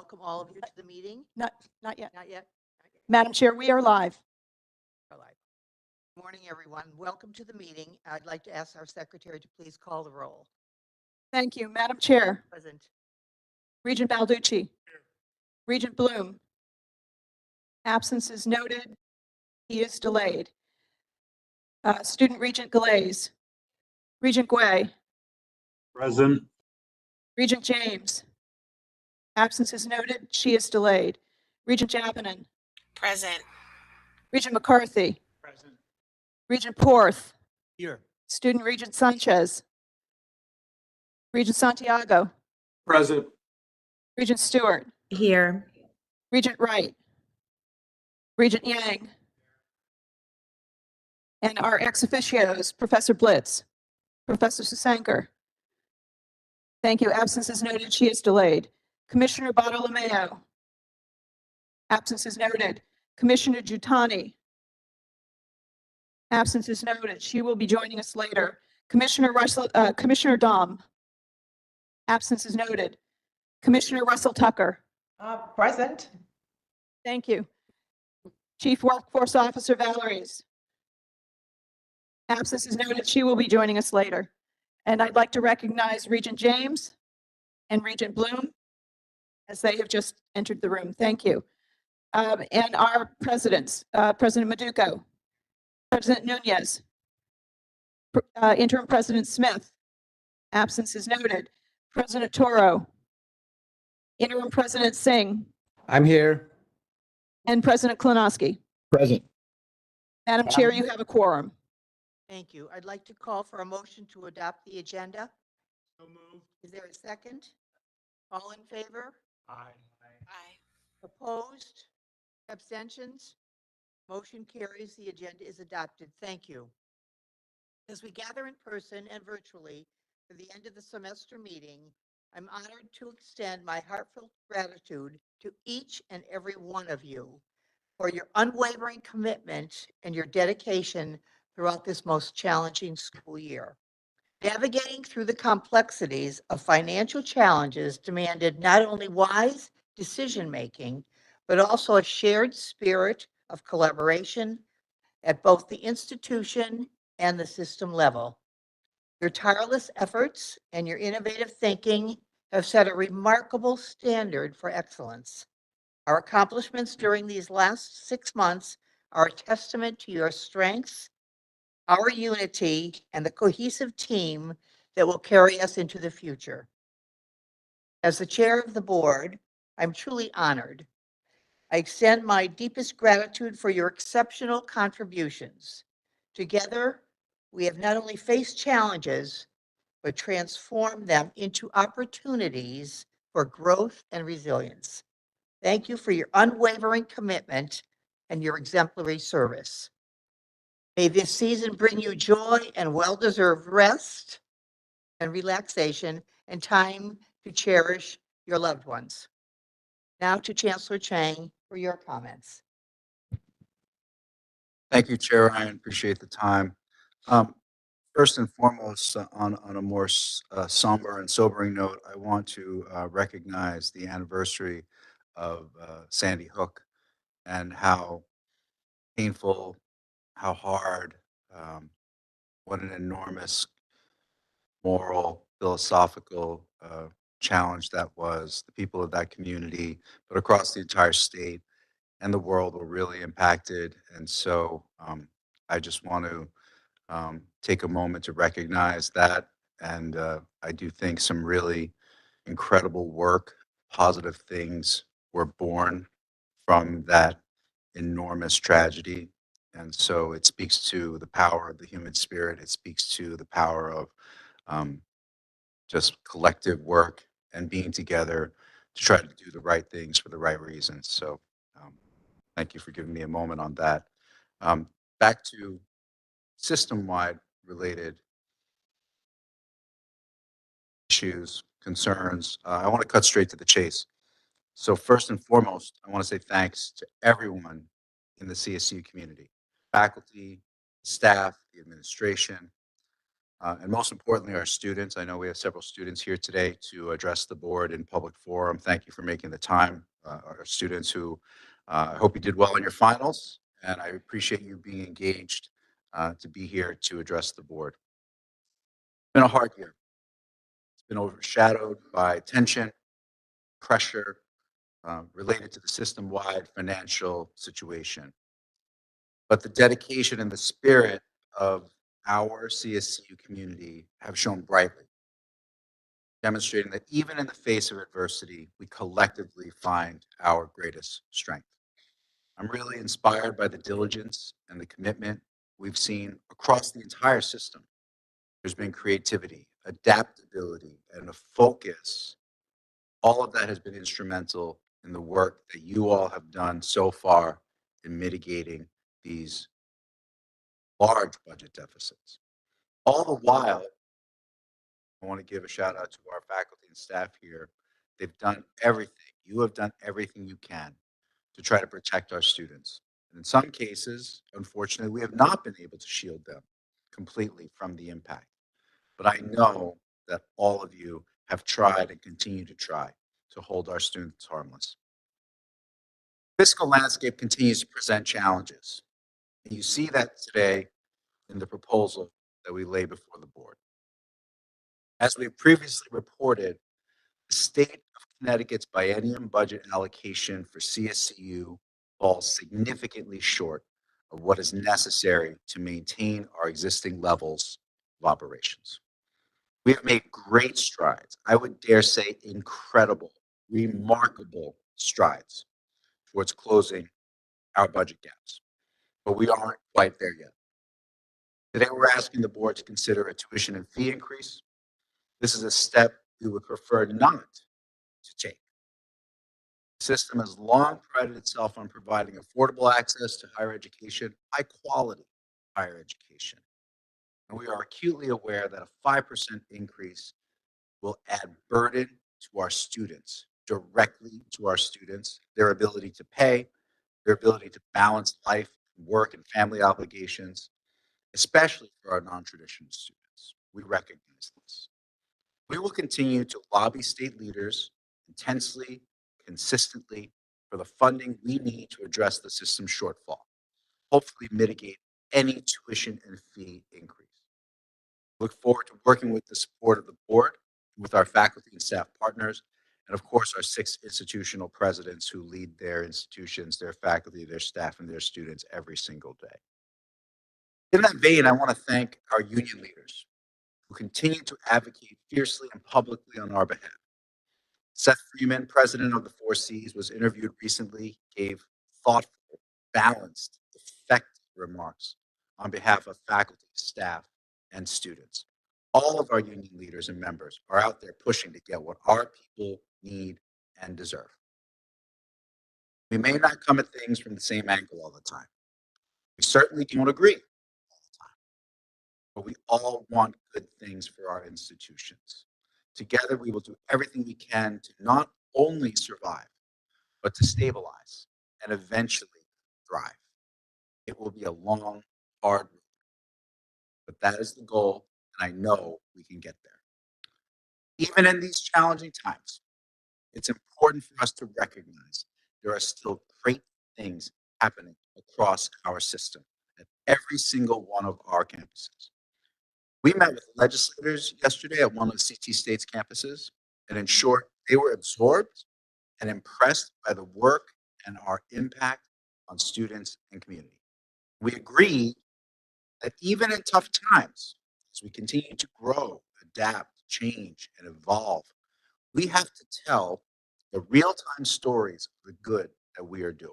welcome all of you to the meeting. Not yet. Not yet. Madam Chair, we are live. Good morning, everyone. Welcome to the meeting. I'd like to ask our secretary to please call the roll. Thank you. Madam Chair, Present. Regent Balducci. Regent Bloom. Absence is noted. He is delayed. Student Regent Glaze. Regent Guay. Present. Regent James. Absence is noted. She is delayed. Regent Japanen. Present. Regent McCarthy. Present. Regent Porth. Here. Student Regent Sanchez. Regent Santiago. Present. Regent Stewart. Here. Regent Wright. Regent Yang. And our ex officios, Professor Blitz, Professor Susanker. Thank you. Absence is noted. She is delayed. Commissioner Bartolomeo. Absence is noted. Commissioner Giuttani. Absence is noted. She will be joining us later. Commissioner Dom. Absence is noted. Commissioner Russell Tucker. Present. Thank you. Chief Workforce Officer Valeries. Absence is noted. She will be joining us later. And I'd like to recognize Regent James and Regent Bloom as they have just entered the room. Thank you. And our presidents, President Maduco, President Nunez, Interim President Smith. Absence is noted. President Toro, Interim President Singh, I'm here. and President Klonowski. Present. Madam Chair, you have a quorum. Thank you. I'd like to call for a motion to adopt the agenda. So moved. Is there a second? All in favor? Aye. Opposed? Abstentions? Motion carries. The agenda is adopted. Thank you. As we gather in person and virtually for the end of the semester meeting, I'm honored to extend my heartfelt gratitude to each and every one of you for your unwavering commitment and your dedication throughout this most challenging school year. Navigating through the complexities of financial challenges demanded not only wise decision-making, but also a shared spirit of collaboration at both the institution and the system level. Your tireless efforts and your innovative thinking have set a remarkable standard for excellence. Our accomplishments during these last 6 months are a testament to your strengths, our unity, and the cohesive team that will carry us into the future. As the chair of the board, I'm truly honored. I extend my deepest gratitude for your exceptional contributions. Together, we have not only faced challenges, but transformed them into opportunities for growth and resilience. Thank you for your unwavering commitment and your exemplary service. May this season bring you joy and well-deserved rest and relaxation and time to cherish your loved ones. Now to Chancellor Chang for your comments. Thank you, Chair Ryan. Appreciate the time. First and foremost, on a more somber and sobering note, I want to recognize the anniversary of Sandy Hook and how painful, how hard, what an enormous moral, philosophical challenge that was. The people of that community, but across the entire state and the world were really impacted. And so I just want to take a moment to recognize that. And I do think some really incredible work, positive things were born from that enormous tragedy. And so it speaks to the power of the human spirit. It speaks to the power of just collective work and being together to try to do the right things for the right reasons. So thank you for giving me a moment on that. Back to system-wide related issues, concerns. I want to cut straight to the chase. So first and foremost, I want to say thanks to everyone in the CSU community, faculty, staff, the administration, and most importantly, our students. I know we have several students here today to address the board in public forum. Thank you for making the time. Our students who I hope you did well in your finals, and I appreciate you being engaged to be here to address the board. It's been a hard year. It's been overshadowed by tension, pressure related to the system-wide financial situation. But the dedication and the spirit of our CSCU community have shown brightly, demonstrating that even in the face of adversity, we collectively find our greatest strength. I'm really inspired by the diligence and the commitment we've seen across the entire system. There's been creativity, adaptability, and a focus. All of that has been instrumental in the work that you all have done so far in mitigating these large budget deficits. All the while, I want to give a shout out to our faculty and staff here. They've done everything. You have done everything you can to try to protect our students. And in some cases, unfortunately, we have not been able to shield them completely from the impact. But I know that all of you have tried and continue to try to hold our students harmless. Fiscal landscape continues to present challenges. And you see that today in the proposal that we lay before the board. As we previously reported, the state of Connecticut's biennium budget allocation for CSCU falls significantly short of what is necessary to maintain our existing levels of operations. We have made great strides. I would dare say incredible, remarkable strides towards closing our budget gaps, but we aren't quite there yet. Today, we're asking the board to consider a tuition and fee increase. This is a step we would prefer not to take. The system has long prided itself on providing affordable access to higher education, high quality higher education. And we are acutely aware that a 5% increase will add burden to our students, directly to our students, their ability to pay, their ability to balance life, work, and family obligations, especially for our non-traditional students. We recognize this. We will continue to lobby state leaders intensely, consistently for the funding we need to address the system shortfall, hopefully mitigate any tuition and fee increase. Look forward to working with the support of the board, with our faculty and staff partners, and of course, our 6 institutional presidents who lead their institutions, their faculty, their staff, and their students every single day. In that vein, I want to thank our union leaders who continue to advocate fiercely and publicly on our behalf. Seth Freeman, president of the 4Cs, was interviewed recently, gave thoughtful, balanced, effective remarks on behalf of faculty, staff, and students. All of our union leaders and members are out there pushing to get what our people need and deserve. We may not come at things from the same angle all the time. We certainly don't agree all the time, but we all want good things for our institutions. Together, we will do everything we can to not only survive, but to stabilize and eventually thrive. It will be a long, hard road, but that is the goal, and I know we can get there. Even in these challenging times, it's important for us to recognize there are still great things happening across our system at every single one of our campuses. We met with legislators yesterday at one of the CT State's campuses, and in short, they were absorbed and impressed by the work and our impact on students and community. We agree that even in tough times, as we continue to grow, adapt, change, and evolve, we have to tell the real-time stories of the good that we are doing,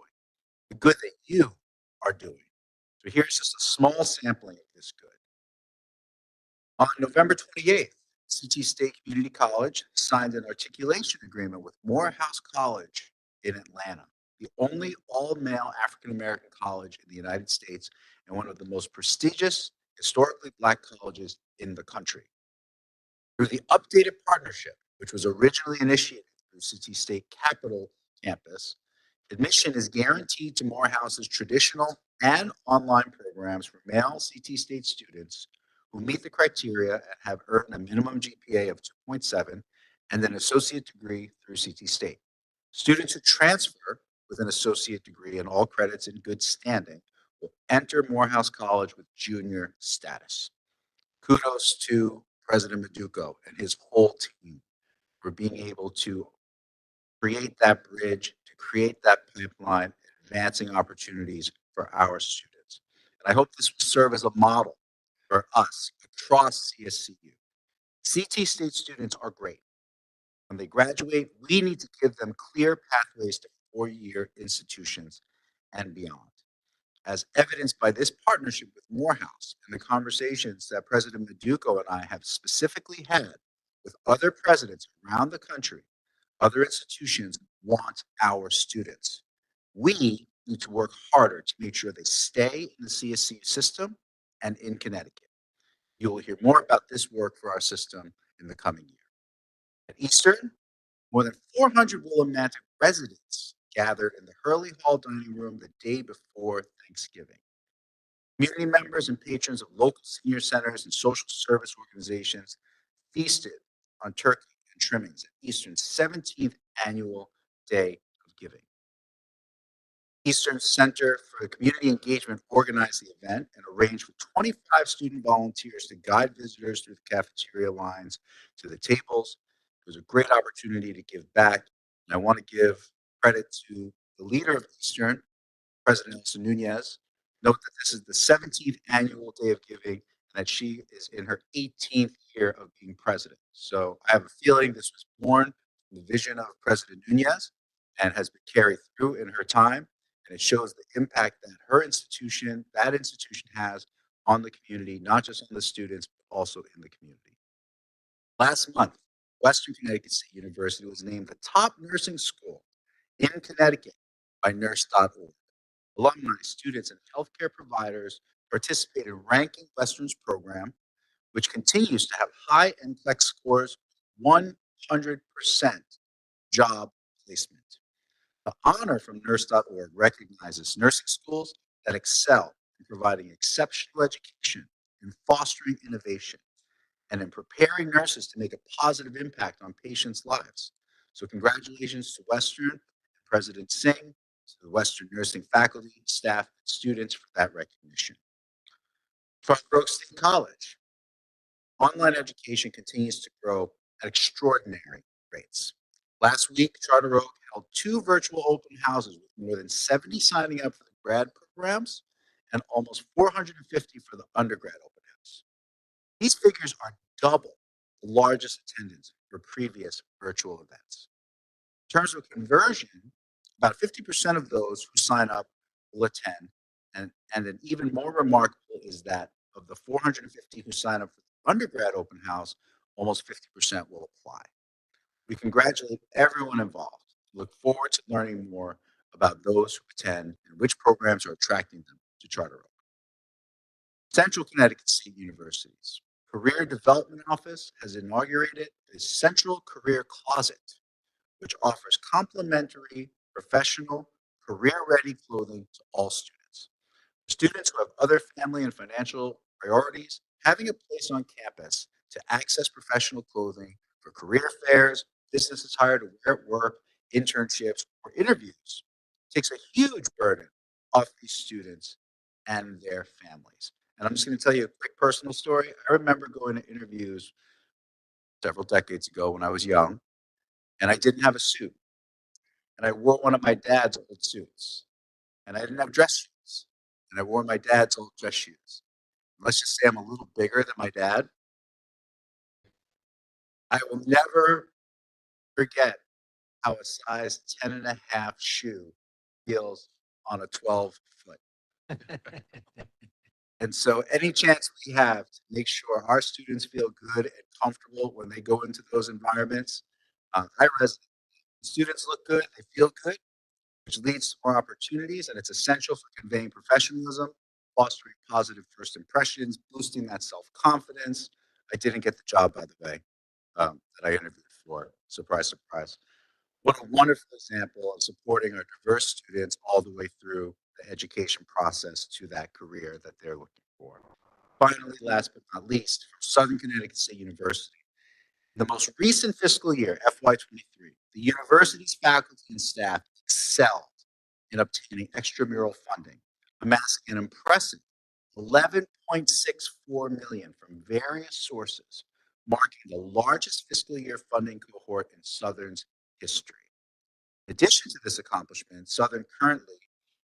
the good that you are doing. So here's just a small sampling of this good. On November 28th, CT State Community College signed an articulation agreement with Morehouse College in Atlanta, the only all-male African-American college in the United States and one of the most prestigious historically Black colleges in the country. Through the updated partnership, which was originally initiated through CT State Capitol Campus, admission is guaranteed to Morehouse's traditional and online programs for male CT State students who meet the criteria and have earned a minimum GPA of 2.7 and an associate degree through CT State. Students who transfer with an associate degree and all credits in good standing will enter Morehouse College with junior status. Kudos to President Maduco and his whole team for being able to create that bridge, to create that pipeline, advancing opportunities for our students. And I hope this will serve as a model for us across CSCU. CT State students are great. When they graduate, we need to give them clear pathways to four-year institutions and beyond. As evidenced by this partnership with Morehouse and the conversations that President Maduco and I have specifically had with other presidents around the country, other institutions want our students. We need to work harder to make sure they stay in the CSCU system and in Connecticut. You will hear more about this work for our system in the coming year. At Eastern, more than 400 Willimantic residents gathered in the Hurley Hall dining room the day before Thanksgiving. Community members and patrons of local senior centers and social service organizations feasted on turkey and trimmings at Eastern's 17th annual Day of Giving. Eastern Center for Community Engagement organized the event and arranged for 25 student volunteers to guide visitors through the cafeteria lines to the tables. It was a great opportunity to give back, and I want to give credit to the leader of Eastern, President Elsa Nunez. Note that this is the 17th annual Day of Giving, and that she is in her 18th year of being president. So I have a feeling this was born from the vision of President Nunez and has been carried through in her time. And it shows the impact that her institution, that institution has on the community, not just on the students, but also in the community. Last month, Western Connecticut State University was named the top nursing school in Connecticut by nurse.org. Alumni, students, and healthcare providers participate in ranking Western's program, which continues to have high NCLEX scores, 100% job placement. The honor from nurse.org recognizes nursing schools that excel in providing exceptional education, in fostering innovation, and in preparing nurses to make a positive impact on patients' lives. So congratulations to Western and President Singh, to the Western nursing faculty, staff, and students for that recognition. From Brook State College, online education continues to grow at extraordinary rates. Last week, Charter Oak held 2 virtual open houses with more than 70 signing up for the grad programs and almost 450 for the undergrad open house. These figures are double the largest attendance for previous virtual events. In terms of conversion, about 50% of those who sign up will attend, and an even more remarkable is that of the 450 who sign up for the undergrad open house, almost 50% will apply. We congratulate everyone involved. Look forward to learning more about those who attend and which programs are attracting them to Charter Oak. Central Connecticut State University's Career Development Office has inaugurated the Central Career Closet, which offers complimentary, professional, career-ready clothing to all students. Students who have other family and financial priorities, having a place on campus to access professional clothing for career fairs, business attire to wear at work, internships, or interviews takes a huge burden off these students and their families. And I'm just going to tell you a quick personal story. I remember going to interviews several decades ago when I was young, and I didn't have a suit. And I wore one of my dad's old suits. And I didn't have dress shoes. And I wore my dad's old dress shoes. Let's just say I'm a little bigger than my dad. I will never forget how a size 10 and a half shoe feels on a 12 foot. And so any chance we have to make sure our students feel good and comfortable when they go into those environments, I resonate. Students look good, they feel good, which leads to more opportunities, and it's essential for conveying professionalism, fostering positive first impressions, boosting that self-confidence. I didn't get the job, by the way, that I interviewed for. Surprise, surprise. What a wonderful example of supporting our diverse students all the way through the education process to that career that they're looking for. Finally, last but not least, from Southern Connecticut State University, in the most recent fiscal year, FY23, the university's faculty and staff excelled in obtaining extramural funding, amassing an impressive 11.64 million from various sources, marking the largest fiscal year funding cohort in Southern's history. In addition to this accomplishment, Southern currently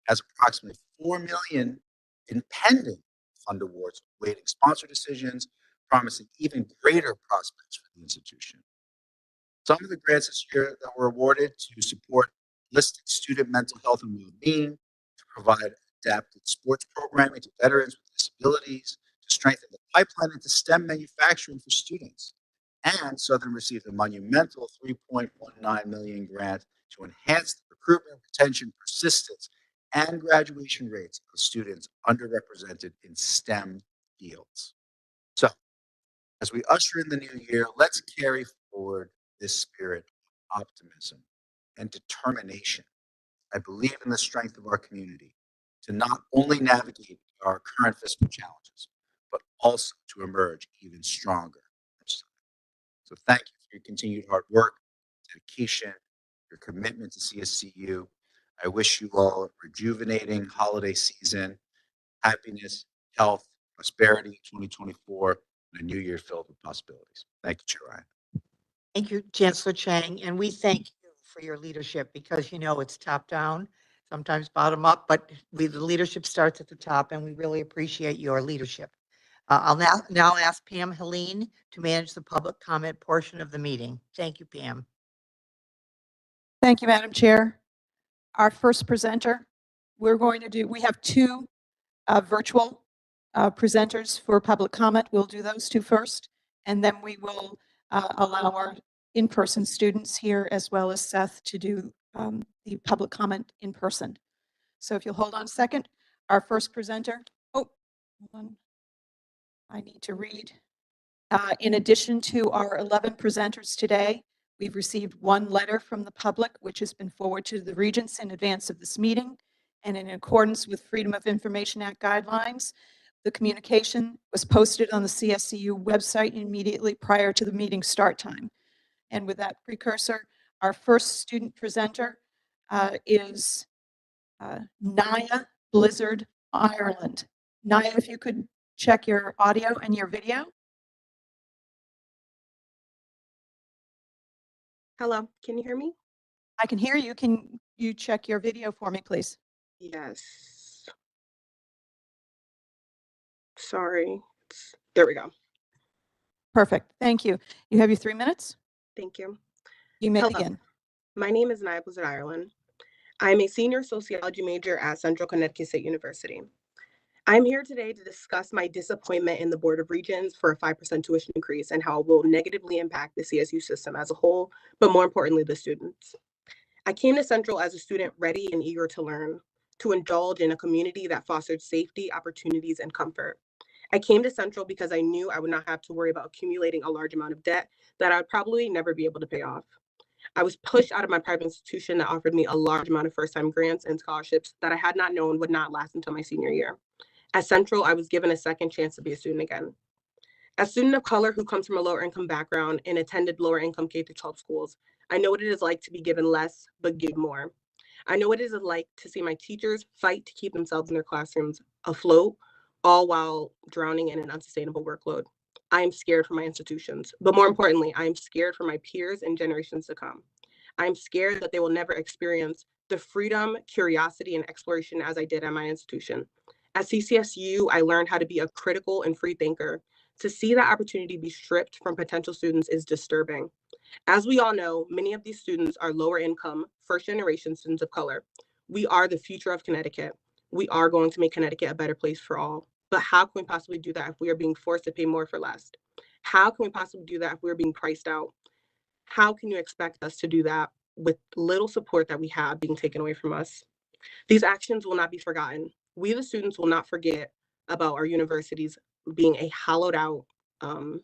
has approximately 4 million in pending fund awards, awaiting sponsor decisions, promising even greater prospects for the institution. Some of the grants this year that were awarded to support holistic student mental health and well-being, to provide adapted sports programming to veterans with disabilities, to strengthen the pipeline into STEM manufacturing for students. And Southern received a monumental 3.19 million grant to enhance the recruitment, retention, persistence, and graduation rates of students underrepresented in STEM fields. So, as we usher in the new year, let's carry forward this spirit of optimism and determination. I believe in the strength of our community to not only navigate our current fiscal challenges, but also to emerge even stronger. So thank you for your continued hard work, dedication, your commitment to CSCU. I wish you all a rejuvenating holiday season, happiness, health, prosperity in 2024, and a new year filled with possibilities. Thank you, Chair Ryan. Thank you, Chancellor Chang, and we thank you for your leadership because, it's top down, sometimes bottom up, but the leadership starts at the top, and we really appreciate your leadership. I'll now ask Pam Helene to manage the public comment portion of the meeting. Thank you, Pam. Thank you, Madam Chair. Our first presenter, we have two virtual presenters for public comment. We'll do those two first, and then we will allow our in-person students here as well as Seth to do the public comment in person. So if you'll hold on a second, our first presenter, hold on. I need to read. In addition to our 11 presenters today, we've received one letter from the public, which has been forwarded to the Regents in advance of this meeting. And in accordance with Freedom of Information Act guidelines, the communication was posted on the CSCU website immediately prior to the meeting start time. And with that precursor, our first student presenter is Naya Blizzard, Ireland. Naya, if you could check your audio and your video. Hello, can you hear me? I can hear you. Can you check your video for me, please? Yes. Sorry. There we go. Perfect. Thank you. You have your 3 minutes. Thank you. You may Hello. begin. My name is Naya Blizzard, Ireland. I'm a senior sociology major at Central Connecticut State University. I'm here today to discuss my disappointment in the Board of Regents for a 5% tuition increase and how it will negatively impact the CSU system as a whole, but more importantly, the students. I came to Central as a student ready and eager to learn, to indulge in a community that fostered safety, opportunities, and comfort. I came to Central because I knew I would not have to worry about accumulating a large amount of debt that I would probably never be able to pay off. I was pushed out of my private institution that offered me a large amount of first-time grants and scholarships that I had not known would not last until my senior year. At Central, I was given a second chance to be a student again. As a student of color who comes from a lower income background and attended lower income K-12 schools, I know what it is like to be given less, but give more. I know what it is like to see my teachers fight to keep themselves in their classrooms afloat, all while drowning in an unsustainable workload. I am scared for my institutions, but more importantly, I am scared for my peers and generations to come. I am scared that they will never experience the freedom, curiosity, and exploration as I did at my institution. At CCSU, I learned how to be a critical and free thinker. To see that opportunity be stripped from potential students is disturbing. As we all know, many of these students are lower income, first generation students of color. We are the future of Connecticut. We are going to make Connecticut a better place for all. But how can we possibly do that if we are being forced to pay more for less? How can we possibly do that if we're being priced out? How can you expect us to do that with little support that we have being taken away from us? These actions will not be forgotten. We, the students, will not forget about our universities being a hollowed out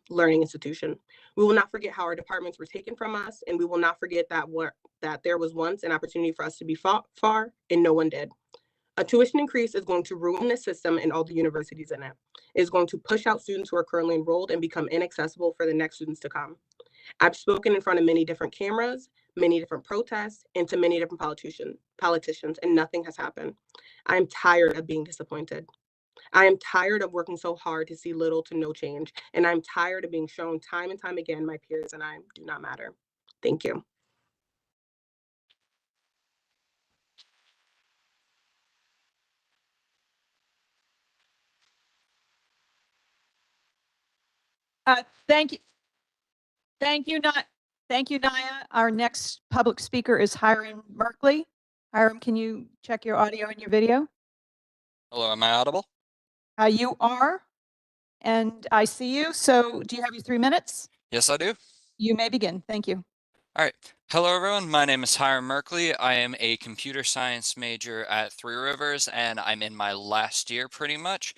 learning institution. We will not forget how our departments were taken from us, and we will not forget that there was once an opportunity for us to be fought for, and no one did. A tuition increase is going to ruin the system and all the universities in it. It is going to push out students who are currently enrolled and become inaccessible for the next students to come. I've spoken in front of many different cameras, many different protests, and to many different politicians, and nothing has happened. I'm tired of being disappointed. I am tired of working so hard to see little to no change, and I'm tired of being shown time and time again my peers and I do not matter. Thank you. Thank you. Thank you, Thank you, Naya. Our next public speaker is Hiram Merkley. Hiram, can you check your audio and your video? Hello, am I audible? You are, and I see you. So do you have your 3 minutes? Yes, I do. You may begin. Thank you. All right. Hello, everyone. My name is Hiram Merkley. I am a computer science major at Three Rivers, and I'm in my last year pretty much.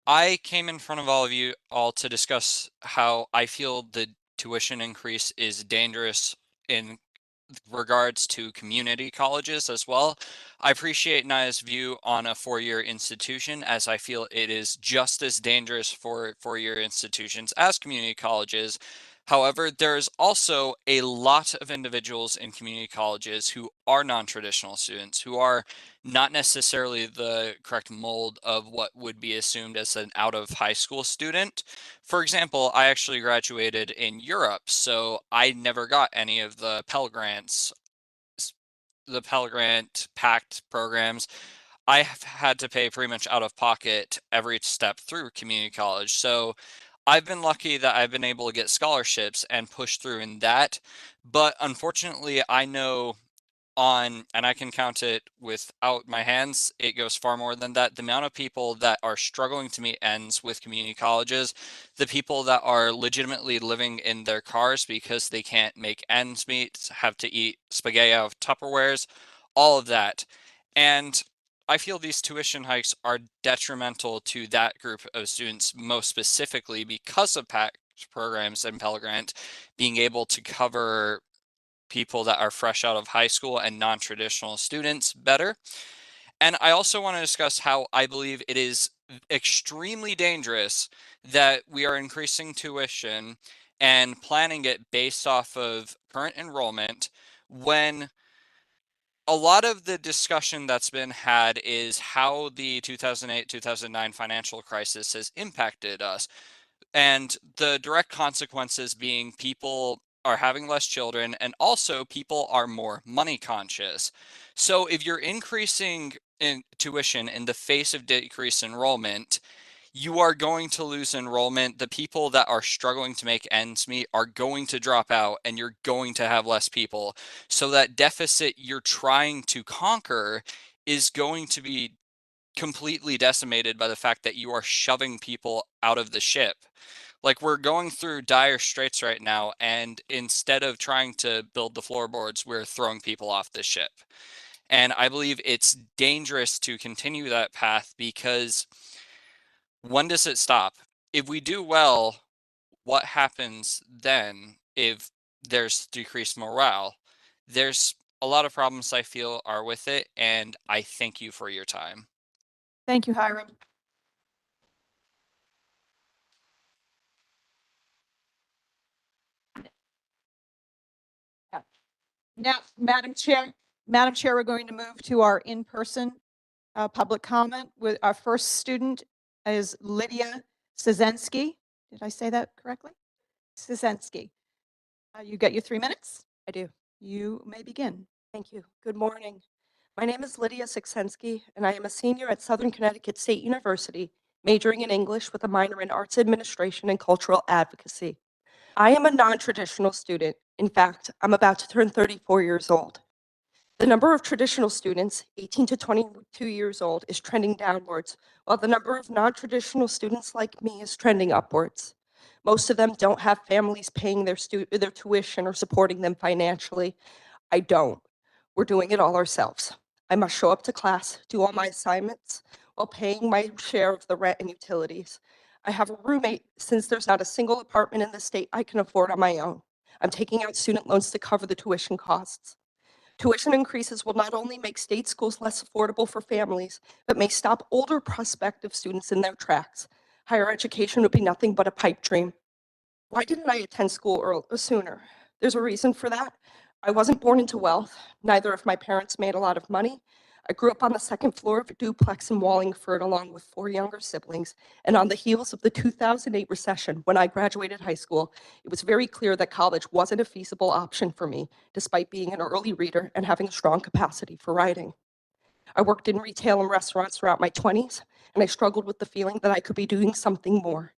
I came in front of all of you all to discuss how I feel the tuition increase is dangerous in regards to community colleges as well. I appreciate Naya's view on a four-year institution, as I feel it is just as dangerous for four-year institutions as community colleges. However, there's also a lot of individuals in community colleges who are non-traditional students, who are not necessarily the correct mold of what would be assumed as an out of high school student. For example, I actually graduated in Europe, so I never got any of the Pell Grants, the Pell Grant PACT programs. I have had to pay pretty much out of pocket every step through community college. So I've been lucky that I've been able to get scholarships and push through in that. But unfortunately, I know and I can count it without my hands, it goes far more than that. The amount of people that are struggling to meet ends with community colleges, the people that are legitimately living in their cars because they can't make ends meet, have to eat spaghetti out of Tupperwares, all of that. And I feel these tuition hikes are detrimental to that group of students, most specifically because of PACT programs and Pell Grant being able to cover people that are fresh out of high school and non-traditional students better. And I also want to discuss how I believe it is extremely dangerous that we are increasing tuition and planning it based off of current enrollment when a lot of the discussion that's been had is how the 2008-2009 financial crisis has impacted us. And the direct consequences being people are having less children and also people are more money conscious. So if you're increasing in tuition in the face of decreased enrollment, you are going to lose enrollment. The people that are struggling to make ends meet are going to drop out and you're going to have less people. So that deficit you're trying to conquer is going to be completely decimated by the fact that you are shoving people out of the ship. Like we're going through dire straits right now, and instead of trying to build the floorboards, we're throwing people off the ship. And I believe it's dangerous to continue that path because when does it stop? If we do well, what happens then if there's decreased morale? There's a lot of problems I feel are with it, and I thank you for your time. Thank you, Hiram. Now, Madam Chair, we're going to move to our in-person public comment with our first student is Lydia Szynski. Did I say that correctly? Szynski. You get your 3 minutes. I do. You may begin. Thank you. Good morning. My name is Lydia Szynski, and I am a senior at Southern Connecticut State University, majoring in English with a minor in Arts Administration and Cultural Advocacy. I am a non-traditional student. In fact, I'm about to turn 34 years old. The number of traditional students, 18 to 22 years old, is trending downwards, while the number of non-traditional students like me is trending upwards. Most of them don't have families paying their tuition or supporting them financially. I don't. We're doing it all ourselves. I must show up to class, do all my assignments, while paying my share of the rent and utilities. I have a roommate since there's not a single apartment in the state I can afford on my own. I'm taking out student loans to cover the tuition costs. Tuition increases will not only make state schools less affordable for families, but may stop older prospective students in their tracks. Higher education would be nothing but a pipe dream. Why didn't I attend school sooner? There's a reason for that. I wasn't born into wealth. Neither of my parents made a lot of money. I grew up on the second floor of a duplex in Wallingford along with 4 younger siblings. And on the heels of the 2008 recession, when I graduated high school, it was very clear that college wasn't a feasible option for me, despite being an early reader and having a strong capacity for writing. I worked in retail and restaurants throughout my 20s, and I struggled with the feeling that I could be doing something more.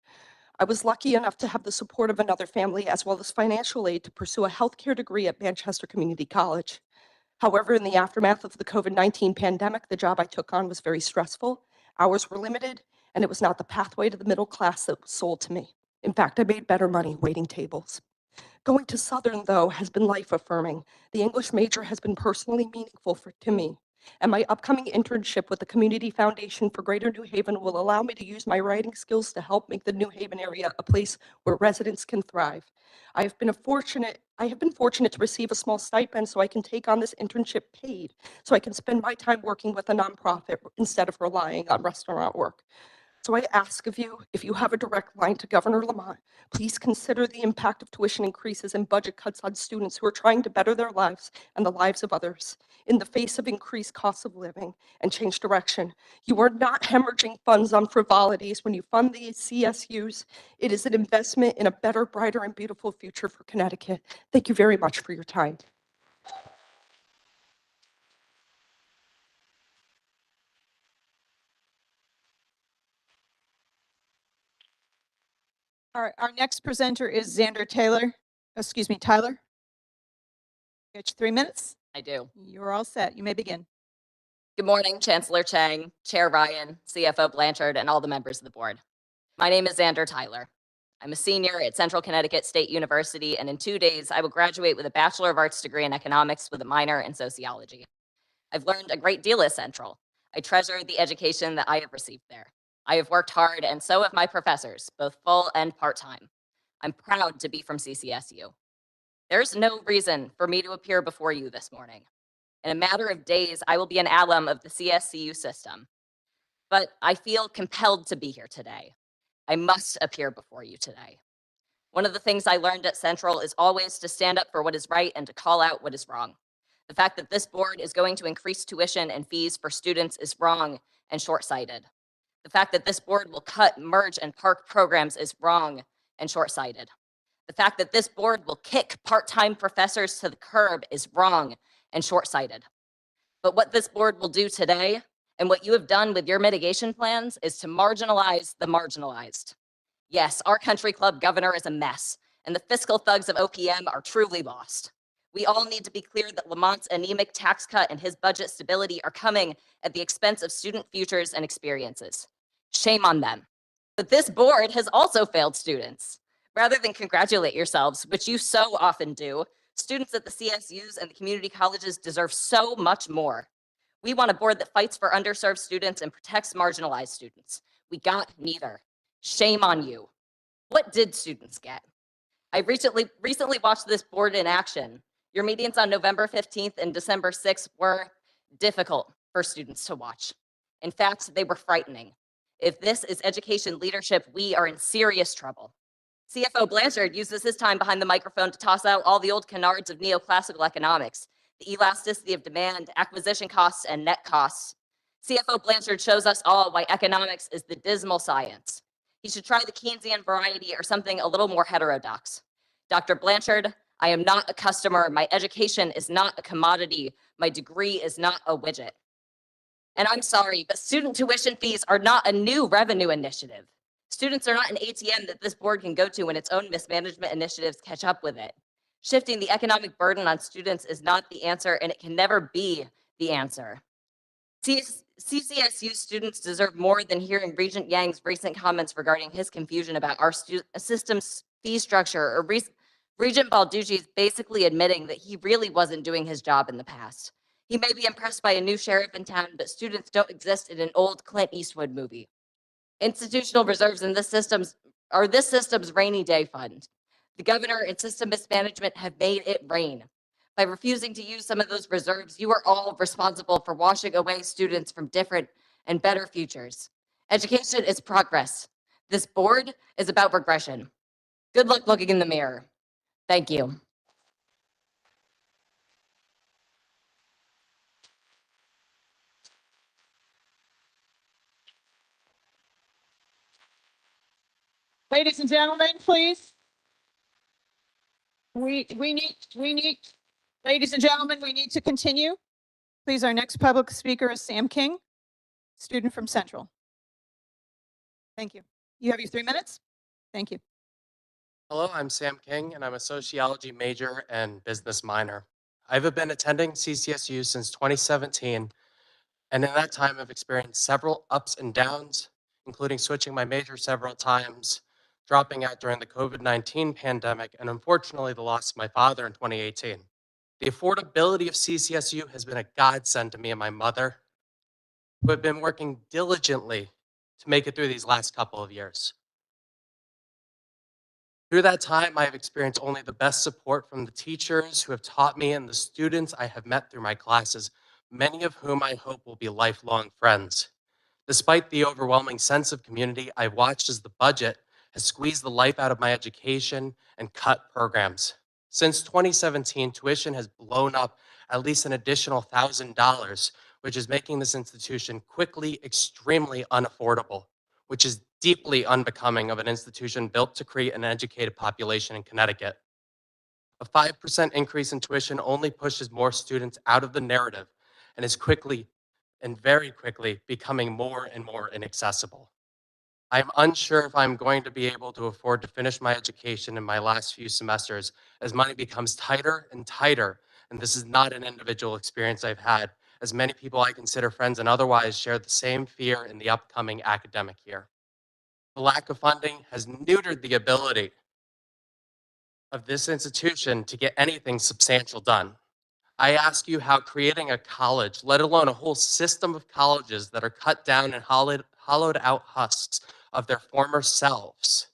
I was lucky enough to have the support of another family as well as financial aid to pursue a healthcare degree at Manchester Community College. However, in the aftermath of the COVID-19 pandemic, the job I took on was very stressful, hours were limited, and it was not the pathway to the middle class that was sold to me. In fact, I made better money waiting tables. Going to Southern, though, has been life-affirming. The English major has been personally meaningful to me. And my upcoming internship with the Community Foundation for Greater New Haven will allow me to use my writing skills to help make the New Haven area a place where residents can thrive. I have been fortunate to receive a small stipend so I can take on this internship paid, so I can spend my time working with a nonprofit instead of relying on restaurant work. So I ask of you, if you have a direct line to Governor Lamont, please consider the impact of tuition increases and budget cuts on students who are trying to better their lives and the lives of others. In the face of increased costs of living and change direction, you are not hemorrhaging funds on frivolities when you fund these CSUs. It is an investment in a better, brighter, and beautiful future for Connecticut. Thank you very much for your time. Our next presenter is Xander Tyler. Tyler. You got your 3 minutes? I do. You're all set. You may begin. Good morning, Chancellor Chang, Chair Ryan, CFO Blanchard, and all the members of the board. My name is Xander Tyler. I'm a senior at Central Connecticut State University, and in 2 days, I will graduate with a Bachelor of Arts degree in economics with a minor in sociology. I've learned a great deal at Central. I treasure the education that I have received there. I have worked hard, and so have my professors, both full and part-time. I'm proud to be from CCSU. There's no reason for me to appear before you this morning. In a matter of days, I will be an alum of the CSCU system. But I feel compelled to be here today. I must appear before you today. One of the things I learned at Central is always to stand up for what is right and to call out what is wrong. The fact that this board is going to increase tuition and fees for students is wrong and short-sighted. The fact that this board will cut, merge, and park programs is wrong and short-sighted. The fact that this board will kick part-time professors to the curb is wrong and short-sighted. But what this board will do today, and what you have done with your mitigation plans, is to marginalize the marginalized. Yes, our country club governor is a mess, and the fiscal thugs of OPM are truly lost. We all need to be clear that Lamont's anemic tax cut and his budget stability are coming at the expense of student futures and experiences. Shame on them. But this board has also failed students. Rather than congratulate yourselves, which you so often do, students at the CSUs and the community colleges deserve so much more. We want a board that fights for underserved students and protects marginalized students. We got neither. Shame on you. What did students get? I recently watched this board in action. Your meetings on November 15th and December 6th were difficult for students to watch. In fact, they were frightening. If this is education leadership, we are in serious trouble. CFO Blanchard uses his time behind the microphone to toss out all the old canards of neoclassical economics, the elasticity of demand, acquisition costs, and net costs. CFO Blanchard shows us all why economics is the dismal science. He should try the Keynesian variety or something a little more heterodox. Dr. Blanchard, I am not a customer. My education is not a commodity. My degree is not a widget. And I'm sorry, but student tuition fees are not a new revenue initiative. Students are not an ATM that this board can go to when its own mismanagement initiatives catch up with it. Shifting the economic burden on students is not the answer, and it can never be the answer. CCSU students deserve more than hearing Regent Yang's recent comments regarding his confusion about our system's fee structure, or Regent Balducci's basically admitting that he really wasn't doing his job in the past. He may be impressed by a new sheriff in town, but students don't exist in an old Clint Eastwood movie. Institutional reserves in this system's rainy day fund. The governor and system mismanagement have made it rain. By refusing to use some of those reserves, you are all responsible for washing away students from different and better futures. Education is progress. This board is about regression. Good luck looking in the mirror. Thank you. Ladies and gentlemen, please. Ladies and gentlemen, we need to continue. Please, our next public speaker is Sam King, student from Central. Thank you. You have your 3 minutes. Thank you. Hello, I'm Sam King, and I'm a sociology major and business minor. I've been attending CCSU since 2017, and in that time, I've experienced several ups and downs, including switching my major several times, dropping out during the COVID-19 pandemic, and unfortunately, the loss of my father in 2018. The affordability of CCSU has been a godsend to me and my mother, who have been working diligently to make it through these last couple of years. Through that time, I have experienced only the best support from the teachers who have taught me and the students I have met through my classes, many of whom I hope will be lifelong friends. Despite the overwhelming sense of community, I've watched as the budget has squeezed the life out of my education and cut programs. Since 2017, tuition has blown up at least an additional $1,000, which is making this institution quickly extremely unaffordable, which is deeply unbecoming of an institution built to create an educated population in Connecticut. A 5% increase in tuition only pushes more students out of the narrative and is quickly and very quickly becoming more and more inaccessible. I am unsure if I'm going to be able to afford to finish my education in my last few semesters as money becomes tighter and tighter, and this is not an individual experience I've had, as many people I consider friends and otherwise share the same fear in the upcoming academic year. The lack of funding has neutered the ability of this institution to get anything substantial done. I ask you how creating a college, let alone a whole system of colleges that are cut down and hollowed out husks of their former selves,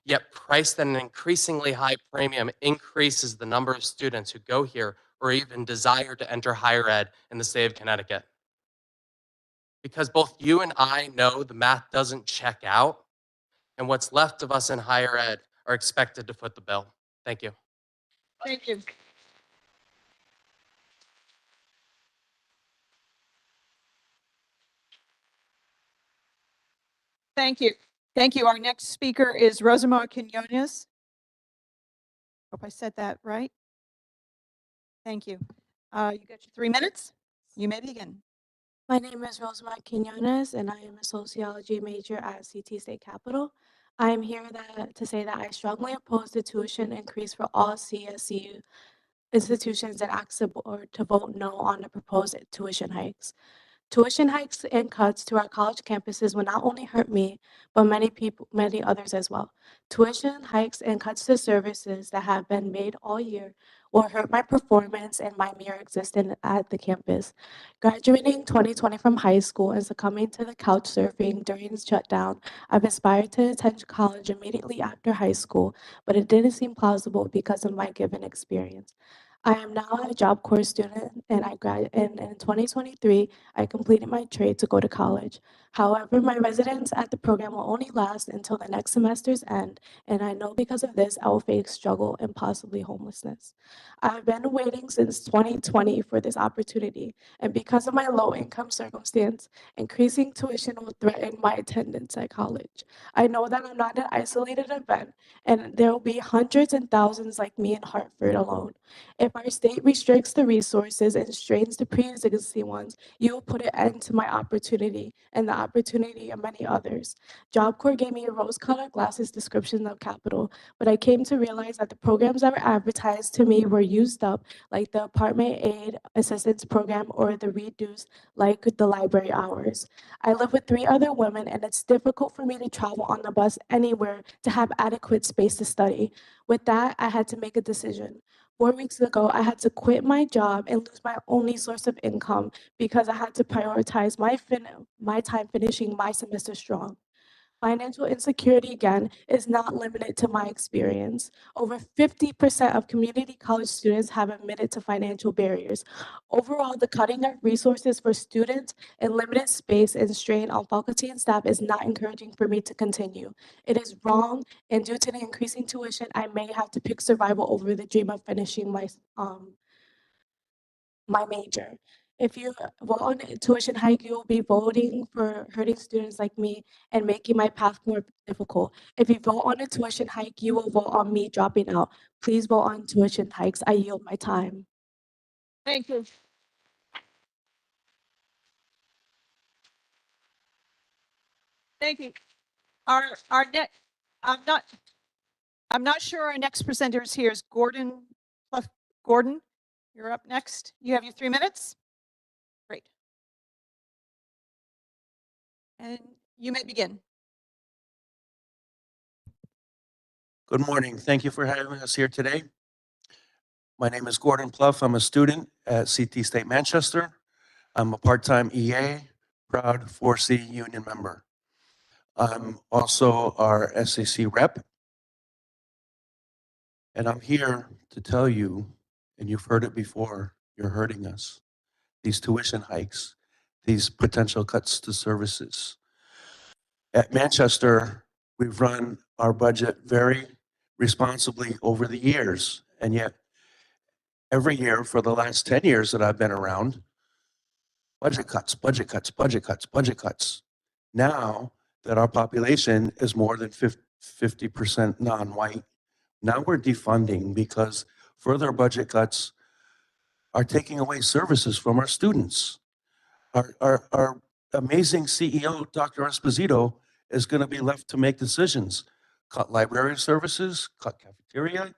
yet priced at an increasingly high premium, increases the number of students who go here or even desire to enter higher ed in the state of Connecticut. Because both you and I know the math doesn't check out, and what's left of us in higher ed are expected to foot the bill. Thank you. Thank you. Thank you. Thank you. Our next speaker is Rosamar Quinones. Hope I said that right. Thank you. You got your 3 minutes. You may begin. My name is Rosamar Quinones, and I am a sociology major at CT State Capitol. I am here to say that I strongly oppose the tuition increase for all CSU institutions that ask the board to vote no on the proposed tuition hikes. Tuition hikes and cuts to our college campuses will not only hurt me, but many others as well. Tuition hikes and cuts to services that have been made all year will hurt my performance and my mere existence at the campus. Graduating 2020 from high school and succumbing to the couch surfing during the shutdown, I've aspired to attend college immediately after high school, but it didn't seem plausible because of my given experience. I am now a Job Corps student, and in 2023, I completed my trade to go to college. However, my residence at the program will only last until the next semester's end, and I know because of this, I will face struggle and possibly homelessness. I've been waiting since 2020 for this opportunity, and because of my low income circumstance, increasing tuition will threaten my attendance at college. I know that I'm not an isolated event, and there will be hundreds and thousands like me in Hartford alone. If our state restricts the resources and strains the pre-existing ones, you will put an end to my opportunity and the opportunity of many others. Job Corps gave me a rose-colored glasses description of Capitol, but I came to realize that the programs that were advertised to me were used up, like the apartment aid assistance program or the reduced, like the library hours. I live with 3 other women, and it's difficult for me to travel on the bus anywhere to have adequate space to study. With that, I had to make a decision. 4 weeks ago, I had to quit my job and lose my only source of income because I had to prioritize my time finishing my semester strong. Financial insecurity, again, is not limited to my experience. Over 50% of community college students have admitted to financial barriers. Overall, the cutting of resources for students and limited space and strain on faculty and staff is not encouraging for me to continue. It is wrong, and due to the increasing tuition, I may have to pick survival over the dream of finishing my major. If you vote on a tuition hike, you will be voting for hurting students like me and making my path more difficult. If you vote on a tuition hike, you will vote on me dropping out. Please vote on tuition hikes. I yield my time. Thank you. Thank you. Our next, I'm not sure our next presenter is here. Is Gordon? Gordon, you're up next. You have your 3 minutes. Great. And you may begin. Good morning. Thank you for having us here today. My name is Gordon Pluff. I'm a student at CT State Manchester. I'm a part-time EA, proud 4C union member. I'm also our SAC rep. And I'm here to tell you, and you've heard it before, you're hurting us. These tuition hikes, these potential cuts to services. At Manchester, we've run our budget very responsibly over the years, and yet every year for the last 10 years that I've been around, budget cuts, budget cuts, budget cuts, budget cuts. Now that our population is more than 50% non-white, now we're defunding because further budget cuts are taking away services from our students. Our amazing CEO, Dr. Esposito, is going to be left to make decisions. Cut library services, cut cafeteria,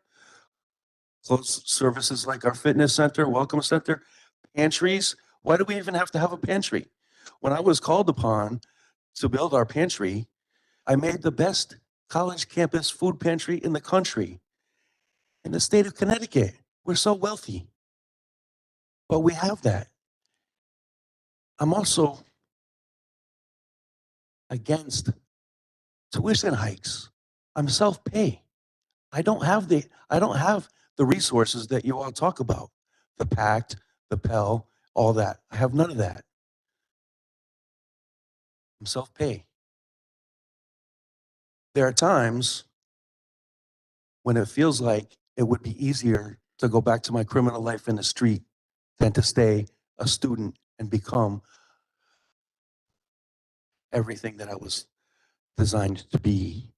close services like our fitness center, welcome center, pantries. Why do we even have to have a pantry? When I was called upon to build our pantry, I made the best college campus food pantry in the country, in the state of Connecticut. We're so wealthy, but we have that. I'm also against tuition hikes. I'm self-pay. I don't have the resources that you all talk about. The PACT, the Pell, all that. I have none of that. I'm self-pay. There are times when it feels like it would be easier to go back to my criminal life in the street than to stay a student and become everything that I was designed to be.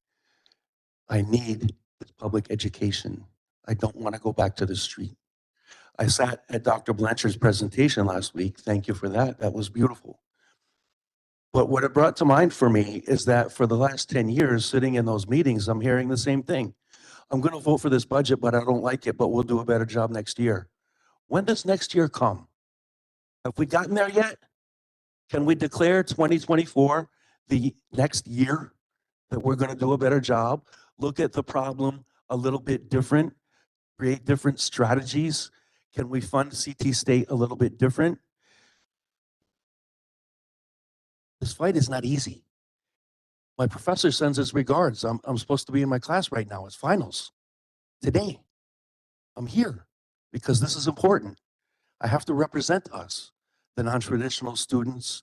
I need this public education. I don't want to go back to the street. I sat at Dr. Blanchard's presentation last week. Thank you for that. That was beautiful. But what it brought to mind for me is that for the last 10 years, sitting in those meetings, I'm hearing the same thing. I'm going to vote for this budget, but I don't like it, but we'll do a better job next year. When does next year come? Have we gotten there yet? Can we declare 2024 the next year that we're going to do a better job? Look at the problem a little bit different, create different strategies. Can we fund CT State a little bit different? This fight is not easy. My professor sends his regards. I'm supposed to be in my class right now. It's finals today. I'm here because this is important. I have to represent us, the non-traditional students,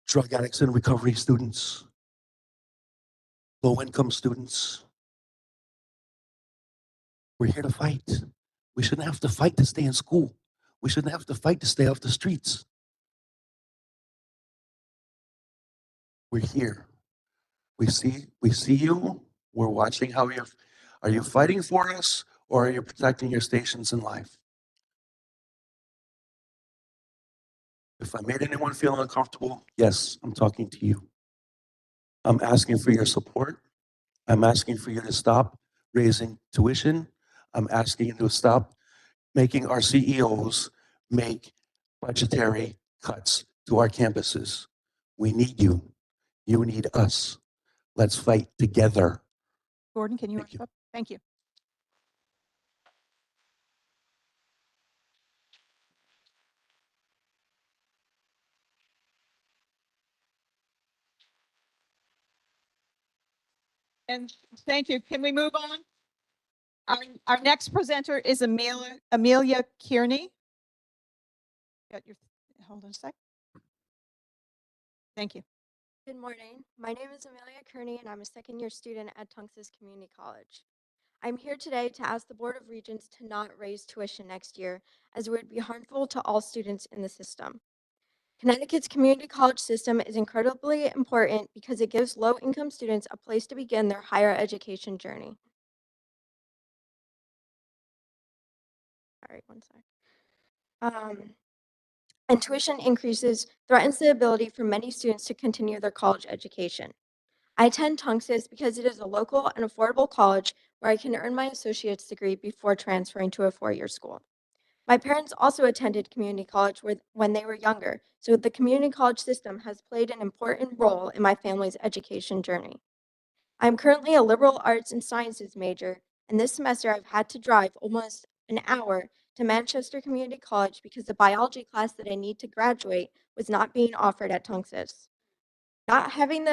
drug addicts and recovery students, low-income students. We're here to fight. We shouldn't have to fight to stay in school. We shouldn't have to fight to stay off the streets. We're here. We see you. We're watching how are you fighting for us or are you protecting your stations in life? If I made anyone feel uncomfortable, yes, I'm talking to you. I'm asking for your support. I'm asking for you to stop raising tuition. I'm asking you to stop making our CEOs make budgetary cuts to our campuses. We need you. You need us. Let's fight together. Gordon, can you Thank you. wrap up? Thank you. And thank you. Can we move on? Our next presenter is Amelia Kearney. Got your, hold on a sec. Thank you. Good morning. My name is Amelia Kearney, and I'm a second-year student at Tunxus Community College. I'm here today to ask the Board of Regents to not raise tuition next year, as it would be harmful to all students in the system. Connecticut's community college system is incredibly important because it gives low-income students a place to begin their higher education journey. All right, one sec. And tuition increases threatens the ability for many students to continue their college education. I attend Tunxus because it is a local and affordable college where I can earn my associate's degree before transferring to a four-year school. My parents also attended community college when they were younger, so the community college system has played an important role in my family's education journey. I'm currently a liberal arts and sciences major, and this semester I've had to drive almost an hour to Manchester Community College because the biology class that I need to graduate was not being offered at Tunxus. Not having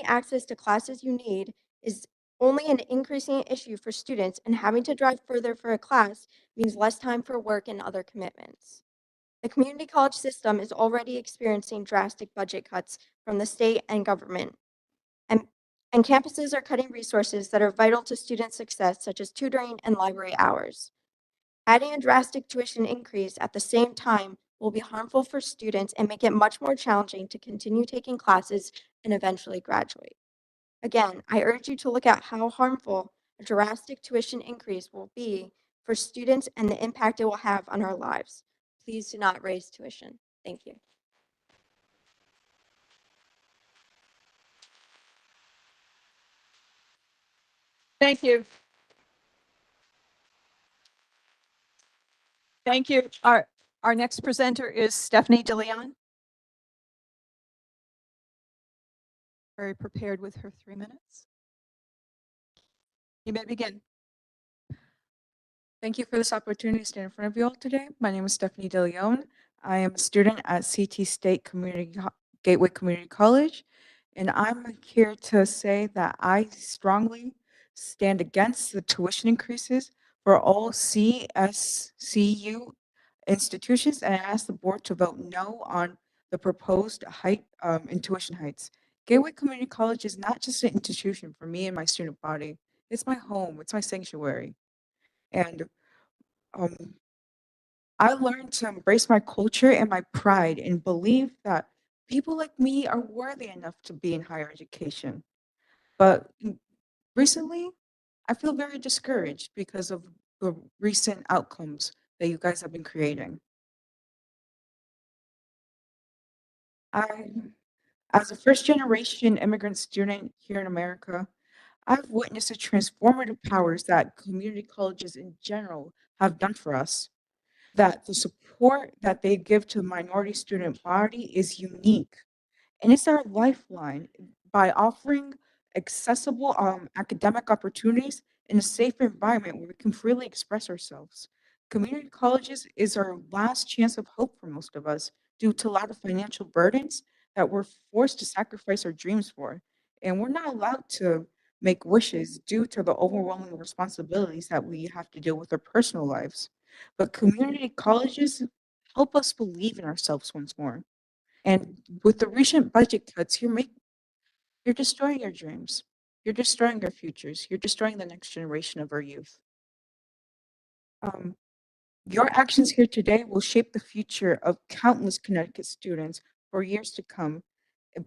access to classes you need is only an increasing issue for students, and having to drive further for a class means less time for work and other commitments. The community college system is already experiencing drastic budget cuts from the state and government, and campuses are cutting resources that are vital to student success, such as tutoring and library hours. Adding a drastic tuition increase at the same time will be harmful for students and make it much more challenging to continue taking classes and eventually graduate. Again, I urge you to look at how harmful a drastic tuition increase will be for students and the impact it will have on our lives. Please do not raise tuition. Thank you. Thank you. Thank you. Our next presenter is Stephanie DeLeon. Very prepared with her 3 minutes. You may begin. Thank you for this opportunity to stand in front of you all today. My name is Stephanie DeLeon. I am a student at CT State Gateway Community College, and I'm here to say that I strongly stand against the tuition increases for all CSCU institutions, and I ask the board to vote no on the proposed hike in tuition hikes. Gateway Community College is not just an institution for me and my student body. It's my home. It's my sanctuary. And I learned to embrace my culture and my pride and believe that people like me are worthy enough to be in higher education. But recently, I feel very discouraged because of the recent outcomes that you guys have been creating. As a first generation immigrant student here in America, I've witnessed the transformative powers that community colleges in general have done for us. That the support that they give to the minority student body is unique, and it's our lifeline by offering accessible academic opportunities in a safe environment where we can freely express ourselves. Community colleges is our last chance of hope for most of us due to a lot of financial burdens that we're forced to sacrifice our dreams for. And we're not allowed to make wishes due to the overwhelming responsibilities that we have to deal with our personal lives. But community colleges help us believe in ourselves once more. And with the recent budget cuts, you're destroying your dreams. You're destroying our futures. You're destroying the next generation of our youth. Your actions here today will shape the future of countless Connecticut students for years to come.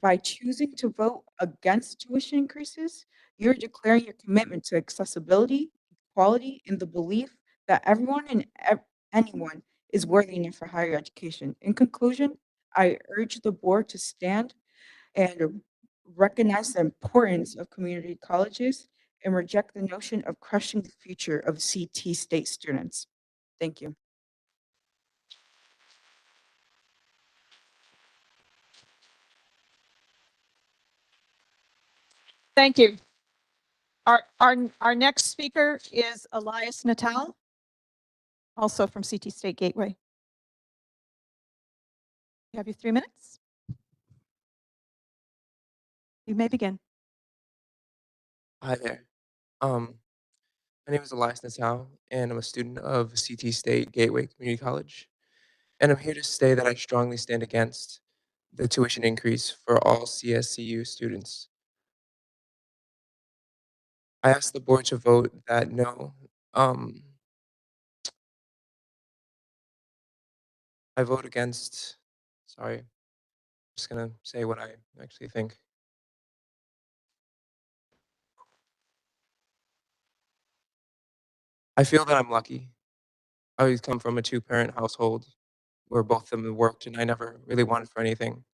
By choosing to vote against tuition increases, you're declaring your commitment to accessibility, equality, and the belief that everyone and anyone is worthy enough for higher education. In conclusion, I urge the board to stand and recognize the importance of community colleges and reject the notion of crushing the future of CT State students. Thank you. Thank you. Our next speaker is Elias Natal, also from CT State Gateway. You have your 3 minutes. You may begin. Hi there. My name is Elias Nassau, and I'm a student of CT State Gateway Community College. And I'm here to say that I strongly stand against the tuition increase for all CSCU students. I asked the board to vote that no. I vote against, sorry, I'm just gonna say what I actually think. I feel that I'm lucky. I come from a two-parent household where both of them worked and I never really wanted for anything.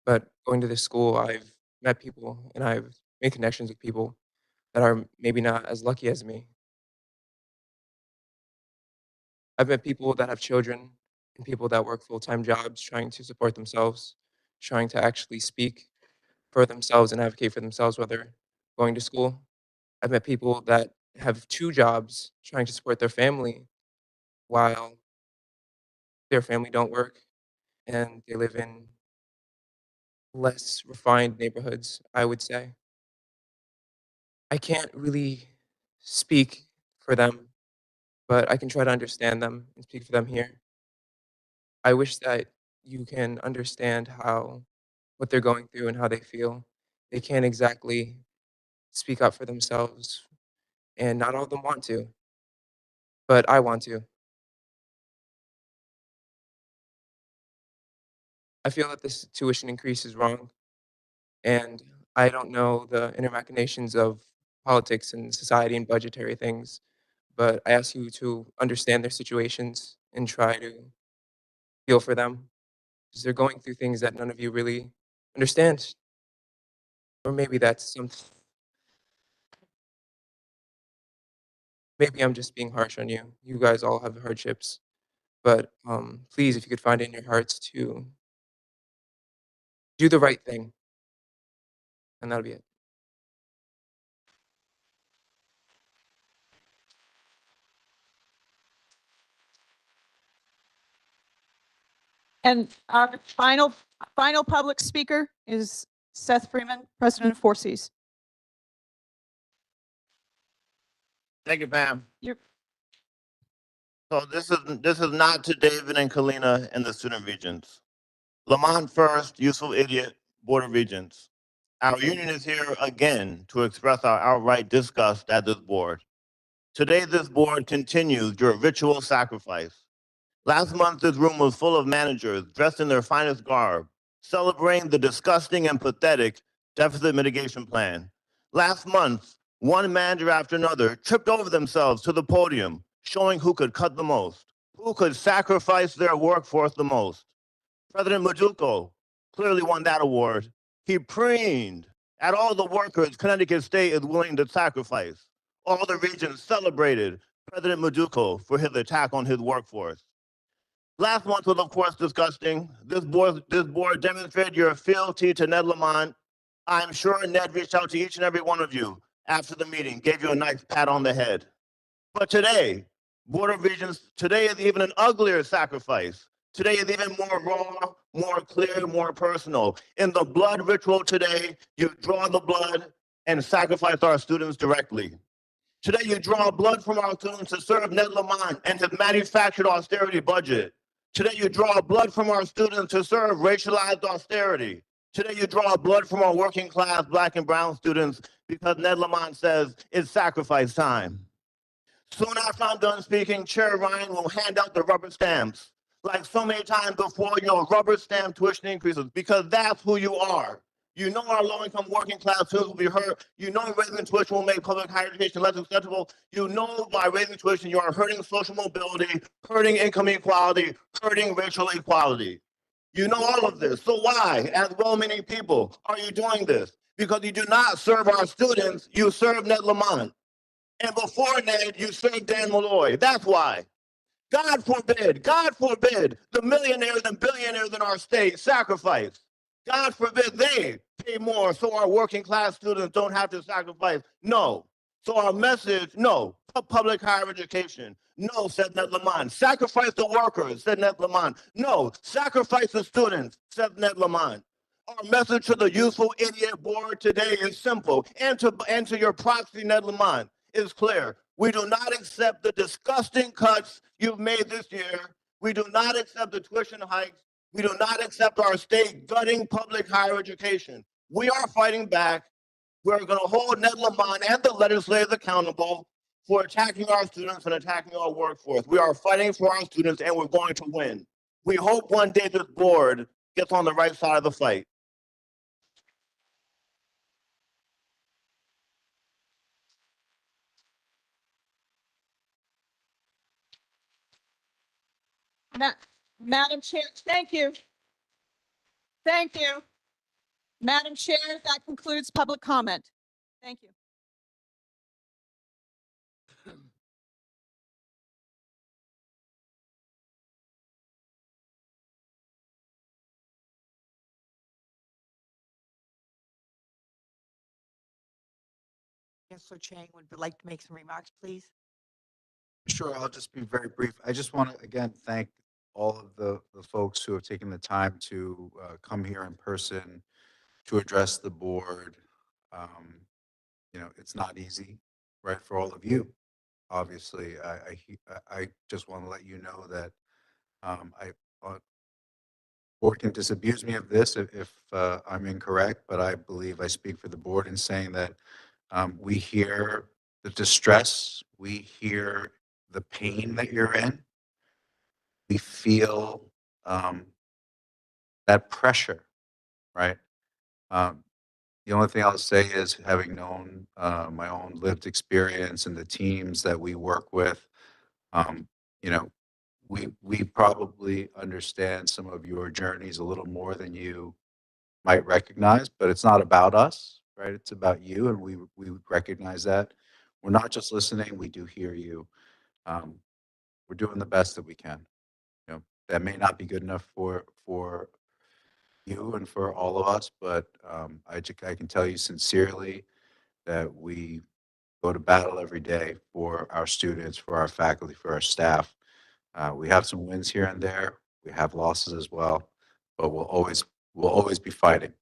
But going to this school, I've met people and I've made connections with people that are maybe not as lucky as me. I've met people that have children and people that work full-time jobs trying to support themselves, trying to actually speak for themselves and advocate for themselves while they're going to school. I've met people that have two jobs trying to support their family while their family don't work and they live in less refined neighborhoods, I would say. I can't really speak for them, but I can try to understand them and speak for them here. I wish that you can understand how what they're going through and how they feel. They can't exactly speak up for themselves, and not all of them want to, but I want to. I feel that this tuition increase is wrong, and I don't know the inner machinations of politics and society and budgetary things, but I ask you to understand their situations and try to feel for them because they're going through things that none of you really understand. Or maybe that's something, maybe I'm just being harsh on you. You guys all have hardships, but please, if you could find it in your hearts to do the right thing, and that'll be it. And our final public speaker is Seth Freeman, President of Four Cs. Thank you, Pam. You're So this is not to David and Kalina and the student regents. Lamont First, Useful Idiot, Board of Regents. Our union is here again to express our outright disgust at this board. Today, this board continues your ritual sacrifice. Last month, this room was full of managers dressed in their finest garb, celebrating the disgusting and pathetic deficit mitigation plan. Last month, one manager after another tripped over themselves to the podium, showing who could cut the most, who could sacrifice their workforce the most. President Majuco clearly won that award. He preened at all the workers Connecticut State is willing to sacrifice. All the regions celebrated President Majuco for his attack on his workforce. Last month was, of course, disgusting. This board demonstrated your fealty to Ned Lamont. I'm sure Ned reached out to each and every one of you after the meeting, gave you a nice pat on the head. But today, Board of Regents, today is even an uglier sacrifice. Today is even more raw, more clear, more personal. In the blood ritual today, you draw the blood and sacrifice our students directly. Today, you draw blood from our students to serve Ned Lamont and his manufactured austerity budget. Today, you draw blood from our students to serve racialized austerity. Today, you draw blood from our working class Black and brown students because Ned Lamont says it's sacrifice time. Soon after I'm done speaking, Chair Ryan will hand out the rubber stamps. Like so many times before, your rubber stamp tuition increases because that's who you are. You know our low-income working class students will be hurt. You know raising tuition will make public higher education less accessible. You know by raising tuition you are hurting social mobility, hurting income equality, hurting racial equality. You know all of this. So why, as well-meaning people, are you doing this? Because you do not serve our students, you serve Ned Lamont. And before Ned, you served Dan Malloy. That's why. God forbid, the millionaires and billionaires in our state sacrifice. God forbid they pay more so our working class students don't have to sacrifice. No. So our message, no. Public higher education. No, said Ned Lamont. Sacrifice the workers, said Ned Lamont. No, sacrifice the students, said Ned Lamont. Our message to the youthful idiot board today is simple, and to your proxy, Ned Lamont, is clear. We do not accept the disgusting cuts you've made this year. We do not accept the tuition hikes. We do not accept our state gutting public higher education. We are fighting back. We're going to hold Ned Lamont and the legislators accountable for attacking our students and attacking our workforce. We are fighting for our students, and we're going to win. We hope one day this board gets on the right side of the fight. Madam Chair, thank you. Thank you. Madam Chair, that concludes public comment. Thank you. Chancellor Chang would like to make some remarks, please. Sure, I'll just be very brief. I just want to, again, thank all of the folks who have taken the time to come here in person to address the board. Um, it's not easy, right, for all of you. Obviously, I just want to let you know that board can disabuse me of this if I'm incorrect, but I believe I speak for the board in saying that we hear the distress, we hear the pain that you're in, we feel that pressure, right? The only thing I'll say is, having known my own lived experience and the teams that we work with, you know, we probably understand some of your journeys a little more than you might recognize, but it's not about us, right? It's about you, and we recognize that. We're not just listening; we do hear you. We're doing the best that we can. That may not be good enough for you and for all of us, but I can tell you sincerely that we go to battle every day for our students, for our faculty, for our staff. We have some wins here and there. We have losses as well, but we'll always be fighting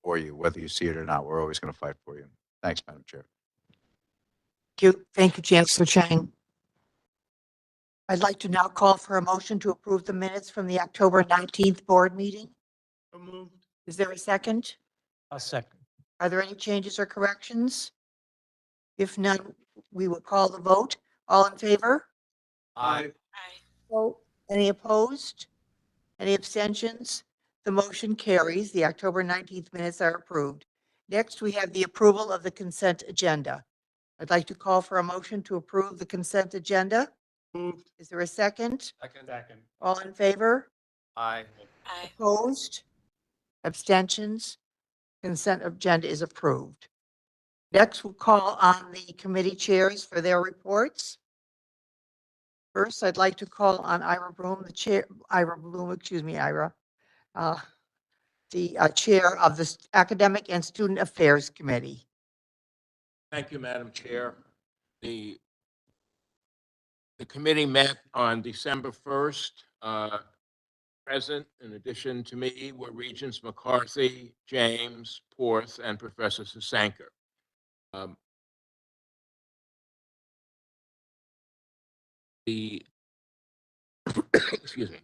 for you, whether you see it or not. We're always going to fight for you. Thanks, Madam Chair. Thank you, Chancellor Chang. I'd like to now call for a motion to approve the minutes from the October 19th board meeting. So moved. Is there a second? A second. Are there any changes or corrections? If none, we will call the vote. All in favor? Aye. Any opposed? Any abstentions? The motion carries. The October 19th minutes are approved. Next, we have the approval of the consent agenda. I'd like to call for a motion to approve the consent agenda. Moved. Is there a second? Second. All in favor? Aye. Opposed? Abstentions? Consent agenda is approved. Next, we'll call on the committee chairs for their reports. First, I'd like to call on Ira Bloom, the chair, the chair of the Academic and Student Affairs Committee. Thank you, Madam Chair. The committee met on December 1st. Present, in addition to me, were Regents McCarthy, James, Porth, and Professor Sasanker. Excuse me,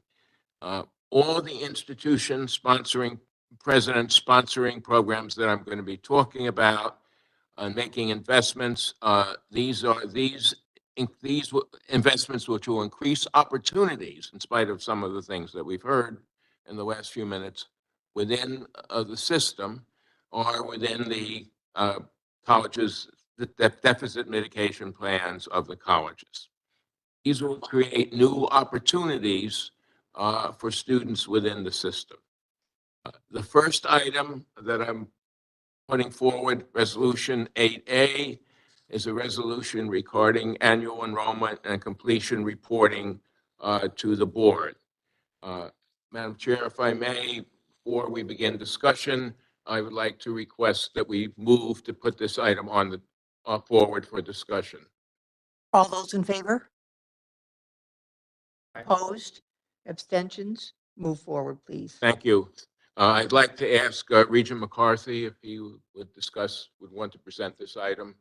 all the institutions sponsoring, presidents sponsoring programs that I'm going to be talking about, making investments. These investments which will increase opportunities, in spite of some of the things that we've heard in the last few minutes, within the system or within the colleges, the deficit mitigation plans of the colleges. These will create new opportunities for students within the system. The first item that I'm putting forward, Resolution 8A, is a resolution regarding annual enrollment and completion reporting to the board. Madam Chair, if I may, before we begin discussion, I would like to request that we move to put this item on the forward for discussion. All those in favor? Opposed? Abstentions? Move forward, please. Thank you. I'd like to ask Regent McCarthy if he would want to present this item.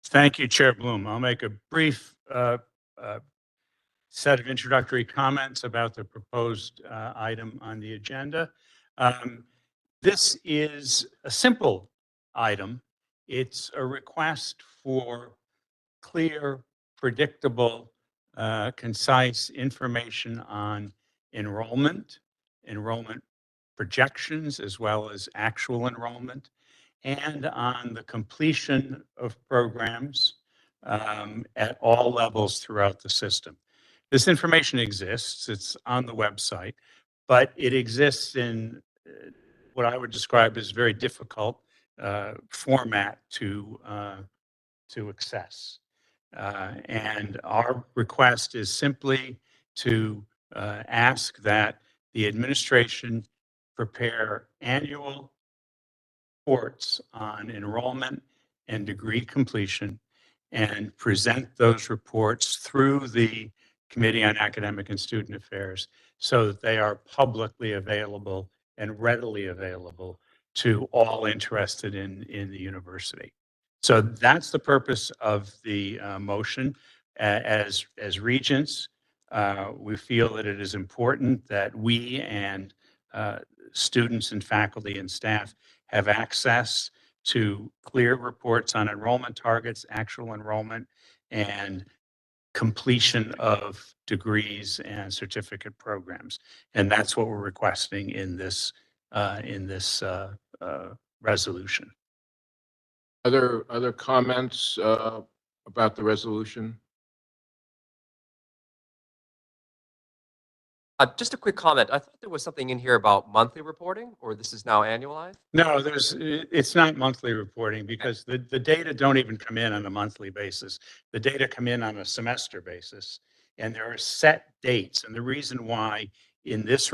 Thank you, Chair Bloom. I'll make a brief set of introductory comments about the proposed item on the agenda. This is a simple item. It's a request for clear, predictable, concise information on enrollment projections, as well as actual enrollment, and on the completion of programs at all levels throughout the system. This information exists, it's on the website, but it exists in what I would describe as very difficult format to access. And our request is simply to ask that the administration prepare annual reports on enrollment and degree completion and present those reports through the Committee on Academic and Student Affairs so that they are publicly available and readily available to all interested in the university. So that's the purpose of the motion. As regents, we feel that it is important that we and students and faculty and staff have access to clear reports on enrollment targets, actual enrollment, and completion of degrees and certificate programs. And that's what we're requesting in this resolution. Other comments about the resolution? Just a quick comment. I thought there was something in here about monthly reporting, or this is now annualized? No, it's not monthly reporting because the data don't even come in on a monthly basis. The data come in on a semester basis, and there are set dates. And the reason why in this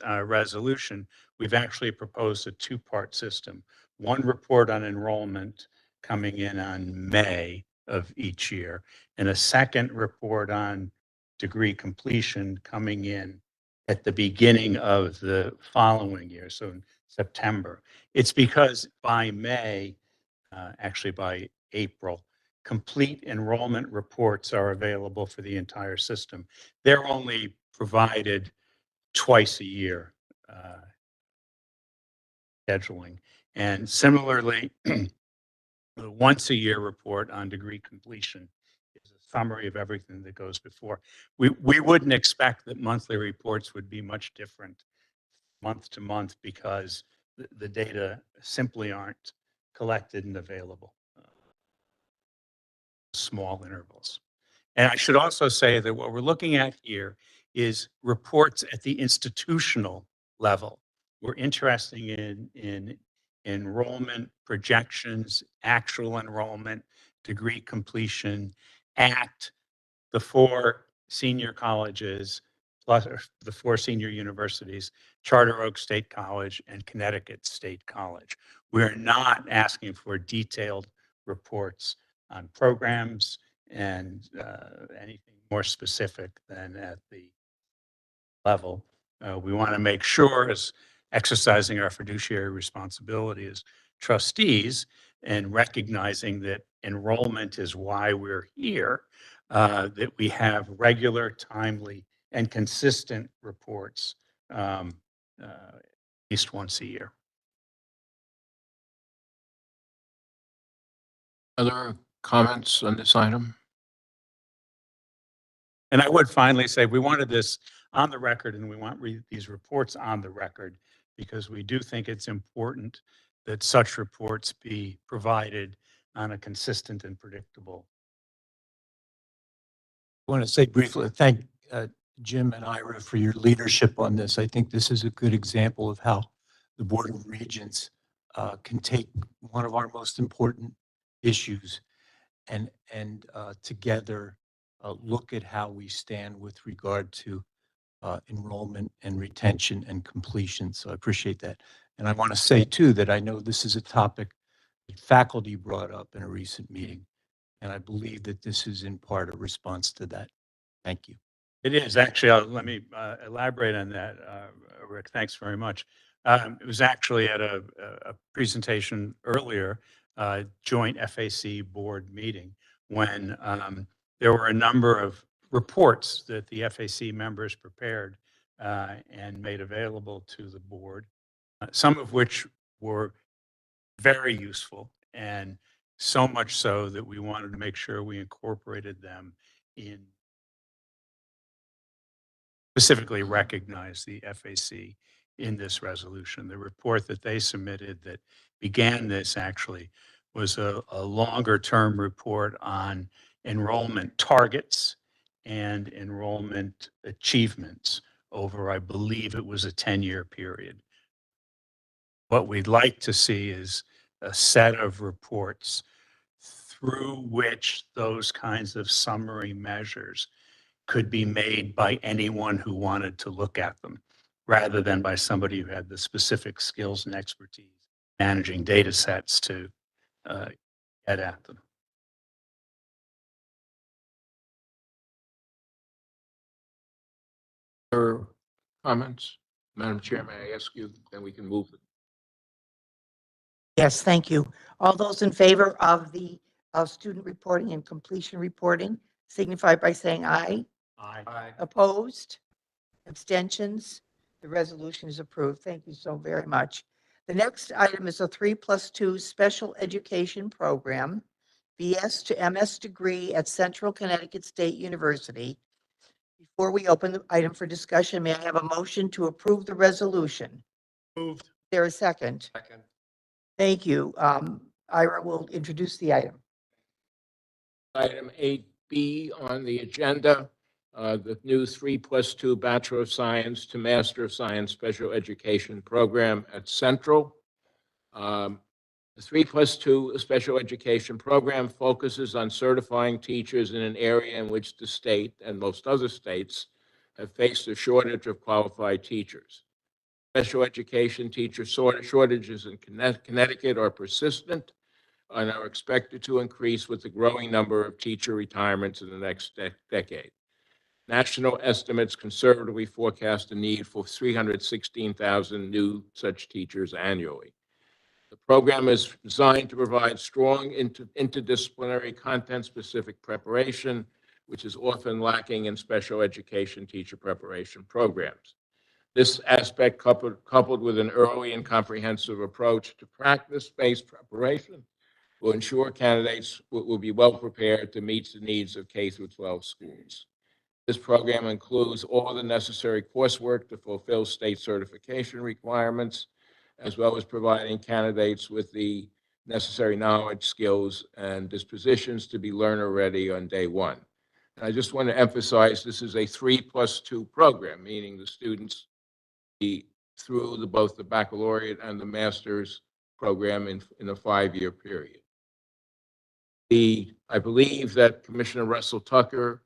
resolution, we've actually proposed a two-part system. One report on enrollment coming in on May of each year, and a second report on degree completion coming in at the beginning of the following year, so in September. It's because by May, actually by April, complete enrollment reports are available for the entire system. They're only provided twice a year scheduling. And similarly, the once a year report on degree completion is a summary of everything that goes before. We wouldn't expect that monthly reports would be much different month to month because the data simply aren't collected and available. Small intervals. And I should also say that what we're looking at here is reports at the institutional level. We're interested in enrollment projections, actual enrollment, degree completion at the four senior colleges, plus the four senior universities, Charter Oak State College and Connecticut State College. We're not asking for detailed reports on programs and anything more specific than at the level. We want to make sure, as exercising our fiduciary responsibility as trustees and recognizing that enrollment is why we're here, that we have regular, timely, and consistent reports at least once a year. Other comments on this item? And I would finally say we wanted this on the record, and we want these reports on the record because we do think it's important that such reports be provided on a consistent and predictable. I want to say briefly, thank Jim and Ira for your leadership on this. I think this is a good example of how the Board of Regents can take one of our most important issues and together look at how we stand with regard to enrollment and retention and completion. So I appreciate that. And I want to say too that I know this is a topic that faculty brought up in a recent meeting. And I believe that this is in part a response to that. Thank you. It is actually, let me elaborate on that, Rick. Thanks very much. It was actually at a presentation earlier, joint FAC board meeting, when there were a number of reports that the FAC members prepared and made available to the board, some of which were very useful, and so much so that we wanted to make sure we incorporated them in, specifically recognize the FAC in this resolution. The report that they submitted that began this actually was a longer term report on enrollment targets and enrollment achievements over, I believe it was a 10-year period. What we'd like to see is a set of reports through which those kinds of summary measures could be made by anyone who wanted to look at them, rather than by somebody who had the specific skills and expertise managing data sets to get at them. Other comments? Madam Chair, may I ask you, then we can move. Yes, thank you. All those in favor of the student reporting and completion reporting signify by saying aye. Aye. Opposed? Abstentions? The resolution is approved. Thank you so very much. The next item is a 3+2 special education program, BS to MS degree at Central Connecticut State University. Before we open the item for discussion, may I have a motion to approve the resolution? Moved. Is there a second? Second. Thank you. Ira will introduce the item. Item 8B on the agenda, the new 3+2 Bachelor of Science to Master of Science Special Education Program at Central. The 3+2 Special Education Program focuses on certifying teachers in an area in which the state and most other states have faced a shortage of qualified teachers. Special education teacher shortages in Connecticut are persistent and are expected to increase with the growing number of teacher retirements in the next decade. National estimates conservatively forecast a need for 316,000 new such teachers annually. The program is designed to provide strong interdisciplinary content-specific preparation, which is often lacking in special education teacher preparation programs. This aspect, coupled with an early and comprehensive approach to practice-based preparation, will ensure candidates will be well prepared to meet the needs of K-12 schools. This program includes all the necessary coursework to fulfill state certification requirements, as well as providing candidates with the necessary knowledge, skills, and dispositions to be learner-ready on day one. And I just want to emphasize this is a 3+2 program, meaning the students be through both the baccalaureate and the master's program in a 5-year period. I believe that Commissioner Russell Tucker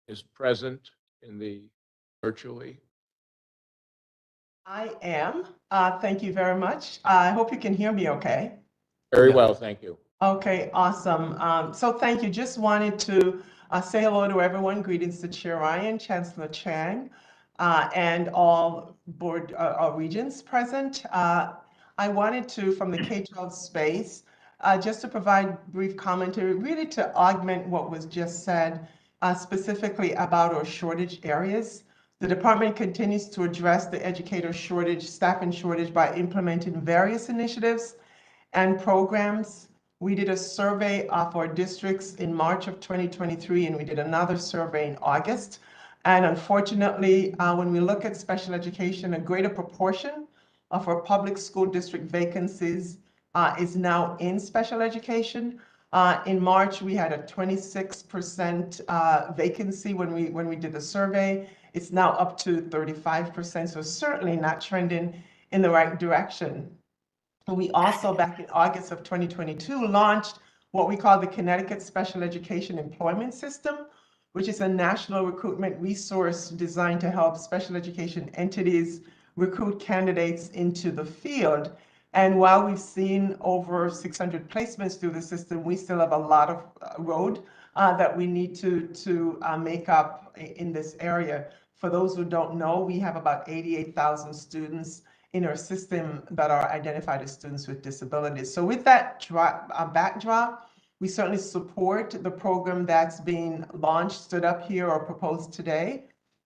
is present virtually. I am. Thank you very much. I hope you can hear me okay. Very well, thank you. Okay, awesome. So thank you. Just wanted to say hello to everyone. Greetings to Chair Ryan, Chancellor Chang, and all board regents present. I wanted to, from the K-12 space, just to provide brief commentary, really to augment what was just said, specifically about our shortage areas. The department continues to address the educator shortage, staffing shortage by implementing various initiatives and programs. We did a survey of our districts in March of 2023, and we did another survey in August. And unfortunately, when we look at special education, a greater proportion of our public school district vacancies is now in special education. In March, we had a 26% vacancy when we did the survey. It's now up to 35%, so certainly not trending in the right direction. We also, back in August of 2022, launched what we call the Connecticut Special Education Employment System, which is a national recruitment resource designed to help special education entities recruit candidates into the field. And while we've seen over 600 placements through the system, we still have a lot of road that we need to make up in this area. For those who don't know, we have about 88,000 students in our system that are identified as students with disabilities. So with that backdrop, we certainly support the program that's being launched, stood up here, or proposed today.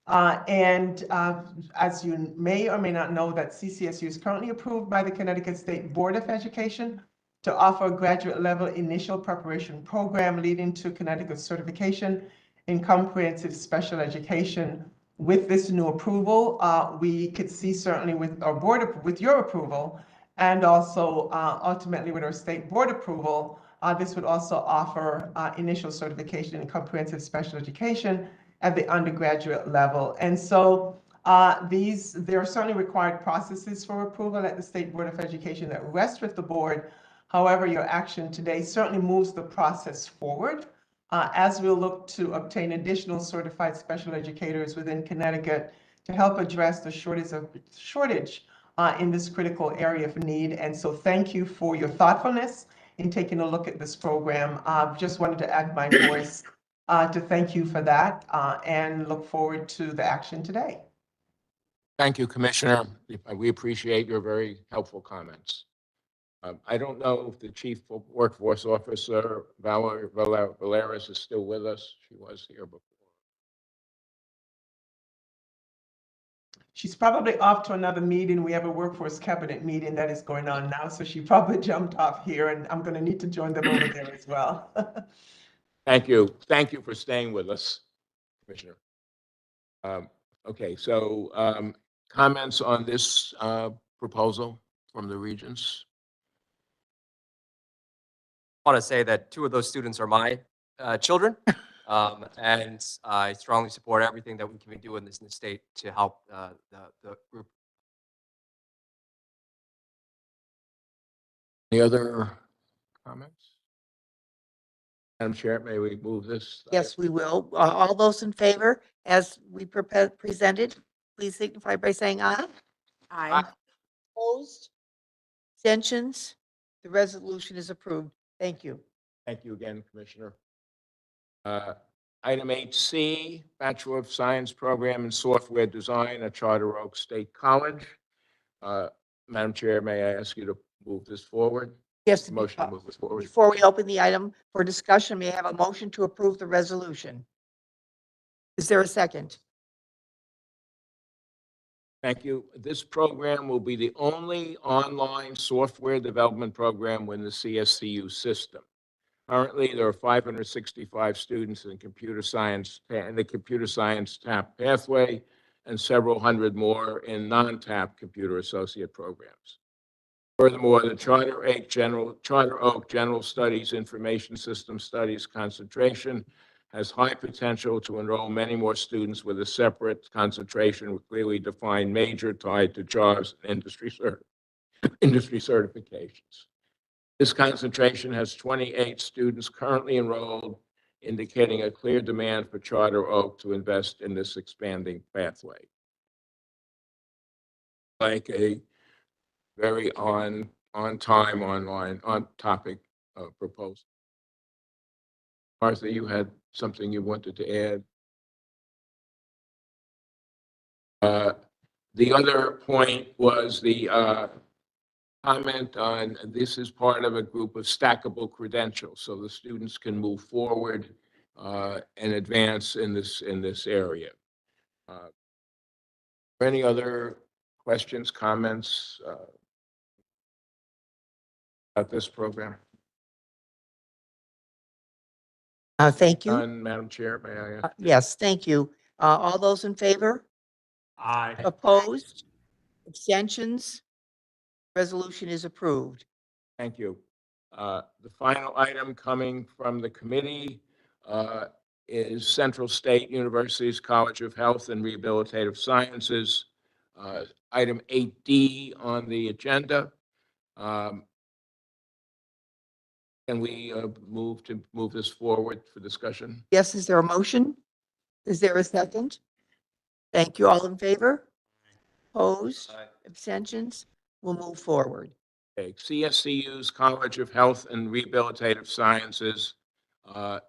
As you may or may not know, that CCSU is currently approved by the Connecticut State Board of Education to offer a graduate level initial preparation program leading to Connecticut certification in comprehensive special education. With this new approval, we could see certainly with our board, with your approval, and also ultimately with our state board approval, this would also offer initial certification in comprehensive special education at the undergraduate level. And so there are certainly required processes for approval at the State Board of Education that rest with the board. However, your action today certainly moves the process forward as we look to obtain additional certified special educators within Connecticut to help address the shortage in this critical area of need. And so thank you for your thoughtfulness in taking a look at this program. Just wanted to add my voice to thank you for that and look forward to the action today. Thank you, Commissioner. We appreciate your very helpful comments. I don't know if the Chief Workforce Officer, Valeris, is still with us. She was here before. She's probably off to another meeting. We have a workforce cabinet meeting that is going on now, so she probably jumped off here, and I'm going to need to join them over there as well. Thank you. Thank you for staying with us, Commissioner. Okay, so comments on this proposal from the regents? I want to say that 2 of those students are my children, and I strongly support everything that we can do in this state to help the group. Any other comments? Madam Chair, may we move this? Yes, we will. All those in favor, as we presented, please signify by saying aye. Aye. Opposed? Abstentions? The resolution is approved. Thank you. Thank you again, Commissioner. Item 8C, Bachelor of Science Program in Software Design at Charter Oak State College. Madam Chair, may I ask you to move this forward? Yes. Motion to move this forward. Before we open the item for discussion, may I have a motion to approve the resolution? Is there a second? Thank you. This program will be the only online software development program within the CSCU system. Currently, there are 565 students in computer science and the computer science TAP pathway, and several hundred more in non-TAP computer associate programs. Furthermore, the Charter Oak General Studies Information System Studies concentration has high potential to enroll many more students with a separate concentration with clearly defined major tied to jobs and industry certifications. This concentration has 28 students currently enrolled, indicating a clear demand for Charter Oak to invest in this expanding pathway. Like a very on time, on topic proposal. Martha, you had something you wanted to add. The other point was the comment on this is part of a group of stackable credentials, so the students can move forward and advance in this area. Any other questions, comments about this program? Thank you. None, Madam Chair, may I ask? Yes, thank you. All those in favor? Aye. Opposed? Abstentions? Resolution is approved. Thank you. The final item coming from the committee is Central State University's College of Health and Rehabilitative Sciences. Item 8D on the agenda. Can we move this forward for discussion? Yes, is there a motion? Is there a second? Thank you. All in favor? Opposed? Abstentions? We'll move forward. Okay. CSCU's College of Health and Rehabilitative Sciences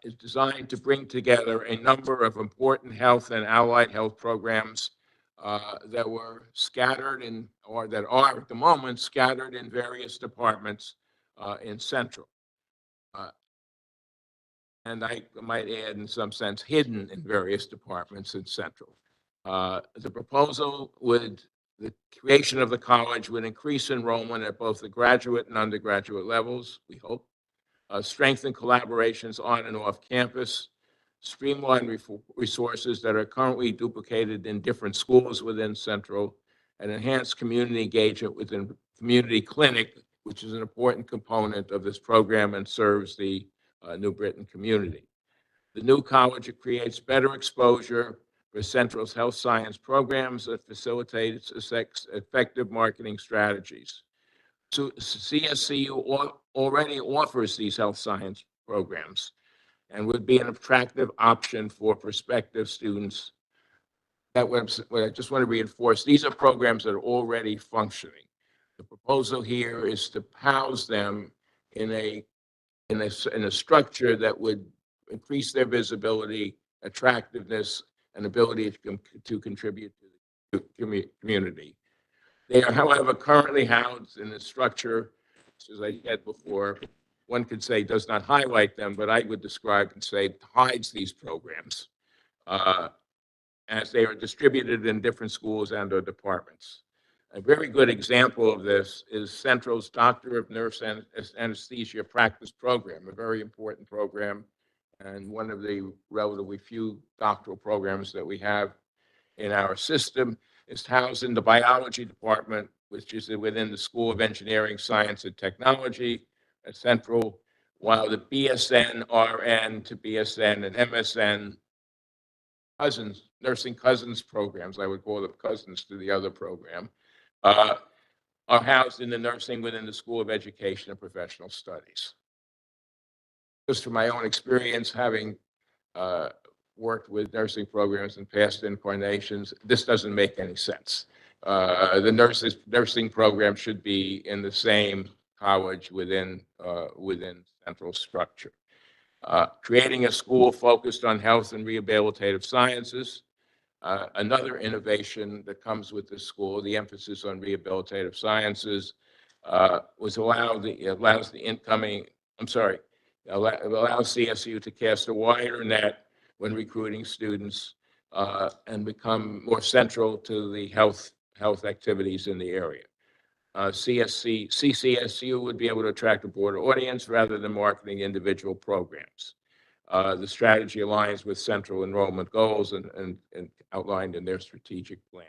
is designed to bring together a number of important health and allied health programs that were scattered or that are at the moment scattered in various departments in Central. And I might add, in some sense, hidden in various departments in Central. The proposal the creation of the college would increase enrollment at both the graduate and undergraduate levels, we hope, strengthen collaborations on and off campus, streamline resources that are currently duplicated in different schools within Central, and enhance community engagement within community clinic, which is an important component of this program and serves the New Britain community. The new college creates better exposure for Central's health science programs that facilitates effective marketing strategies. So CSCU already offers these health science programs and would be an attractive option for prospective students. I just want to reinforce, these are programs that are already functioning. The proposal here is to house them in a structure that would increase their visibility, attractiveness, and ability to contribute to the community. They are, however, currently housed in a structure, as I said before, one could say does not highlight them, but I would describe and say hides these programs as they are distributed in different schools and or departments. A very good example of this is Central's Doctor of Nurse Anesthesia Practice program, a very important program and one of the relatively few doctoral programs that we have in our system. Is housed in the biology department, which is within the School of Engineering, Science, and Technology at Central, while the BSN, RN to BSN, and MSN nursing cousins programs, I would call them cousins to the other program, are housed in the nursing within the School of Education and Professional Studies. Just from my own experience, having worked with nursing programs in past incarnations, this doesn't make any sense. The nursing program should be in the same college within Central structure. Creating a school focused on health and rehabilitative sciences. Another innovation that comes with this school, the emphasis on rehabilitative sciences, allows CSU to cast a wider net when recruiting students and become more central to the health activities in the area. CCSU would be able to attract a broader audience rather than marketing individual programs. The strategy aligns with Central enrollment goals and outlined in their strategic plan.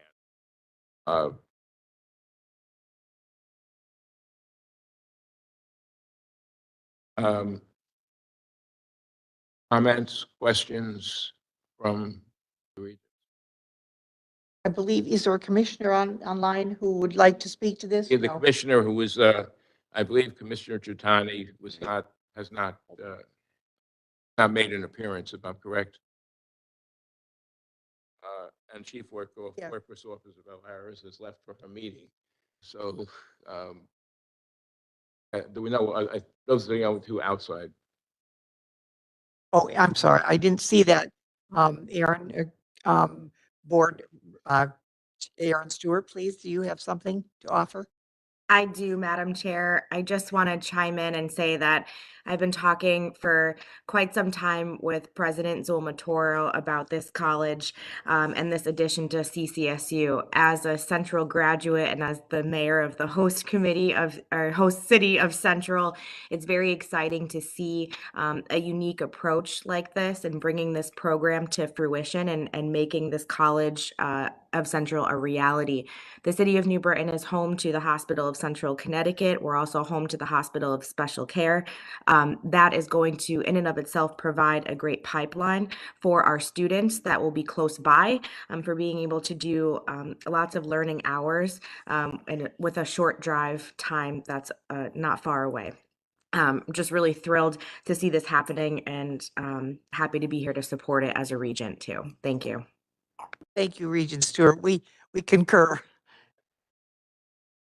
Comments, questions from the region? I believe, is there a commissioner online who would like to speak to this? Yeah, the No. commissioner who was, I believe Commissioner Giordani has not made an appearance, if I'm correct. And Chief Workforce Officer Bell Harris has left for a meeting. So do we know, those are the only two outside. Oh, I'm sorry, I didn't see that. Aaron, Board, Aaron Stewart, please, do you have something to offer? I do, Madam Chair. I just want to chime in and say that I've been talking for quite some time with President Zulma Toro about this college and this addition to CCSU. As a Central graduate and as the mayor of the host committee of our host city of Central, it's very exciting to see a unique approach like this and bringing this program to fruition and making this college of Central a reality. The city of New Britain is home to the Hospital of Central Connecticut. We're also home to the Hospital of Special Care. That is going to, in and of itself, provide a great pipeline for our students that will be close by for being able to do lots of learning hours and with a short drive time that's not far away. Just really thrilled to see this happening and happy to be here to support it as a regent too. Thank you. Thank you, Regent Stewart. We concur.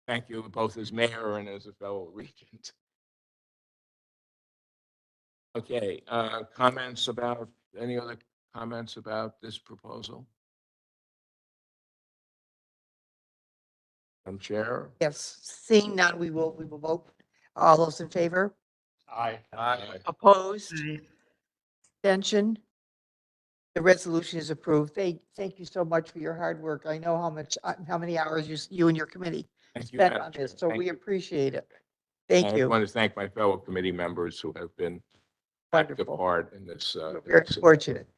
Thank you both as mayor and as a fellow regent. Okay, any other comments about this proposal? Madam Chair? Yes, seeing none, we will vote. All those in favor? Aye. Opposed? Abstention? The resolution is approved. Thank you so much for your hard work. I know how many hours you and your committee Thank you, spent Madam on Chair. this, so Thank we you. appreciate it. Thank I you. want to thank my fellow committee members who have been active Wonderful. part in this. We're very fortunate.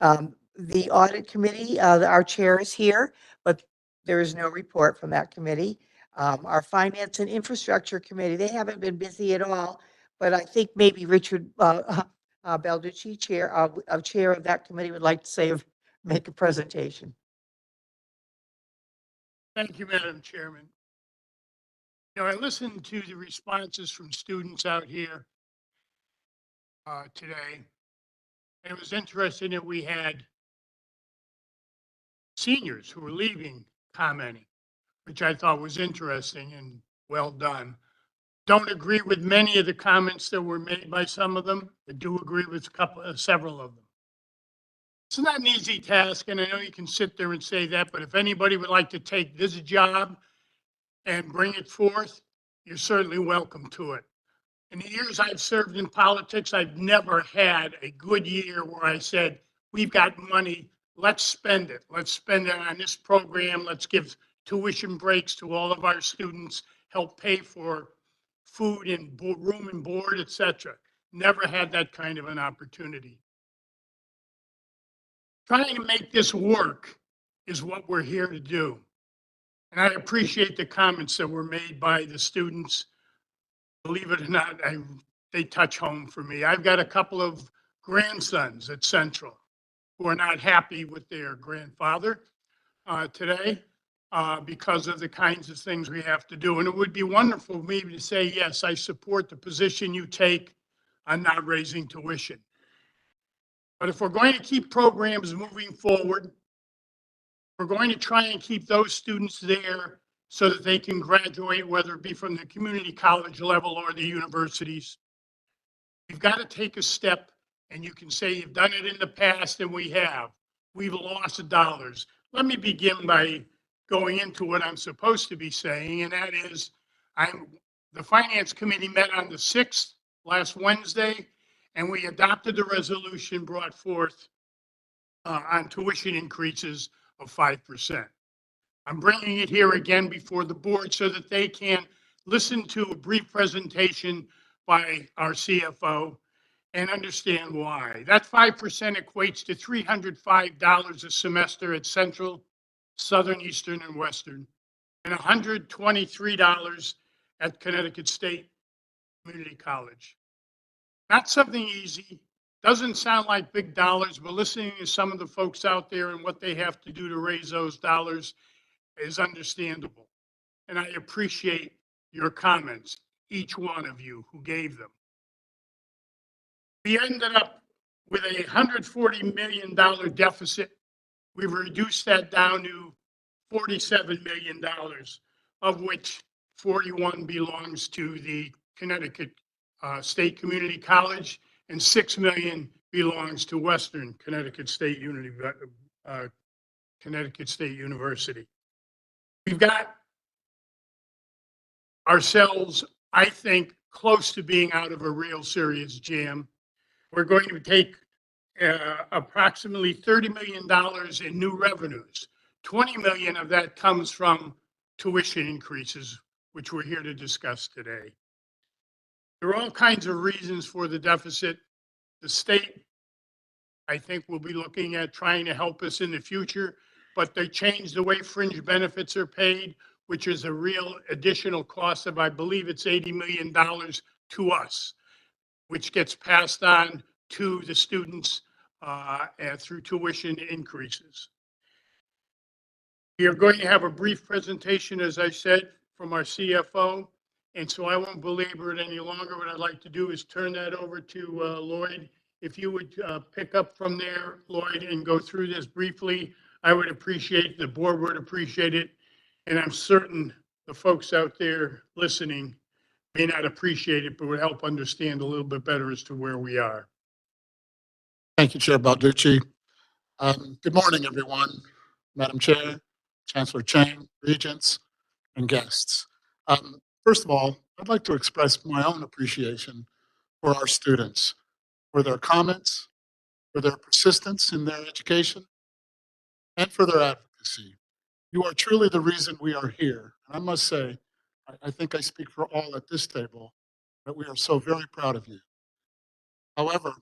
The audit committee, our chair is here, but there is no report from that committee. Our finance and infrastructure committee, they haven't been busy at all, but I think maybe Richard Balducci, chair of that committee, would like to make a presentation. Thank you, Madam Chairman. I listened to the responses from students out here today. And it was interesting that we had seniors who were leaving commenting, which I thought was interesting and well done. Don't agree with many of the comments that were made by some of them. I do agree with several of them. It's not an easy task, and I know you can sit there and say that, but if anybody would like to take this job and bring it forth, you're certainly welcome to it. In the years I've served in politics, I've never had a good year where I said, we've got money, let's spend it. Let's spend it on this program. Let's give tuition breaks to all of our students, help pay for food and room and board, etc. Never had that kind of an opportunity. Trying to make this work is what we're here to do. And I appreciate the comments that were made by the students. Believe it or not, they touch home for me. I've got a couple of grandsons at Central who are not happy with their grandfather today because of the kinds of things we have to do. And it would be wonderful maybe to say, yes, I support the position you take on not raising tuition. But if we're going to keep programs moving forward, we're going to try and keep those students there so that they can graduate, whether it be from the community college level or the universities. You've got to take a step, and you can say you've done it in the past, and we have. We've lost dollars. Let me begin by going into what I'm supposed to be saying, and that is, the Finance Committee met on the 6th, last Wednesday, and we adopted the resolution brought forth on tuition increases of 5%. I'm bringing it here again before the board so that they can listen to a brief presentation by our CFO and understand why. That 5% equates to $305 a semester at Central, Southern, Eastern, and Western, and $123 at Connecticut State Community College. Not something easy. Doesn't sound like big dollars, but listening to some of the folks out there and what they have to do to raise those dollars is understandable. And I appreciate your comments, each one of you who gave them. We ended up with a $140 million deficit. We've reduced that down to $47 million, of which 41 belongs to the Connecticut State Community College and $6 million belongs to Western Connecticut State University. We've got ourselves, I think, close to being out of a real serious jam. We're going to take approximately $30 million in new revenues. 20 million of that comes from tuition increases, which we're here to discuss today. There are all kinds of reasons for the deficit. The state, I think, will be looking at trying to help us in the future, but they changed the way fringe benefits are paid, which is a real additional cost of, I believe it's $80 million to us, which gets passed on to the students through tuition increases. We are going to have a brief presentation, as I said, from our CFO, and so I won't belabor it any longer. What I'd like to do is turn that over to Lloyd. If you would pick up from there, Lloyd, and go through this briefly, I would appreciate it. The board would appreciate it, and I'm certain the folks out there listening may not appreciate it, but would help understand a little bit better as to where we are. Thank you, Chair Balducci. Good morning, everyone. Madam Chair, Chancellor Chang, regents, and guests. First of all, I'd like to express my own appreciation for our students, for their comments, for their persistence in their education, and for their advocacy. You are truly the reason we are here. And I must say, I think I speak for all at this table, that we are so very proud of you. However,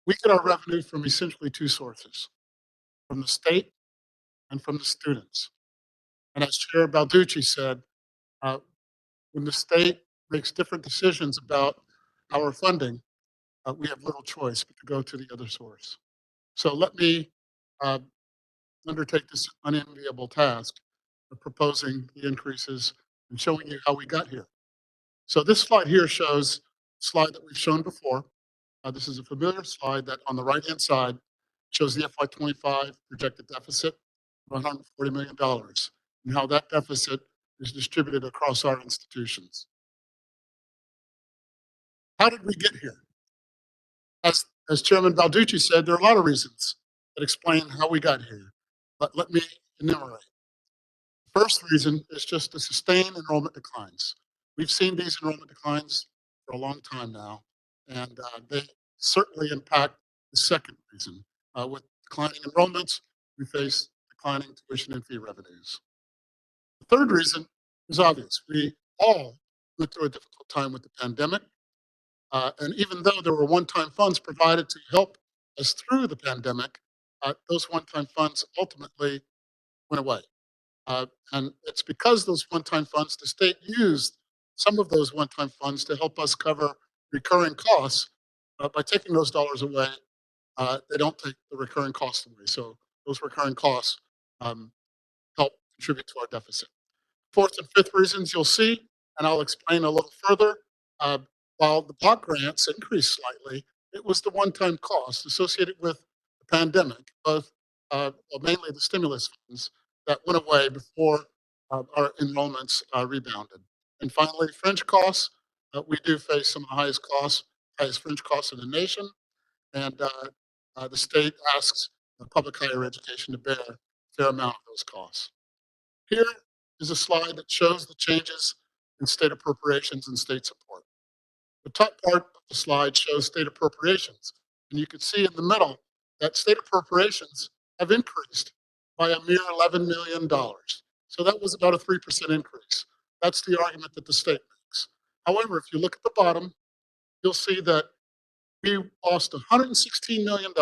we get our revenue from essentially two sources, from the state and from the students. And as Chair Balducci said, uh, when the state makes different decisions about our funding, we have little choice but to go to the other source. So let me uh, undertake this unenviable task of proposing the increases and showing you how we got here. So this slide here shows a slide that we've shown before. This is a familiar slide that on the right-hand side shows the FY25 projected deficit of $140 million and how that deficit is distributed across our institutions. How did we get here? As Chairman Balducci said, there are a lot of reasons that explain how we got here, but let me enumerate. First reason is just to sustain enrollment declines. We've seen these enrollment declines for a long time now, and they certainly impact the second reason. With declining enrollments, we face declining tuition and fee revenues. The third reason is obvious. We all went through a difficult time with the pandemic, and even though there were one-time funds provided to help us through the pandemic, those one-time funds ultimately went away. And it's because those one-time funds, the state used some of those one-time funds to help us cover recurring costs. By taking those dollars away, they don't take the recurring costs away. So those recurring costs help contribute to our deficit. Fourth and fifth reasons you'll see, and I'll explain a little further. Uh, while the block grants increased slightly, it was the one-time cost associated with the pandemic, both well, mainly the stimulus funds that went away before our enrollments rebounded. And finally, fringe costs. We do face some of the highest fringe costs in the nation, and the state asks public higher education to bear a fair amount of those costs. Here is a slide that shows the changes in state appropriations and state support. The top part of the slide shows state appropriations, and you can see in the middle that state appropriations have increased by a mere $11 million. So that was about a 3% increase. That's the argument that the state makes. However, if you look at the bottom, you'll see that we lost $116 million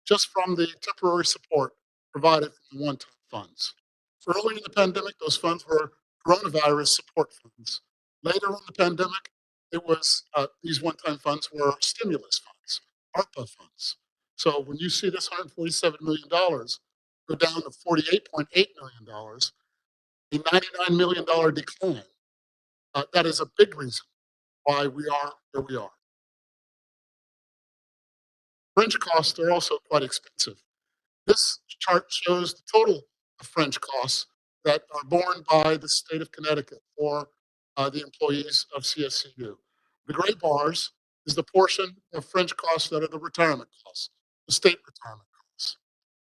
just from the temporary support provided from the one-time funds. Early in the pandemic, those funds were coronavirus support funds. Later in the pandemic, it was these one-time funds were stimulus funds, ARPA funds. So when you see this $147 million go down to $48.8 million, a $99 million decline, that is a big reason why we are where we are. Fringe costs are also quite expensive. This chart shows the total of fringe costs that are borne by the state of Connecticut for the employees of CSCU. The gray bars is the portion of fringe costs that are the retirement costs, the state retirement costs.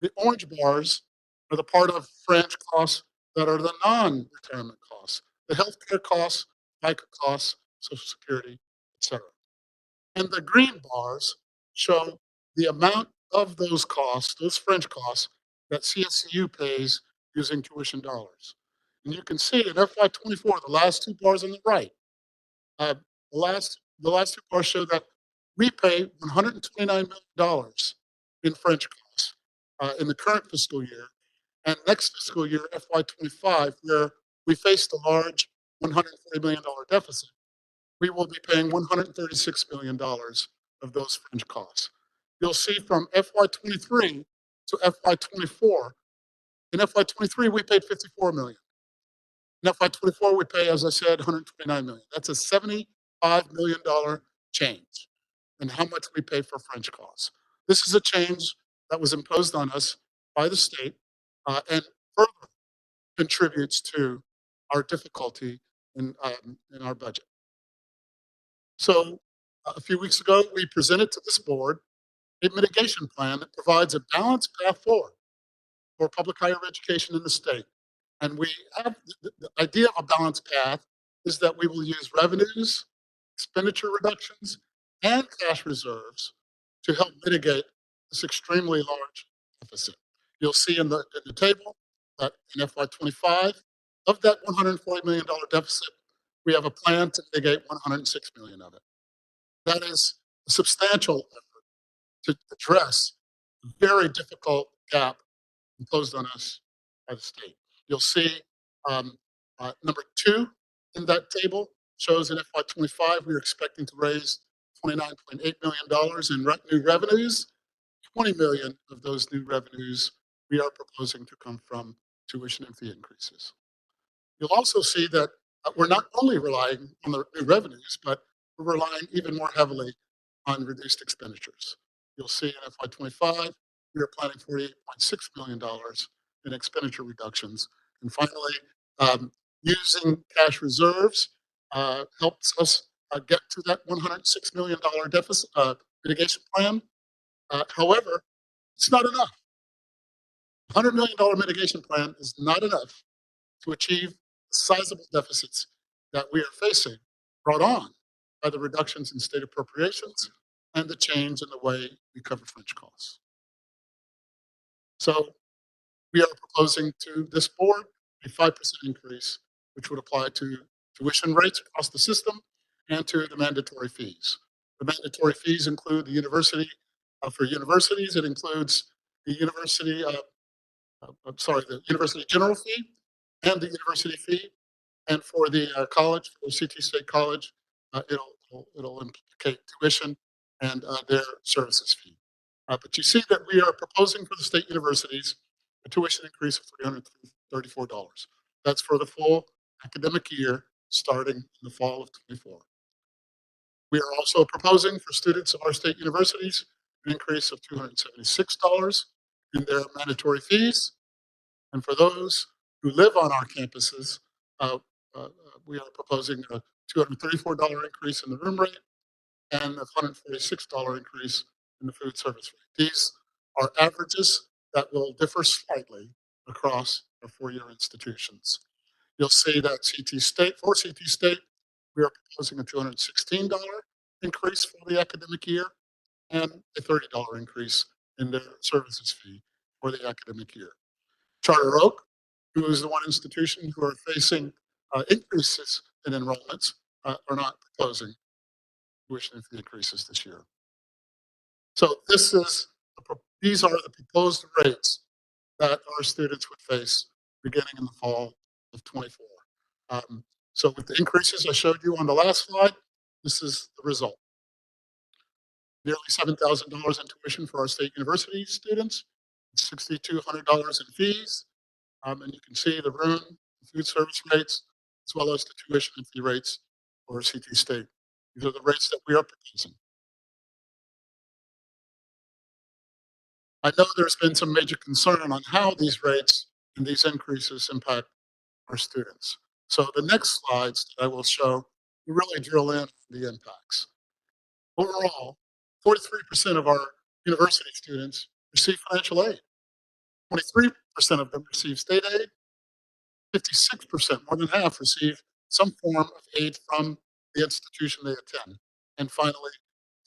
The orange bars are the part of fringe costs that are the non-retirement costs, the healthcare costs, FICA costs, Social Security, etc. And the green bars show the amount of those costs, those fringe costs, that CSCU pays using tuition dollars. And you can see in FY24, the last two bars on the right, uh, the last two bars show that we pay $129 million in fringe costs in the current fiscal year. And next fiscal year, FY25, where we face the large $140 million deficit, we will be paying $136 million of those fringe costs. You'll see from FY23 to FY24, in FY23, we paid $54 million. In FY24, we pay, as I said, $129 million. That's a $75 million change in how much we pay for fringe costs. This is a change that was imposed on us by the state and further contributes to our difficulty in our budget. So a few weeks ago, we presented to this board a mitigation plan that provides a balanced path forward for public higher education in the state. And we have the idea of a balanced path is that we will use revenues, expenditure reductions, and cash reserves to help mitigate this extremely large deficit. You'll see in the table that in FY25, of that $140 million deficit, we have a plan to mitigate $106 million of it. That is a substantial effort to address a very difficult gap imposed on us by the state. You'll see number 2 in that table shows in FY25 we're expecting to raise $29.8 million in new revenues. 20 million of those new revenues we are proposing to come from tuition and fee increases. You'll also see that we're not only relying on the new revenues, but we're relying even more heavily on reduced expenditures. You'll see in FY25, we are planning $48.6 million in expenditure reductions. And finally, using cash reserves helps us get to that $106 million deficit mitigation plan. However, it's not enough. $100 million mitigation plan is not enough to achieve the sizable deficits that we are facing brought on by the reductions in state appropriations and the change in the way we cover French costs. So we are proposing to this board a 5% increase, which would apply to tuition rates across the system and to the mandatory fees. The mandatory fees include the university, for universities, it includes the university, the university general fee and the university fee. And for the college, for CT State College, it'll implicate tuition and their services fee. But you see that we are proposing for the state universities a tuition increase of $334. That's for the full academic year starting in the fall of 24. We are also proposing for students of our state universities an increase of $276 in their mandatory fees. And for those who live on our campuses, we are proposing a $234 increase in the room rate and a $146 increase in the food service rate. These are averages that will differ slightly across our four-year institutions. You'll see that for CT State, we are proposing a $216 increase for the academic year and a $30 increase in their services fee for the academic year. Charter Oak, who is the one institution who are facing increases in enrollments, are not proposing tuition fee increases this year. So these are the proposed rates that our students would face beginning in the fall of 24. So with the increases I showed you on the last slide, this is the result. Nearly $7,000 in tuition for our state university students, $6,200 in fees, and you can see the room, the food service rates, as well as the tuition and fee rates for CT State. These are the rates that we are proposing. I know there's been some major concern on how these rates and these increases impact our students. So the next slides that I will show, we really drill in on the impacts. Overall, 43% of our university students receive financial aid. 23% of them receive state aid. 56%, more than half, receive some form of aid from the institution they attend. And finally,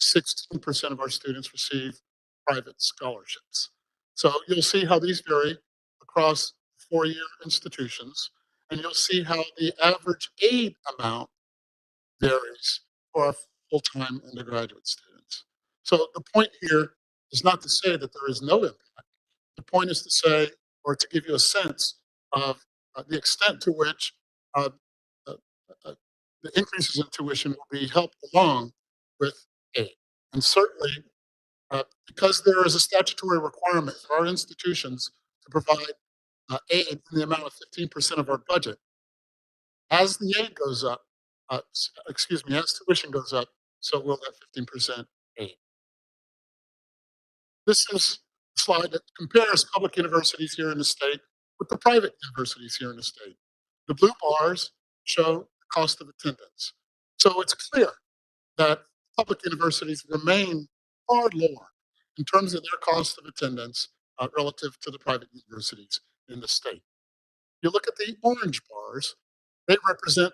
16% of our students receive private scholarships. So you'll see how these vary across four-year institutions, and you'll see how the average aid amount varies for our full-time undergraduate students. So the point here is not to say that there is no impact. The point is to say, or to give you a sense of the extent to which the increases in tuition will be helped along with aid. And certainly, because there is a statutory requirement for our institutions to provide aid in the amount of 15% of our budget, as the aid goes up, as tuition goes up, so will that 15% aid. This is a slide that compares public universities here in the state with the private universities here in the state. The blue bars show cost of attendance. So it's clear that public universities remain far lower in terms of their cost of attendance relative to the private universities in the state. You look at the orange bars, they represent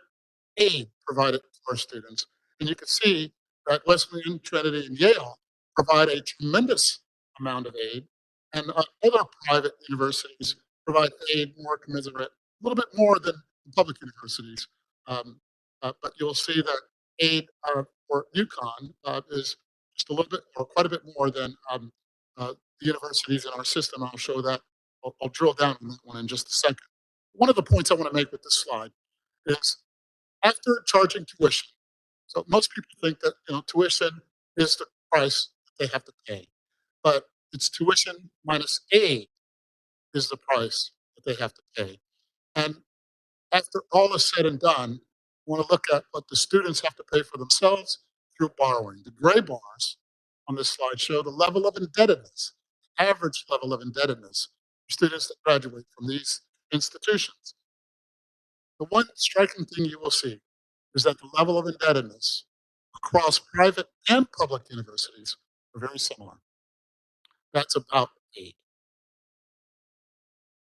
aid provided to our students. And you can see that Wesleyan, Trinity, and Yale provide a tremendous amount of aid, and other private universities provide aid more commensurate, a little bit more than public universities. Um, but you'll see that aid for UConn is just a little bit or quite a bit more than the universities in our system. I'll show that. I'll drill down on that one in just a second. One of the points I want to make with this slide is after charging tuition. So most people think that tuition is the price that they have to pay, but it's tuition minus aid is the price that they have to pay. And after all is said and done, we want to look at what the students have to pay for themselves through borrowing. The gray bars on this slide show the level of indebtedness, average level of indebtedness for students that graduate from these institutions. The one striking thing you will see is that the level of indebtedness across private and public universities are very similar. That's about 8.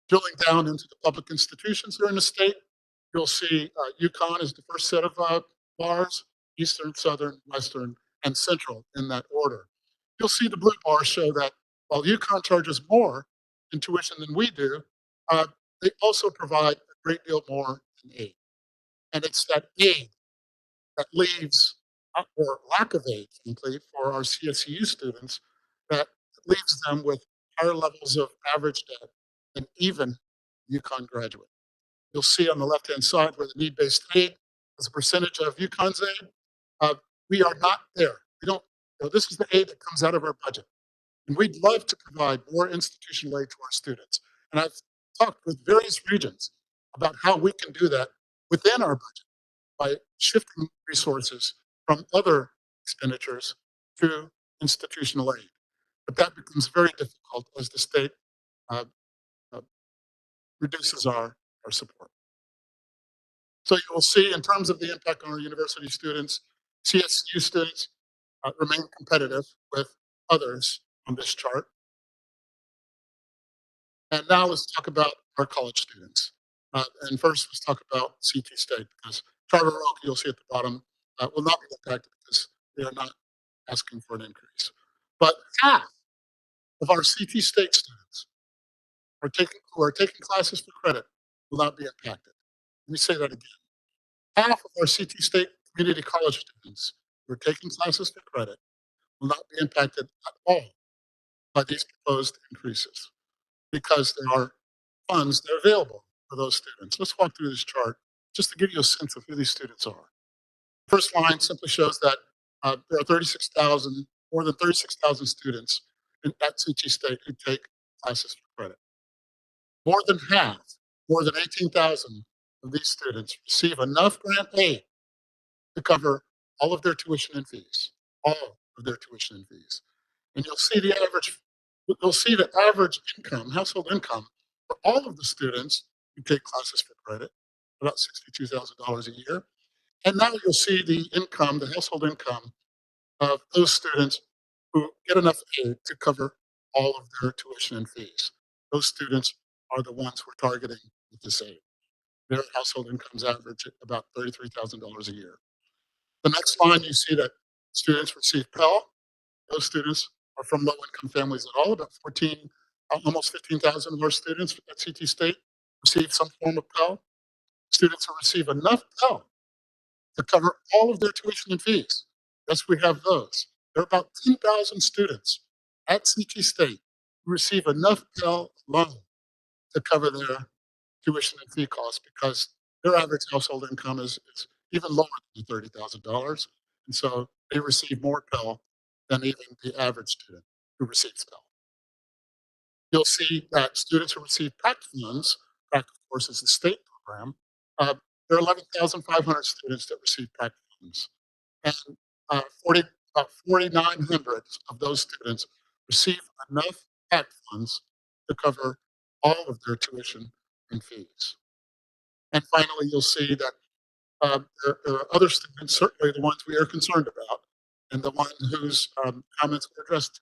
Drilling down into the public institutions here in the state, you'll see UConn is the first set of bars, Eastern, Southern, Western, and Central in that order. You'll see the blue bars show that while UConn charges more in tuition than we do, they also provide a great deal more in aid. And it's that aid that leaves, or lack of aid, frankly, for our CSU students, that leaves them with higher levels of average debt than even UConn graduate. You'll see on the left-hand side where the need-based aid as a percentage of UConn's aid. We are not there. We don't. This is the aid that comes out of our budget, and we'd love to provide more institutional aid to our students. And I've talked with various regions about how we can do that within our budget by shifting resources from other expenditures to institutional aid. But that becomes very difficult as the state uh, uh, reduces our support. So you will see in terms of the impact on our university students, CSU students remain competitive with others on this chart. And now let's talk about our college students. And first, let's talk about CT State, because Charter Oak, you'll see at the bottom, will not be impacted because they are not asking for an increase. But half of our CT State students who are taking classes for credit will not be impacted. Let me say that again. Half of our CT State community college students who are taking classes for credit will not be impacted at all by these proposed increases because there are funds that are available for those students. Let's walk through this chart just to give you a sense of who these students are. First line simply shows that there are more than 36,000 students at CT State who take classes for credit. More than half, more than 18,000 of these students receive enough grant aid to cover all of their tuition and fees, all of their tuition and fees. And you'll see the average income, household income for all of the students who take classes for credit, about $62,000 a year. And now you'll see the income, the household income of those students who get enough aid to cover all of their tuition and fees. Those students are the ones we're targeting with this aid. Their household incomes average at about $33,000 a year. The next line, you see that students receive Pell. Those students are from low-income families at all. About almost 15,000 of our students at CT State receive some form of Pell. Students who receive enough Pell to cover all of their tuition and fees. Yes, we have those. There are about 10,000 students at CT State who receive enough Pell alone to cover their tuition and fee costs because their average household income is even lower than $30,000. And so they receive more Pell than even the average student who receives Pell. You'll see that students who receive PACT funds, PACT, of course, is a state program, there are 11,500 students that receive PACT funds. And about 4,900 of those students receive enough PACT funds to cover all of their tuition and fees. And finally, you'll see that there are other students, certainly the ones we are concerned about, and the one whose comments were addressed,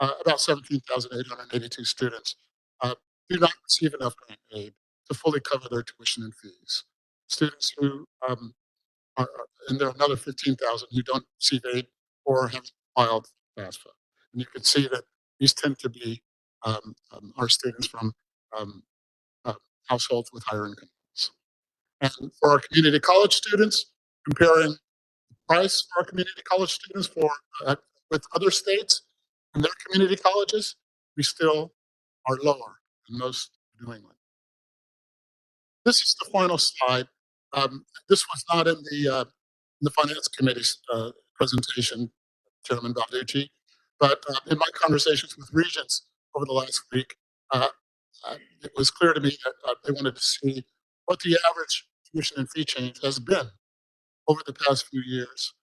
about 17,882 students do not receive enough grant aid to fully cover their tuition and fees. Students who and there are another 15,000 who don't receive aid or have filed FAFSA. And you can see that these tend to be our students from um, uh, households with higher incomes. And for our community college students, comparing the price for our community college students with other states and their community colleges, we still are lower than most of New England. This is the final slide. This was not in the Finance Committee's presentation, Chairman Balducci, but in my conversations with regents over the last week, uh, it was clear to me that they wanted to see what the average tuition and fee change has been over the past few years.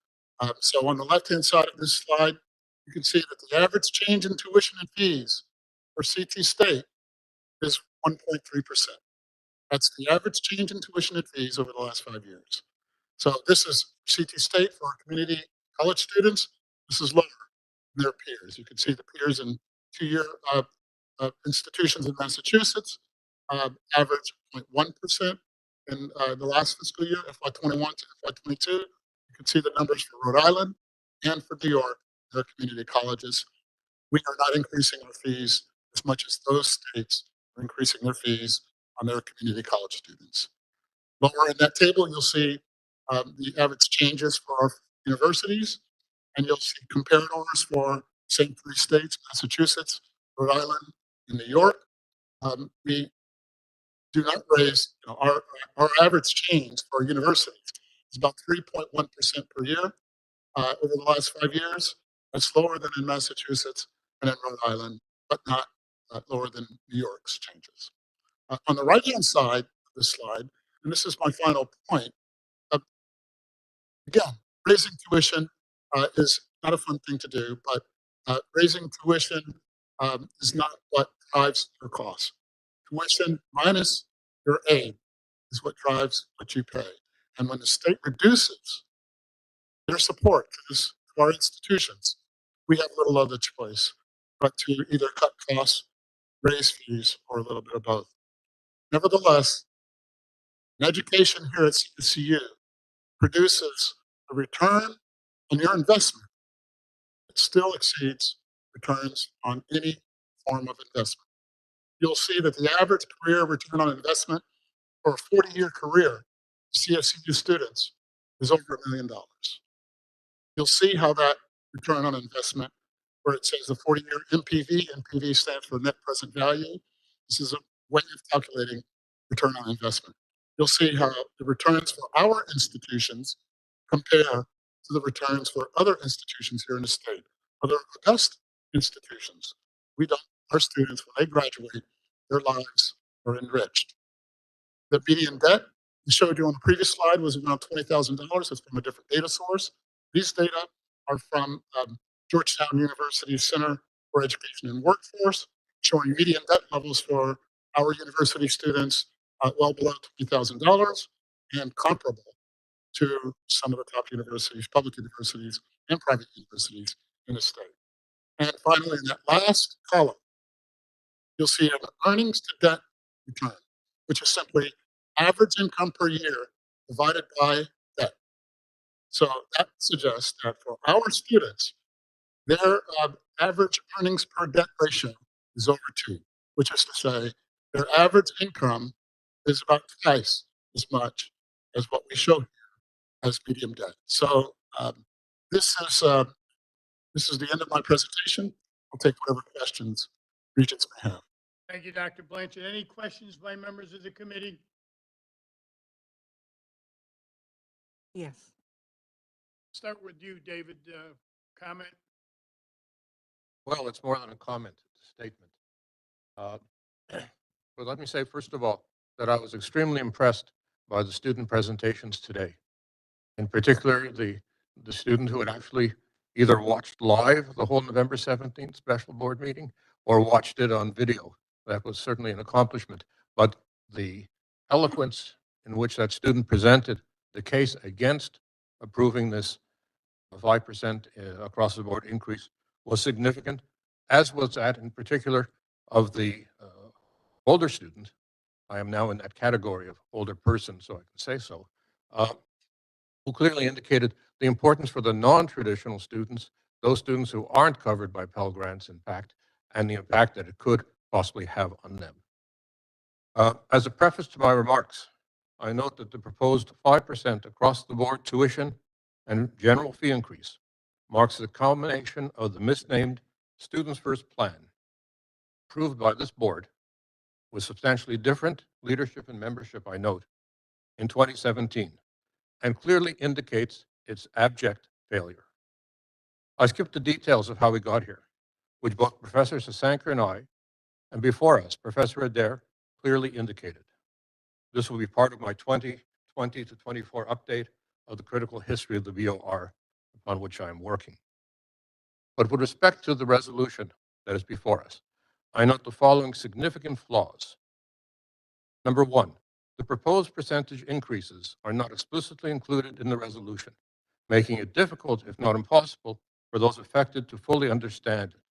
So on the left-hand side of this slide, you can see that the average change in tuition and fees for CT State is 1.3%. That's the average change in tuition and fees over the last 5 years. So this is CT State for our community college students. This is lower than their peers. You can see the peers in two-year institutions in Massachusetts average 0.1% in the last fiscal year, FY21 to FY22. You can see the numbers for Rhode Island and for New York, their community colleges. We are not increasing our fees as much as those states are increasing their fees on their community college students. Lower in that table, you'll see the average changes for our universities, and you'll see comparators for same three states, Massachusetts, Rhode Island, and New York. We do not raise, our average change for our universities is about 3.1% per year over the last 5 years. That's lower than in Massachusetts and in Rhode Island, but not lower than New York's changes. On the right-hand side of this slide, and this is my final point, again, raising tuition is not a fun thing to do, but raising tuition is not what drives your costs. Tuition minus your aid is what drives what you pay. And when the state reduces their support to our institutions, we have little other choice but to either cut costs, raise fees, or a little bit of both. Nevertheless, an education here at CSU produces a return on your investment that still exceeds returns on any form of investment. You'll see that the average career return on investment for a 40-year career of CSU students is over $1 million. You'll see how that return on investment, where it says the 40-year NPV, NPV stands for net present value. This is a way of calculating return on investment. You'll see how the returns for our institutions compare to the returns for other institutions here in the state, other august institutions. Our students, when they graduate, their lives are enriched. The median debt we showed you on the previous slide was around $20,000. That's from a different data source. These data are from Georgetown University's Center for Education and Workforce, showing median debt levels for our university students well below $20,000 and comparable to some of the top universities, public universities, and private universities in the state. And finally, in that last column, you'll see an earnings to debt return, which is simply average income per year divided by debt. So that suggests that for our students, their average earnings per debt ratio is over 2, which is to say their average income is about twice as much as what we show here as medium debt. So this is the end of my presentation. I'll take whatever questions regents may have. Thank you, Dr. Blanchard. Any questions by members of the committee? Yes. Start with you, David. Comment? Well, it's more than a comment, it's a statement. But let me say, first of all, that I was extremely impressed by the student presentations today. In particular, the student who had actually either watched live the whole November 17th special board meeting or watched it on video. That was certainly an accomplishment. But the eloquence in which that student presented the case against approving this 5% across the board increase was significant, as was that in particular of the older student. I am now in that category of older person, so I can say so, who clearly indicated the importance for the non-traditional students, those students who aren't covered by Pell Grants impact, and the impact that it could possibly have on them. As a preface to my remarks, I note that the proposed 5% across the board tuition and general fee increase marks the culmination of the misnamed Students First plan approved by this board with substantially different leadership and membership, I note, in 2017, and clearly indicates its abject failure. I skipped the details of how we got here, which both Professor Sasanker and I, and before us, Professor Adair, clearly indicated. This will be part of my 2020 to 24 update of the critical history of the BOR, upon which I am working. But with respect to the resolution that is before us, I note the following significant flaws. Number one, the proposed percentage increases are not explicitly included in the resolution, making it difficult, if not impossible, for those affected to fully understand it.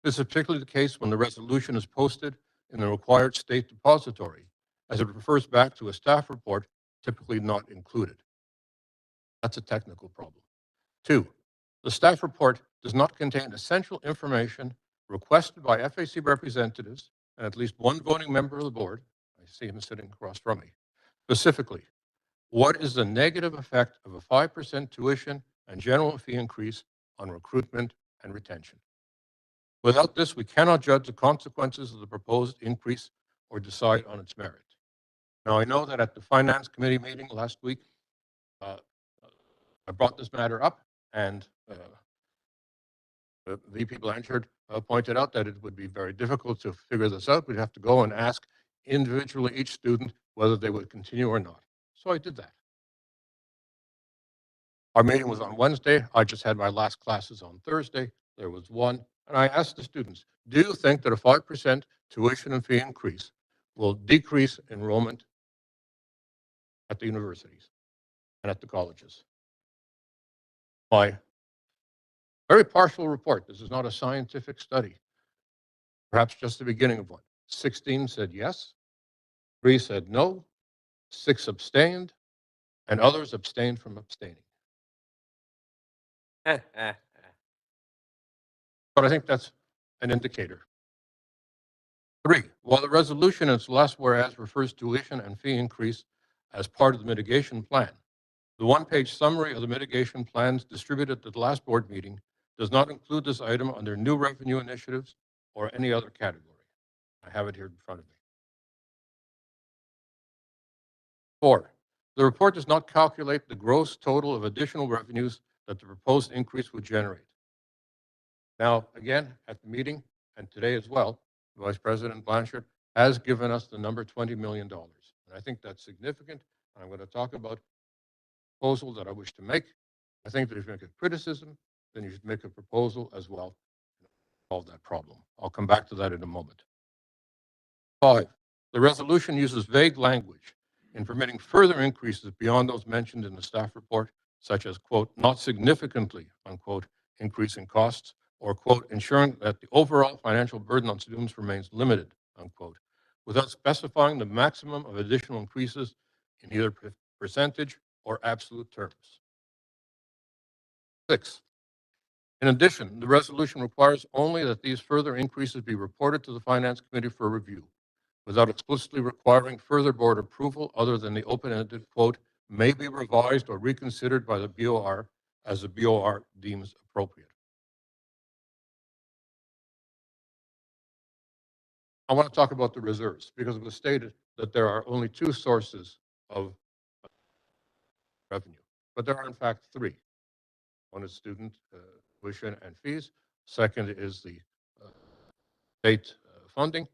This is particularly the case when the resolution is posted in the required state depository, as it refers back to a staff report typically not included. That's a technical problem. Two, the staff report does not contain essential information requested by FAC representatives and at least one voting member of the board. I see him sitting across from me. Specifically, what is the negative effect of a 5% tuition and general fee increase on recruitment and retention? Without this, we cannot judge the consequences of the proposed increase or decide on its merit. Now, I know that at the Finance Committee meeting last week, I brought this matter up, and VP Blanchard pointed out that it would be very difficult to figure this out. We'd have to go and ask individually each student whether they would continue or not. So I did that. Our meeting was on Wednesday. I just had my last classes on Thursday. There was one. And I asked the students, do you think that a 5% tuition and fee increase will decrease enrollment at the universities and at the colleges? My very partial report, this is not a scientific study, perhaps just the beginning of one. 16 said yes, 3 said no, 6 abstained, and others abstained from abstaining. But I think that's an indicator. 3, while the resolution in its last whereas refers to tuition and fee increase as part of the mitigation plan, the one-page summary of the mitigation plans distributed at the last board meeting does not include this item under new revenue initiatives or any other category. I have it here in front of me. 4, the report does not calculate the gross total of additional revenues that the proposed increase would generate. Now, again, at the meeting and today as well, Vice President Blanchard has given us the number $20 million. And I think that's significant. I'm going to talk about a proposal that I wish to make. I think that if you make a criticism, then you should make a proposal as well to solve that problem. I'll come back to that in a moment. 5, the resolution uses vague language in permitting further increases beyond those mentioned in the staff report, such as, quote, not significantly, unquote, increasing costs, or, quote, ensuring that the overall financial burden on students remains limited, unquote, without specifying the maximum of additional increases in either percentage or absolute terms. 6, in addition, the resolution requires only that these further increases be reported to the Finance Committee for review, without explicitly requiring further board approval other than the open-ended, quote, may be revised or reconsidered by the BOR as the BOR deems appropriate. I want to talk about the reserves because it was stated that there are only 2 sources of revenue, but there are in fact 3. One is student tuition and fees. Second is the state funding.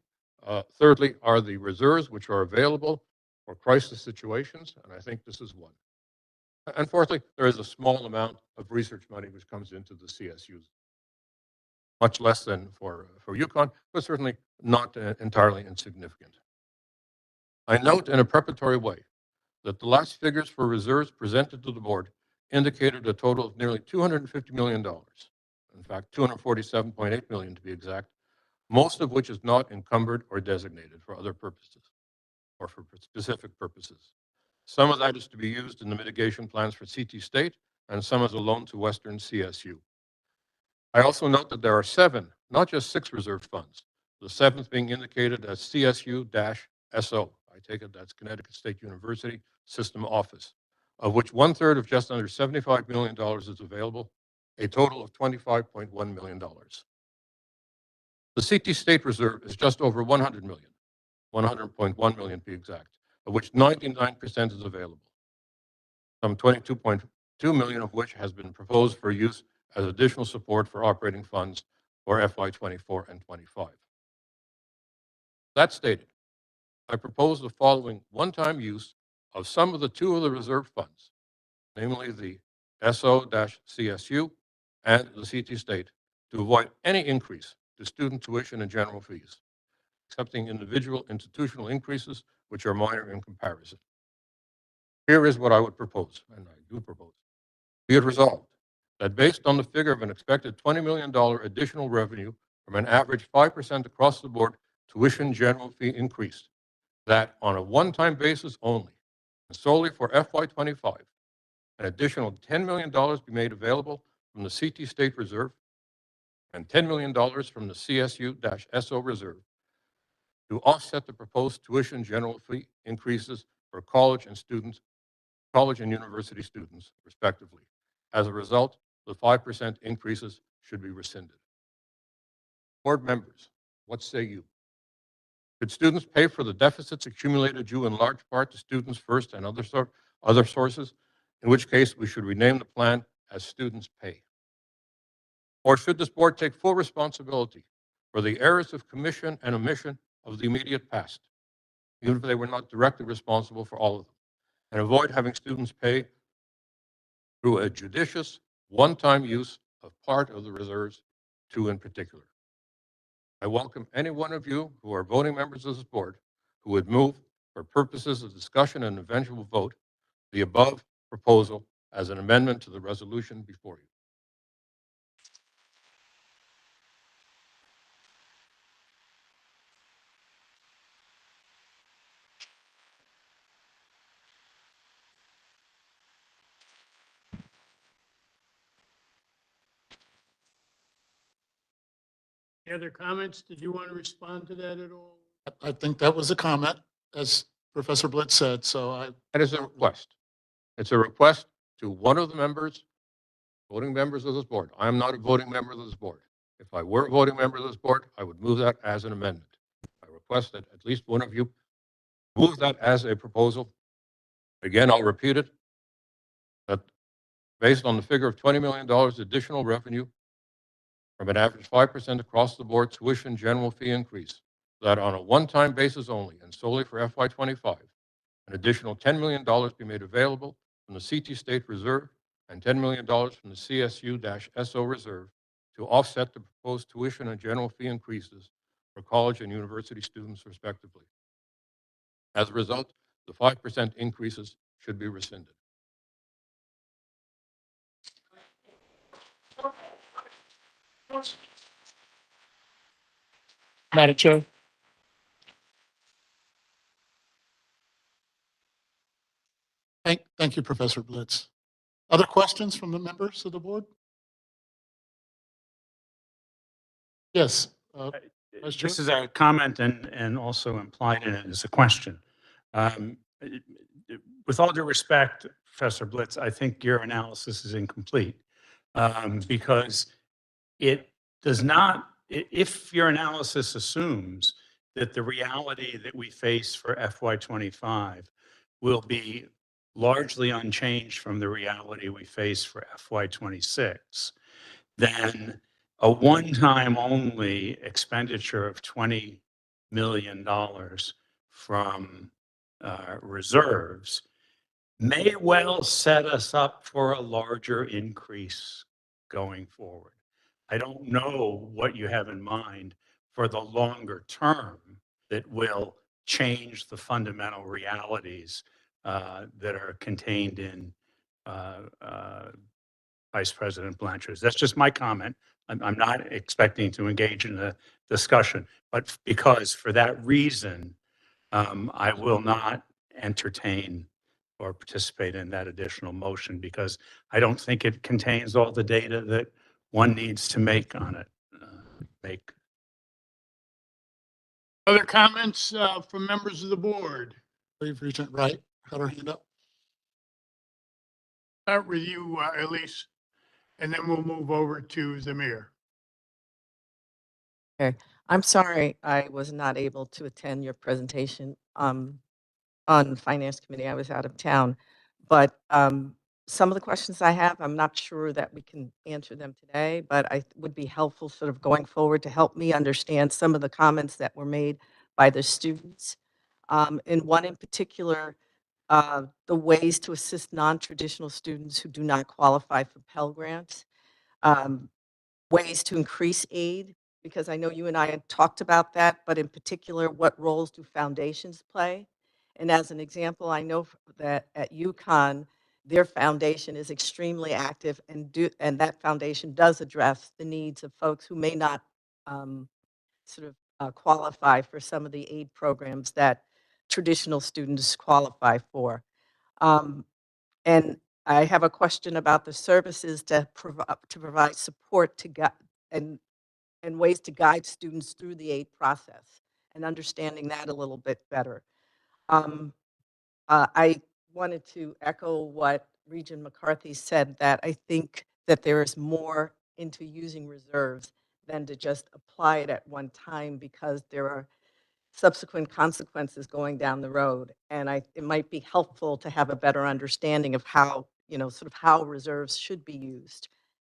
Thirdly are the reserves, which are available for crisis situations, and I think this is one. And fourthly, there is a small amount of research money which comes into the CSUs. Much less than for UConn, but certainly not entirely insignificant. I note in a preparatory way that the last figures for reserves presented to the board indicated a total of nearly $250 million. In fact, $247.8 million to be exact, most of which is not encumbered or designated for other purposes or for specific purposes. Some of that is to be used in the mitigation plans for CT State, and some as a loan to Western CSU. I also note that there are 7, not just 6 reserved funds, the 7th being indicated as CSU-SO. I take it that's Connecticut State University System Office, of which 1/3 of just under $75 million is available, a total of $25.1 million. The CT State Reserve is just over $100 million, $100.1 million to be exact, of which 99% is available. Some $22.2 million of which has been proposed for use as additional support for operating funds for FY24 and 25. That stated, I propose the following one-time use of some of the 2 of the reserve funds, namely the SO-CSU and the CT State, to avoid any increase to student tuition and general fees, accepting individual institutional increases, which are minor in comparison. Here is what I would propose, and I do propose. Be it resolved that based on the figure of an expected $20 million additional revenue from an average 5% across the board tuition general fee increase, that on a one-time basis only, and solely for FY25, an additional $10 million be made available from the CT State Reserve and $10 million from the CSU-SO Reserve to offset the proposed tuition general fee increases for college and university students, respectively. As a result, the 5% increases should be rescinded. Board members, what say you? Should students pay for the deficits accumulated due in large part to Students First and other sources, in which case we should rename the plan as Students Pay? Or should this board take full responsibility for the errors of commission and omission of the immediate past, even if they were not directly responsible for all of them, and avoid having students pay through a judicious, one-time use of part of the reserves, 2 in particular? I welcome any one of you who are voting members of this board who would move, for purposes of discussion and eventual vote, the above proposal as an amendment to the resolution before you. Any other comments? Did you want to respond to that at all? I think that was a comment, as Professor Blitz said, so That is a request. It's a request to one of the members, voting members of this board. I am not a voting member of this board. If I were a voting member of this board, I would move that as an amendment. I request that at least one of you move that as a proposal. Again, I'll repeat it, that based on the figure of $20 million additional revenue from an average 5% across the board tuition general fee increase, that on a one-time basis only and solely for FY25, an additional $10 million be made available from the CT State Reserve and $10 million from the CSU-SO Reserve to offset the proposed tuition and general fee increases for college and university students, respectively. As a result, the 5% increases should be rescinded. Madam Chair. thank you, Professor Blitz. Other questions from the members of the board? Yes. Vice Chair? This is a comment and also implied in it is a question. With all due respect, Professor Blitz, I think your analysis is incomplete because it does not, if your analysis assumes that the reality that we face for FY25 will be largely unchanged from the reality we face for FY26, then a one-time only expenditure of $20 million from reserves may well set us up for a larger increase going forward. I don't know what you have in mind for the longer term that will change the fundamental realities that are contained in Vice President Blanchard's. That's just my comment. I'm not expecting to engage in a discussion, but because for that reason, I will not entertain or participate in that additional motion because I don't think it contains all the data that one needs to make on it. Make Other comments from members of the board? I believe Regent Wright had her hand up. Start with you, Elise, and then we'll move over to Zamir. Okay, I'm sorry I was not able to attend your presentation on Finance Committee. I was out of town. But some of the questions I have, I'm not sure that we can answer them today, but I would be helpful sort of going forward to help me understand some of the comments that were made by the students. And one in particular, the ways to assist non-traditional students who do not qualify for Pell Grants. Um, Ways to increase aid, because I know you and I had talked about that, but in particular, what roles do foundations play? And as an example, I know that at UConn, their foundation is extremely active and that foundation does address the needs of folks who may not sort of qualify for some of the aid programs that traditional students qualify for. Um, and I have a question about the services to provide support to and and ways to guide students through the aid process and understanding that a little bit better. Um, I wanted to echo what Regent McCarthy said, that I think that there is more into using reserves than to just apply it at one time because there are subsequent consequences going down the road. And it might be helpful to have a better understanding of how, sort of how reserves should be used.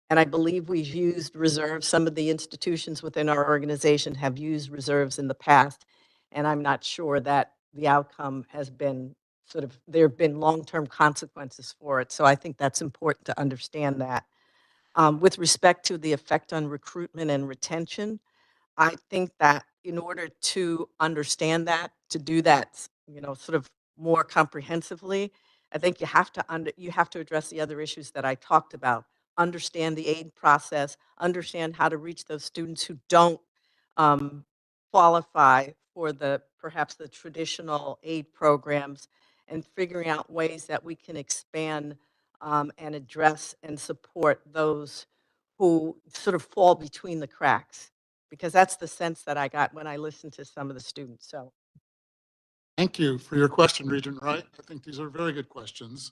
And I believe we've used reserves. Some of the institutions within our organization have used reserves in the past. And I'm not sure that the outcome has been there have been long-term consequences for it. So I think that's important to understand that. With respect to the effect on recruitment and retention, I think that in order to understand that, to do that, sort of more comprehensively, I think you have to address the other issues that I talked about. Understand the aid process, understand how to reach those students who don't um, qualify for perhaps the traditional aid programs, and figuring out ways that we can expand and address and support those who sort of fall between the cracks, because that's the sense that I got when I listened to some of the students. So, Thank you for your question, Regent Wright. I think these are very good questions.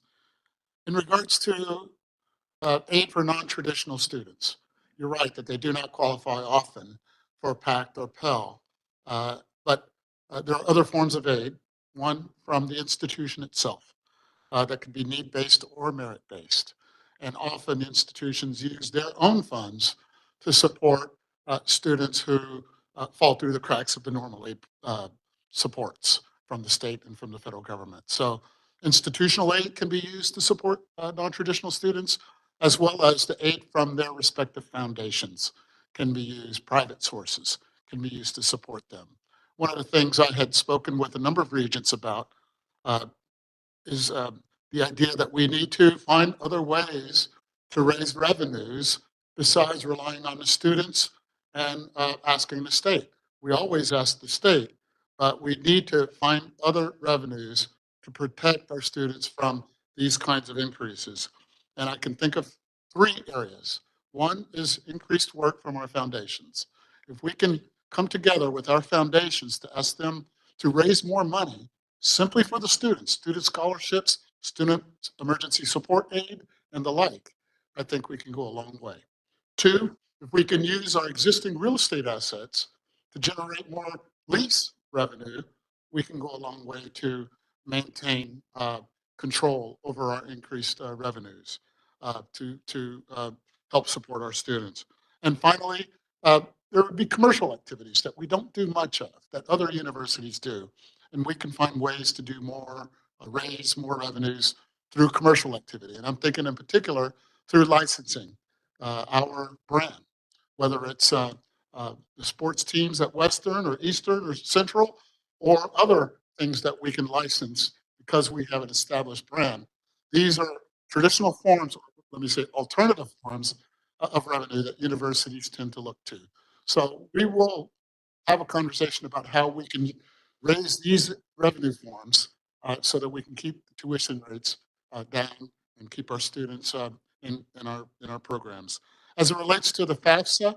In regards to aid for non-traditional students, you're right that they do not qualify often for PACT or Pell, but there are other forms of aid, one from the institution itself that can be need-based or merit-based. And often institutions use their own funds to support students who fall through the cracks of the normal aid supports from the state and from the federal government. So institutional aid can be used to support non-traditional students, as well as the aid from their respective foundations can be used, private sources can be used to support them. One of the things I had spoken with a number of regents about is the idea that we need to find other ways to raise revenues besides relying on the students and asking the state. We always ask the state, but we need to find other revenues to protect our students from these kinds of increases. And I can think of three areas. One is increased work from our foundations. If we can come together with our foundations to ask them to raise more money simply for the students, student scholarships, student emergency support aid, and the like, I think we can go a long way. Two, if we can use our existing real estate assets to generate more lease revenue, we can go a long way to maintain control over our increased revenues to help support our students. And finally, there would be commercial activities that we don't do much of, that other universities do. And we can find ways to do more, raise more revenues through commercial activity. And I'm thinking in particular through licensing our brand, whether it's the sports teams at Western or Eastern or Central, or other things that we can license because we have an established brand. These are traditional forms, let me say alternative forms of revenue that universities tend to look to. So we will have a conversation about how we can raise these revenue forms so that we can keep tuition rates down and keep our students in our programs. As it relates to the FAFSA,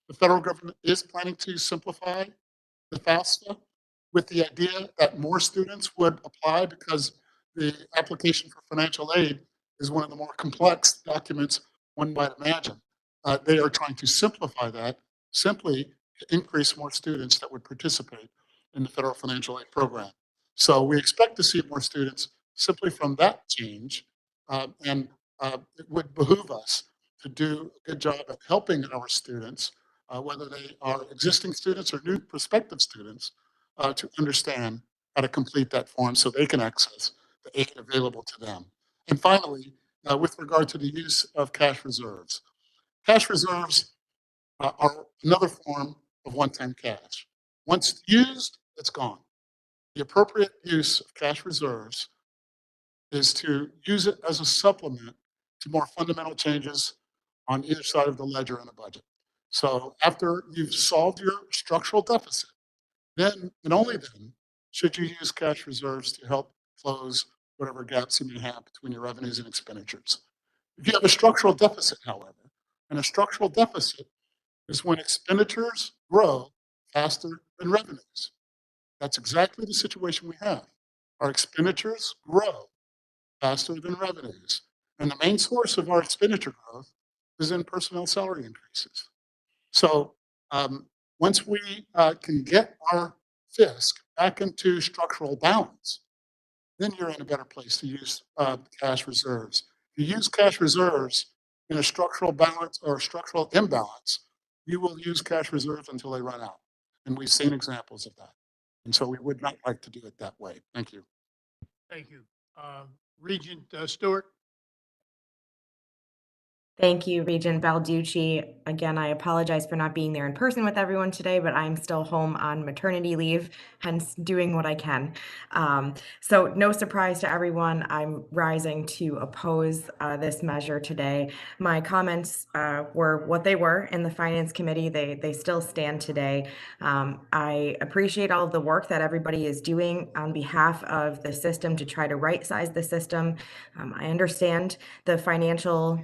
the federal government is planning to simplify the FAFSA with the idea that more students would apply because the application for financial aid is one of the more complex documents one might imagine. They are trying to simplify that simply to increase more students that would participate in the federal financial aid program. So we expect to see more students simply from that change, and it would behoove us to do a good job at helping our students, whether they are existing students or new prospective students, to understand how to complete that form so they can access the aid available to them. And finally, with regard to the use of cash reserves are another form of one-time cash. Once used, it's gone. The appropriate use of cash reserves is to use it as a supplement to more fundamental changes on either side of the ledger in a budget. So after you've solved your structural deficit, then and only then should you use cash reserves to help close whatever gaps you may have between your revenues and expenditures. If you have a structural deficit, however, and a structural deficit is when expenditures grow faster than revenues. That's exactly the situation we have. Our expenditures grow faster than revenues. And the main source of our expenditure growth is in personnel salary increases. So once we can get our fisc back into structural balance, then you're in a better place to use cash reserves. If you use cash reserves in a structural balance or structural imbalance, you will use cash reserves until they run out. And we've seen examples of that. And so we would not like to do it that way. Thank you. Thank you. Regent Stewart? Thank you, Regent Balducci. Again, I apologize for not being there in person with everyone today, but I'm still home on maternity leave, hence doing what I can. So no surprise to everyone, I'm rising to oppose this measure today. My comments were what they were in the Finance Committee. They still stand today. I appreciate all of the work that everybody is doing on behalf of the system to try to right-size the system. I understand the financial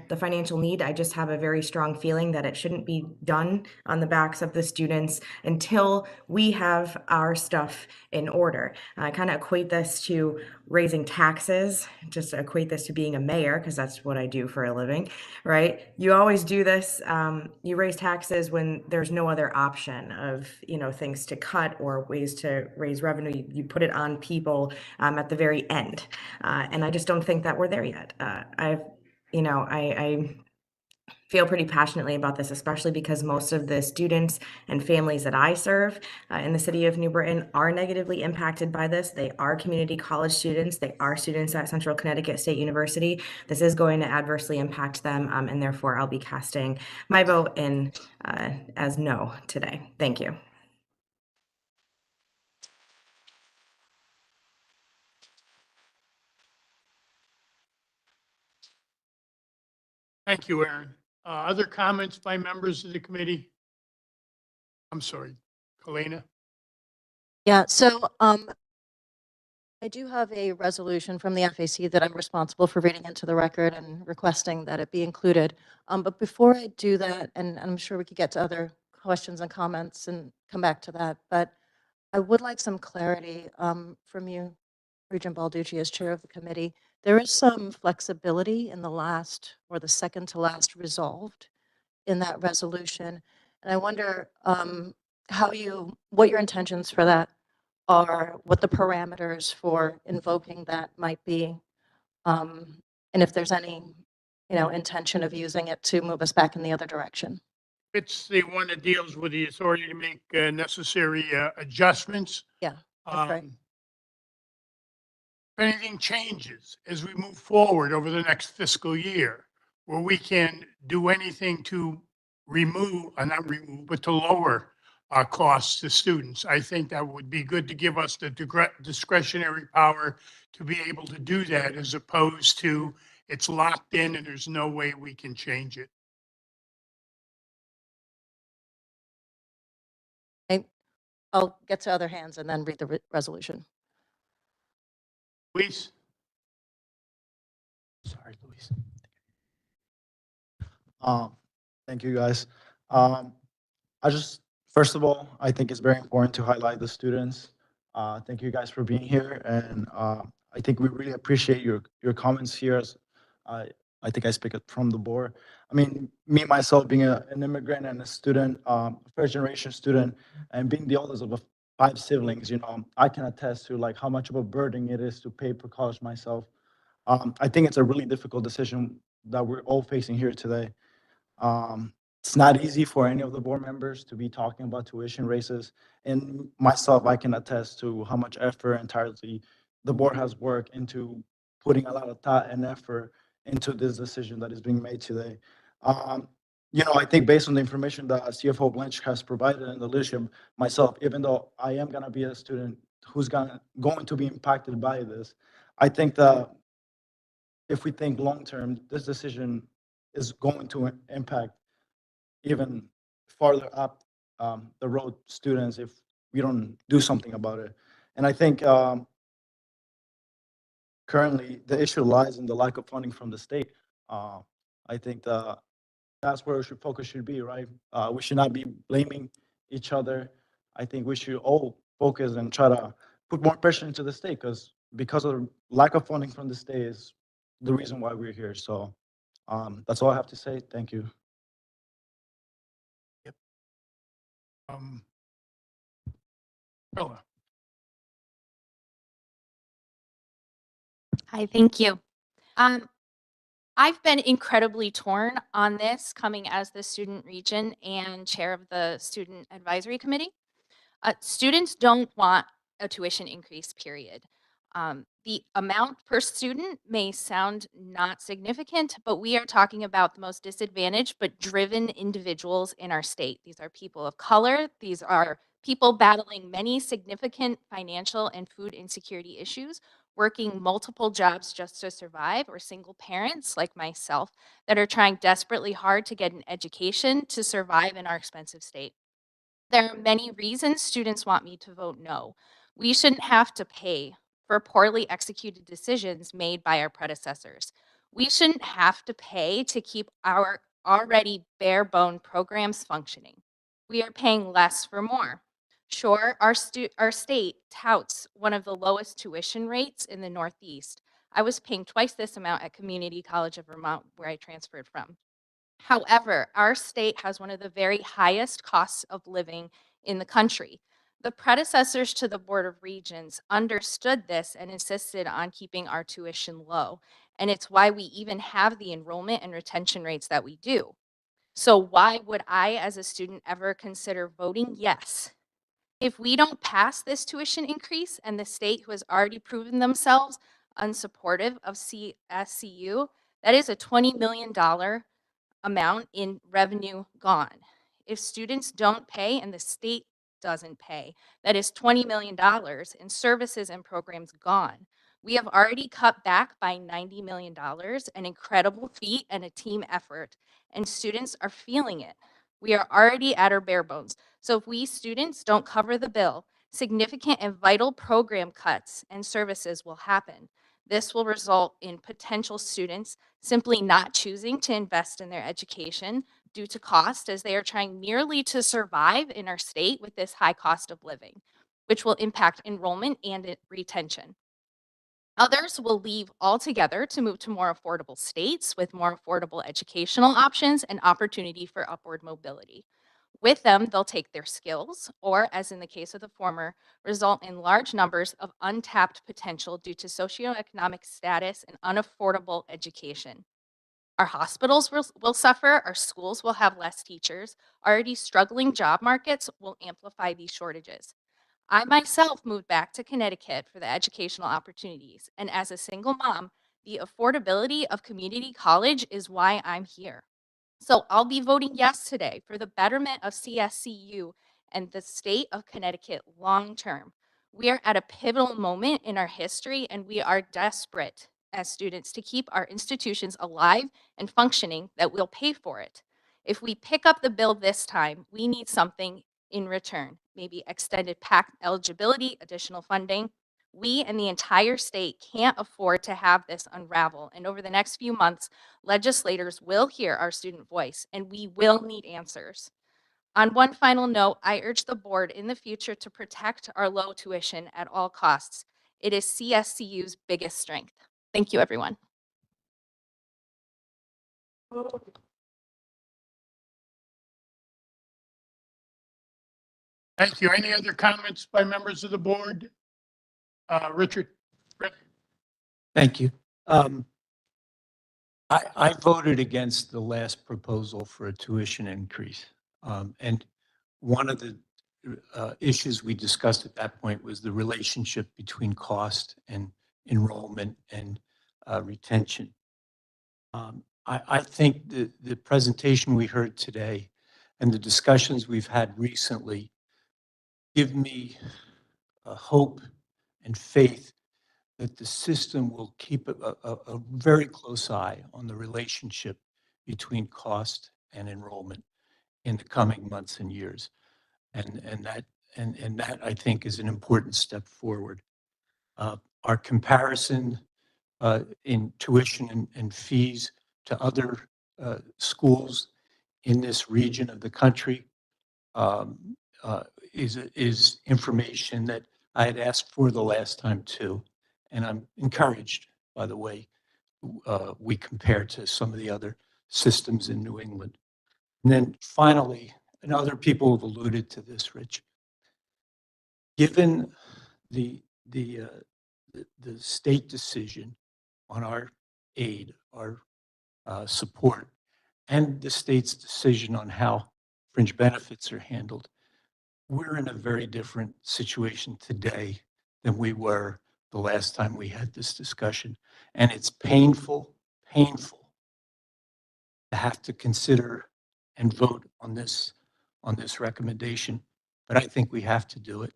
need. I just have a very strong feeling that it shouldn't be done on the backs of the students until we have our stuff in order. I kind of equate this to raising taxes, just equate this to being a mayor, because that's what I do for a living, right? You always do this. You raise taxes when there's no other option of, things to cut or ways to raise revenue. You put it on people at the very end. And I just don't think that we're there yet. I feel pretty passionately about this, especially because most of the students and families that I serve in the city of New Britain are negatively impacted by this. They are community college students. They are students at Central Connecticut State University. This is going to adversely impact them, and therefore I'll be casting my vote in as no today. Thank you. Thank you, Aaron. Other comments by members of the committee? I'm sorry, Kalina? Yeah, so I do have a resolution from the FAC that I'm responsible for reading into the record and requesting that it be included. But before I do that, and I'm sure we could get to other questions and comments and come back to that, but I would like some clarity from you, Regent Balducci, as chair of the committee. There is some flexibility in the last or the second to last resolved in that resolution. And I wonder what your intentions for that are, what the parameters for invoking that might be, and if there's any, intention of using it to move us back in the other direction. It's the one that deals with the authority to make necessary adjustments. Yeah, that's right. If anything changes as we move forward over the next fiscal year, where we can do anything to not remove, but to lower costs to students. I think that would be good to give us the discretionary power to be able to do that, as opposed to it's locked in and there's no way we can change it. I'll get to other hands and then read the resolution. Luis? Sorry, Luis. Thank you, guys. First of all, I think it's very important to highlight the students. Thank you guys for being here, and I think we really appreciate your comments here. I think I speak it from the board. I mean, me myself being an immigrant and a student, first generation student, and being the oldest of 5 siblings, you know, I can attest to like how much of a burden it is to pay for college myself. I think it's a really difficult decision that we're all facing here today. Um, it's not easy for any of the board members to be talking about tuition raises. And myself, I can attest to how much effort entirely the board has worked into putting a lot of thought and effort into this decision that is being made today. Um, you know, I think based on the information that CFO Blanch has provided and the leadership, myself, even though I am going to be a student who's going to be impacted by this, I think that if we think long term, this decision is going to impact even farther up the road students if we don't do something about it. And I think currently the issue lies in the lack of funding from the state. I think that's where focus should be, right? We should not be blaming each other. I think we should all focus and try to put more pressure into the state because of the lack of funding from the state is the reason why we're here. So that's all I have to say. Thank you. Bella. Hi, thank you. I've been incredibly torn on this coming as the student region and chair of the student advisory committee. Students don't want a tuition increase, period. The amount per student may sound not significant, but we are talking about the most disadvantaged but driven individuals in our state. These are people of color. These are people battling many significant financial and food insecurity issues, working multiple jobs just to survive, or single parents like myself that are trying desperately hard to get an education to survive in our expensive state. There are many reasons students want me to vote no. We shouldn't have to pay for poorly executed decisions made by our predecessors. We shouldn't have to pay to keep our already bare bone programs functioning. We are paying less for more. Sure, our state touts one of the lowest tuition rates in the Northeast. I was paying twice this amount at Community College of Vermont, where I transferred from. However, our state has one of the very highest costs of living in the country. The predecessors to the Board of Regents understood this and insisted on keeping our tuition low. And it's why we even have the enrollment and retention rates that we do. So why would I, as a student, ever consider voting yes? If we don't pass this tuition increase and the state, who has already proven themselves unsupportive of CSCU, that is a $20 million amount in revenue gone. If students don't pay and the state doesn't pay, that is $20 million in services and programs gone. We have already cut back by $90 million, an incredible feat and a team effort, and students are feeling it. We are already at our bare bones. So if we students don't cover the bill, significant and vital program cuts and services will happen. This will result in potential students simply not choosing to invest in their education due to cost, as they are trying merely to survive in our state with this high cost of living, which will impact enrollment and retention. Others will leave altogether to move to more affordable states with more affordable educational options and opportunity for upward mobility. With them, they'll take their skills, or, as in the case of the former, result in large numbers of untapped potential due to socioeconomic status and unaffordable education. Our hospitals will suffer, our schools will have less teachers, already struggling job markets will amplify these shortages. I myself moved back to Connecticut for the educational opportunities, and as a single mom, the affordability of community college is why I'm here. So I'll be voting yes today for the betterment of CSCU and the state of Connecticut long term. We are at a pivotal moment in our history, and we are desperate as students to keep our institutions alive and functioning that will pay for it. If we pick up the bill this time, we need something in return, maybe extended PAC eligibility, additional funding. We and the entire state can't afford to have this unravel. And over the next few months, legislators will hear our student voice, and we will need answers. On one final note, I urge the board in the future to protect our low tuition at all costs. It is CSCU's biggest strength. Thank you, everyone. Thank you. Any other comments by members of the board? Richard? Rick? Thank you. I voted against the last proposal for a tuition increase. And one of the issues we discussed at that point was the relationship between cost and enrollment and retention. I think the presentation we heard today and the discussions we've had recently give me hope and faith that the system will keep a very close eye on the relationship between cost and enrollment in the coming months and years. And that I think is an important step forward. Our comparison in tuition and fees to other schools in this region of the country um, is information that I had asked for the last time too. And I'm encouraged by the way we compare to some of the other systems in New England. And then finally, and other people have alluded to this, Rich, given the state decision on our aid, our support, and the state's decision on how fringe benefits are handled, we're in a very different situation today than we were the last time we had this discussion. And it's painful to have to consider and vote on this recommendation. But I think we have to do it,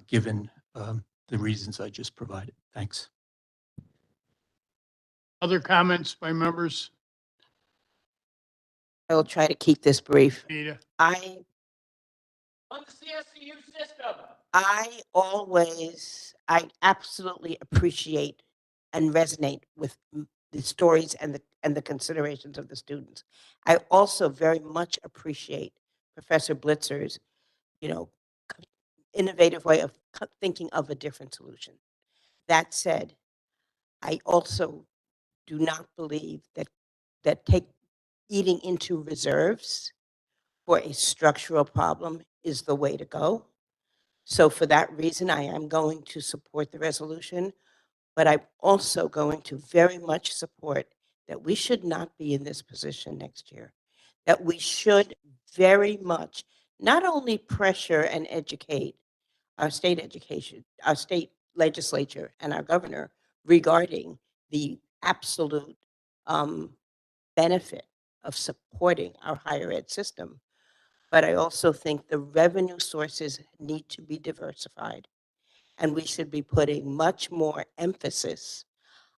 given the reasons I just provided. Thanks. Other comments by members? I will try to keep this brief. Anita? I On the CSCU system. I absolutely appreciate and resonate with the stories and the considerations of the students. I also very much appreciate Professor Blitzer's, innovative way of thinking of a different solution. That said, I also do not believe that eating into reserves for a structural problem is the way to go. So for that reason, I am going to support the resolution, but I'm also going to very much support that we should not be in this position next year, that we should very much not only pressure and educate our state education, our state legislature and our governor regarding the absolute benefit of supporting our higher ed system, but I also think the revenue sources need to be diversified. And we should be putting much more emphasis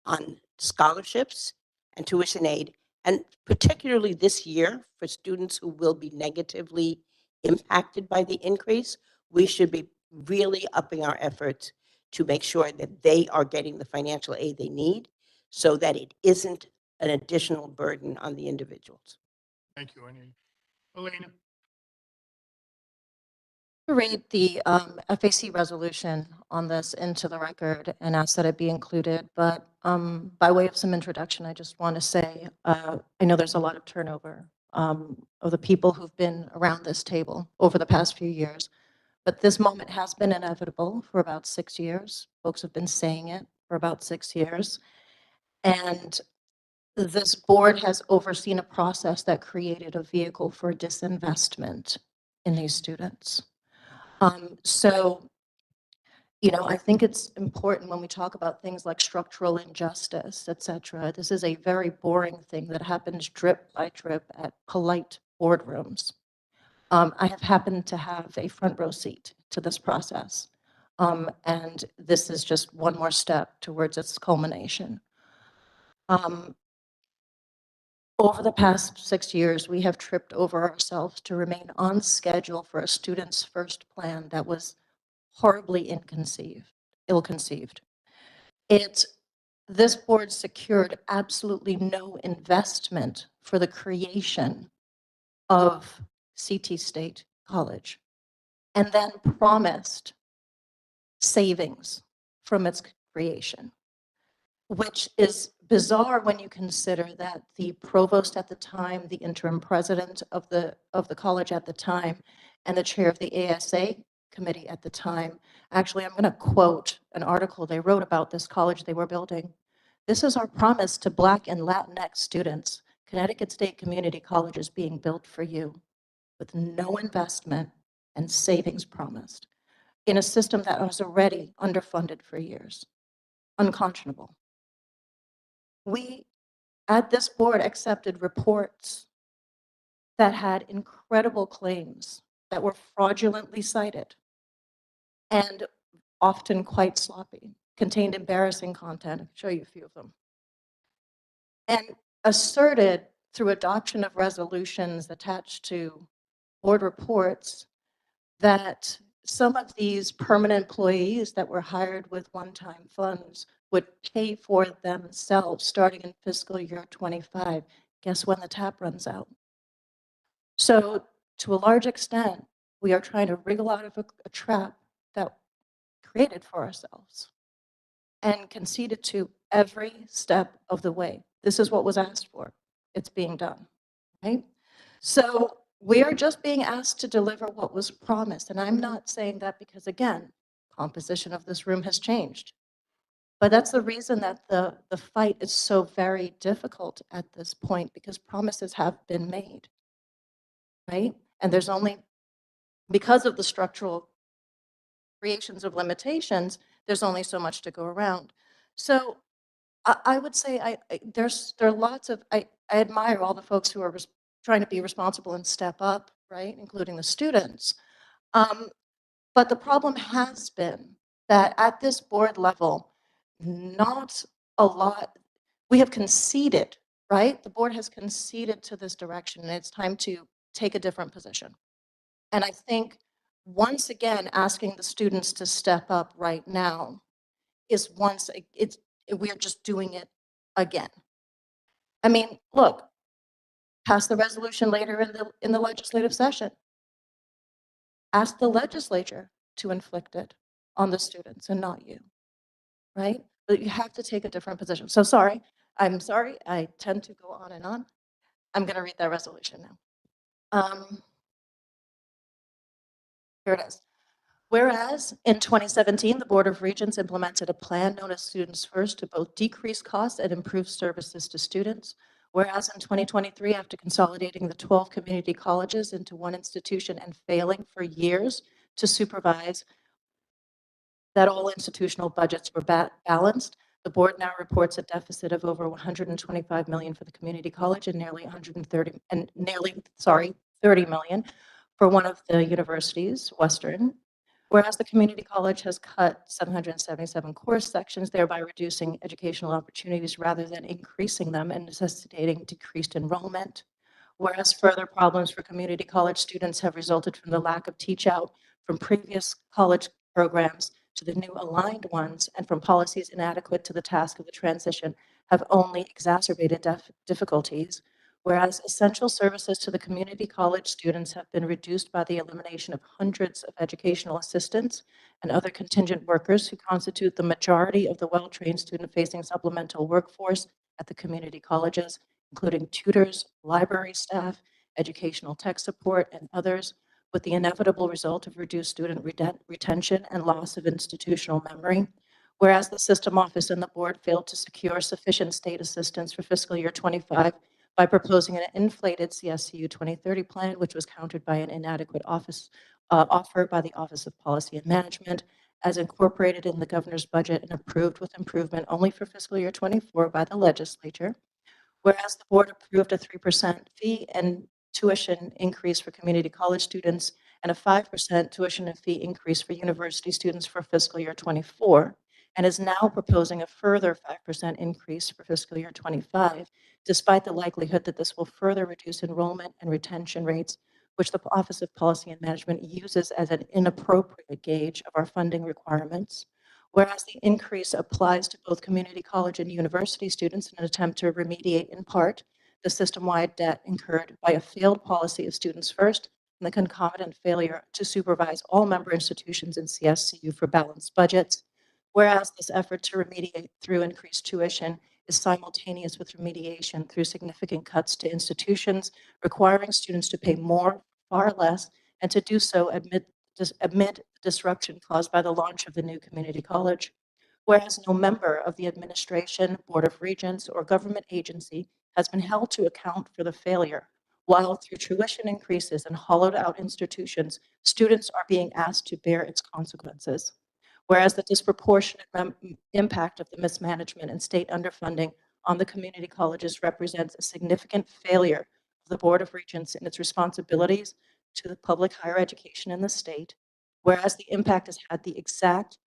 on scholarships and tuition aid, and particularly this year for students who will be negatively impacted by the increase, we should be really upping our efforts to make sure that they are getting the financial aid they need so that it isn't an additional burden on the individuals. Thank you, Anita. Elena? To read the FAC resolution on this into the record and ask that it be included. But by way of some introduction, I just want to say, I know there's a lot of turnover of the people who've been around this table over the past few years. But this moment has been inevitable for about 6 years. Folks have been saying it for about 6 years. And this board has overseen a process that created a vehicle for disinvestment in these students. So, I think it's important when we talk about things like structural injustice, et cetera. This is a very boring thing that happens drip by drip at polite boardrooms. I have happened to have a front row seat to this process. And this is just one more step towards its culmination. Over the past 6 years, we have tripped over ourselves to remain on schedule for a student's first plan that was horribly ill-conceived. This board secured absolutely no investment for the creation of CT State College, and then promised savings from its creation, which is bizarre when you consider that the provost at the time, the interim president of the college at the time, and the chair of the ASA committee at the time, actually, I'm going to quote an article they wrote about this college they were building. "This is our promise to Black and Latinx students. Connecticut State Community College is being built for you, with no investment and savings promised, in a system that was already underfunded for years. Unconscionable." We, at this board, accepted reports that had incredible claims that were fraudulently cited and often quite sloppy, contained embarrassing content. I'll show you a few of them. And asserted through adoption of resolutions attached to board reports that some of these permanent employees that were hired with one-time funds would pay for themselves starting in fiscal year 25. Guess when the tap runs out? So to a large extent, we are trying to wriggle out of a trap that created for ourselves and conceded to every step of the way. This is what was asked for. It's being done, right? So we are just being asked to deliver what was promised. And I'm not saying that because, again, composition of this room has changed. But that's the reason that the fight is so very difficult at this point, because promises have been made, right? And there's only, because of the structural creations of limitations, there's only so much to go around. So I would say there are lots of, I admire all the folks who are trying to be responsible and step up, right, including the students. But the problem has been that at this board level, not a lot, we have conceded, right? The board has conceded to this direction, and it's time to take a different position. And I think, once again, asking the students to step up right now is we're just doing it again. I mean, look, pass the resolution later in the legislative session. Ask the legislature to inflict it on the students and not you, right? But you have to take a different position. So sorry, I'm sorry, I tend to go on and on. I'm going to read that resolution now. Here it is. Whereas in 2017, the Board of Regents implemented a plan known as Students First to both decrease costs and improve services to students. Whereas in 2023, after consolidating the 12 community colleges into one institution and failing for years to supervise that all institutional budgets were balanced, the board now reports a deficit of over 125 million for the community college and nearly 30 million for one of the universities, Western. Whereas the community college has cut 777 course sections, thereby reducing educational opportunities rather than increasing them and necessitating decreased enrollment. Whereas further problems for community college students have resulted from the lack of teach out from previous college programs to the new aligned ones, and from policies inadequate to the task of the transition, have only exacerbated difficulties. Whereas essential services to the community college students have been reduced by the elimination of hundreds of educational assistants and other contingent workers who constitute the majority of the well-trained student-facing supplemental workforce at the community colleges, including tutors, library staff, educational tech support, and others, with the inevitable result of reduced student retention and loss of institutional memory. Whereas the system office and the board failed to secure sufficient state assistance for fiscal year 25 by proposing an inflated CSCU 2030 plan, which was countered by an inadequate offer by the Office of Policy and Management, as incorporated in the governor's budget and approved with improvement only for fiscal year 24 by the legislature. Whereas the board approved a 3% fee and tuition increase for community college students and a 5% tuition and fee increase for university students for fiscal year '24, and is now proposing a further 5% increase for fiscal year '25, despite the likelihood that this will further reduce enrollment and retention rates, which the Office of Policy and Management uses as an inappropriate gauge of our funding requirements. Whereas the increase applies to both community college and university students in an attempt to remediate in part the system-wide debt incurred by a failed policy of students first and the concomitant failure to supervise all member institutions in CSCU for balanced budgets. Whereas this effort to remediate through increased tuition is simultaneous with remediation through significant cuts to institutions, requiring students to pay more, far less, and to do so amid disruption caused by the launch of the new community college. Whereas no member of the administration, Board of Regents, or government agency has been held to account for the failure, while through tuition increases and hollowed out institutions, students are being asked to bear its consequences. Whereas the disproportionate impact of the mismanagement and state underfunding on the community colleges represents a significant failure of the Board of Regents in its responsibilities to the public higher education in the state, whereas the impact has had the exact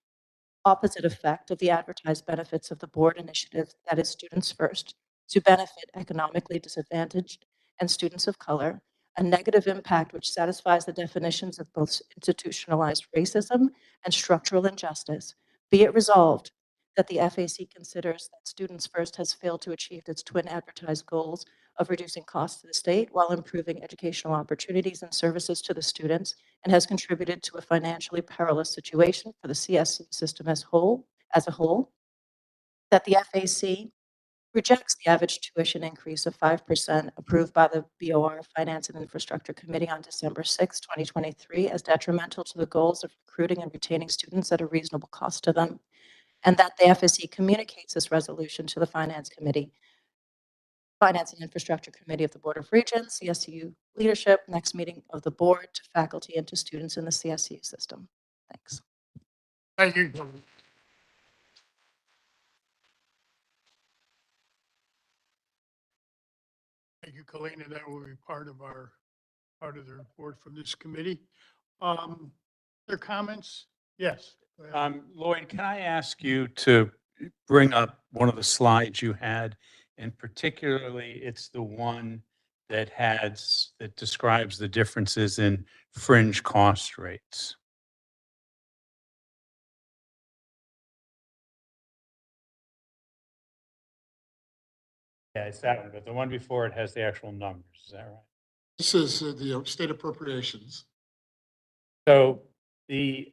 opposite effect of the advertised benefits of the board initiative, that is students first, to benefit economically disadvantaged and students of color, a negative impact which satisfies the definitions of both institutionalized racism and structural injustice. Be it resolved that the FAC considers that Students First has failed to achieve its twin advertised goals of reducing costs to the state while improving educational opportunities and services to the students, and has contributed to a financially perilous situation for the CSC system as a whole, that the FAC rejects the average tuition increase of 5% approved by the BOR Finance and Infrastructure Committee on December 6, 2023, as detrimental to the goals of recruiting and retaining students at a reasonable cost to them, and that the FSC communicates this resolution to the Finance and Infrastructure Committee of the Board of Regents, CSU leadership, next meeting of the board, to faculty, and to students in the CSU system. Thanks. Thank you. Thank you, Kalina. That will be part of the report from this committee. Other comments? Yes. Go ahead. Lloyd, can I ask you to bring up one of the slides you had? And particularly, it's the one that describes the differences in fringe cost rates. Yeah, it's that one, but the one before it has the actual numbers. Is that right? This is the state appropriations. So the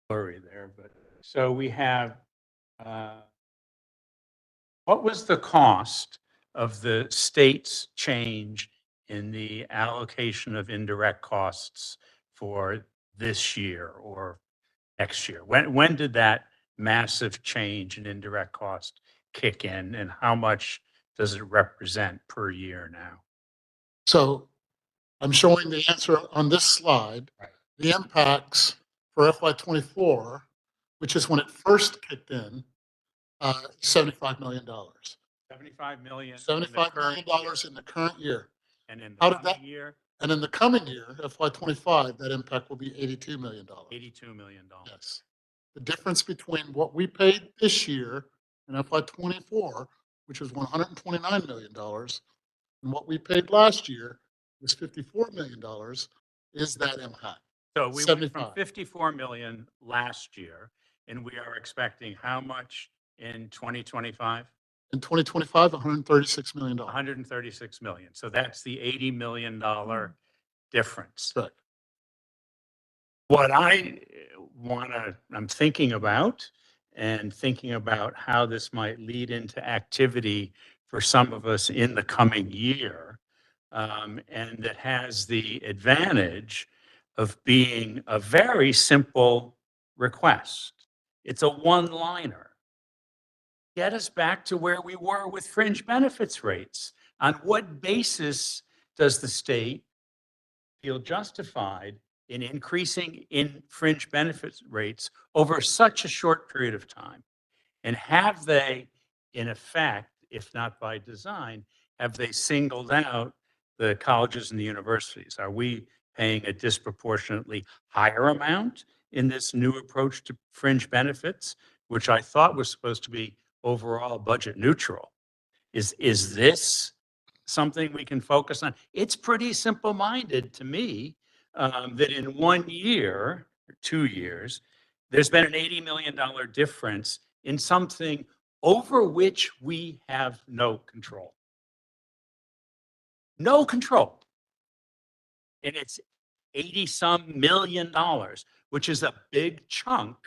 blurry there, but so we have what was the cost of the state's change in the allocation of indirect costs for this year or next year? When did that massive change in indirect cost kick in, and how much does it represent per year now? So I'm showing the answer on this slide. Right. The impacts for FY24, which is when it first kicked in, $75 million. $75 million. $75 million in the current year. And in How the did that- coming year, And in the coming year, FY25, that impact will be $82 million. $82 million. Yes. The difference between what we paid this year in FY24, which was $129 million, and what we paid last year was $54 million, is that impact. So we went from 75. 54 million last year, and we are expecting how much in 2025? In 2025, $136 million. 136 million. So that's the $80 million difference. Correct. What I'm thinking about how this might lead into activity for some of us in the coming year, and that has the advantage of being a very simple request. It's a one-liner. Get us back to where we were with fringe benefits rates. On what basis does the state feel justified in increasing in fringe benefits rates over such a short period of time? And have they, in effect, if not by design, have they singled out the colleges and the universities? Are we paying a disproportionately higher amount in this new approach to fringe benefits, which I thought was supposed to be overall budget neutral? Is this something we can focus on? It's pretty simple-minded to me, that in 1 year or 2 years, there's been an $80 million difference in something over which we have no control. No control. And it's 80-some million dollars, which is a big chunk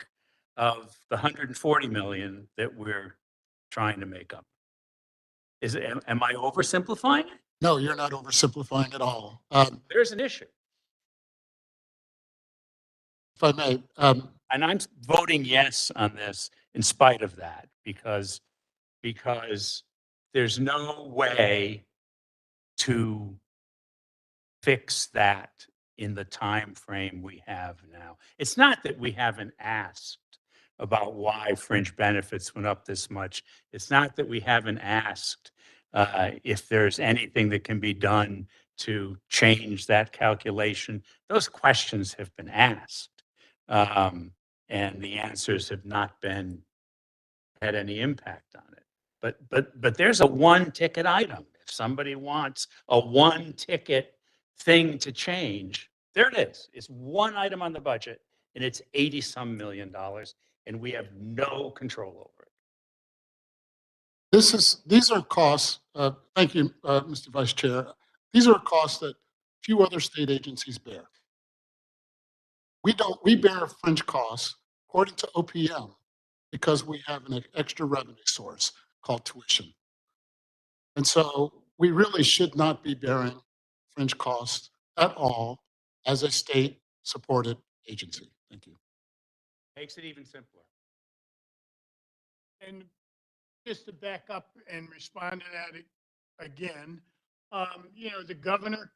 of the 140 million that we're trying to make up. Am I oversimplifying it? No, you're not oversimplifying at all. There's an issue. If I may, And I'm voting yes on this in spite of that, because there's no way to fix that in the time frame we have now. It's not that we haven't asked about why fringe benefits went up this much. It's not that we haven't asked if there's anything that can be done to change that calculation. Those questions have been asked, and the answers have not had any impact on it. But there's a one-ticket item. If somebody wants a one-ticket thing to change, there it is. It's one item on the budget, and it's 80-some million dollars, and we have no control over it. these are costs, thank you, Mr. Vice Chair. These are costs that few other state agencies bear. We bear fringe costs according to OPM because we have an extra revenue source called tuition. And so we really should not be bearing fringe costs at all as a state-supported agency. Thank you. Makes it even simpler. And just to back up and respond to that again, the governor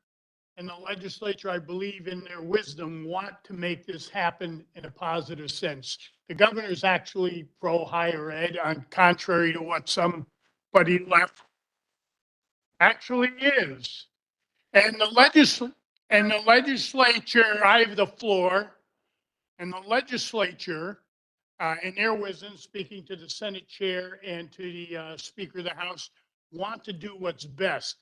and the legislature, I believe in their wisdom, want to make this happen in a positive sense. The governor is actually pro higher ed, on contrary to what somebody left actually is. And the legislature, I have the floor, and the legislature, in their wisdom, speaking to the Senate chair and to the Speaker of the House, want to do what's best.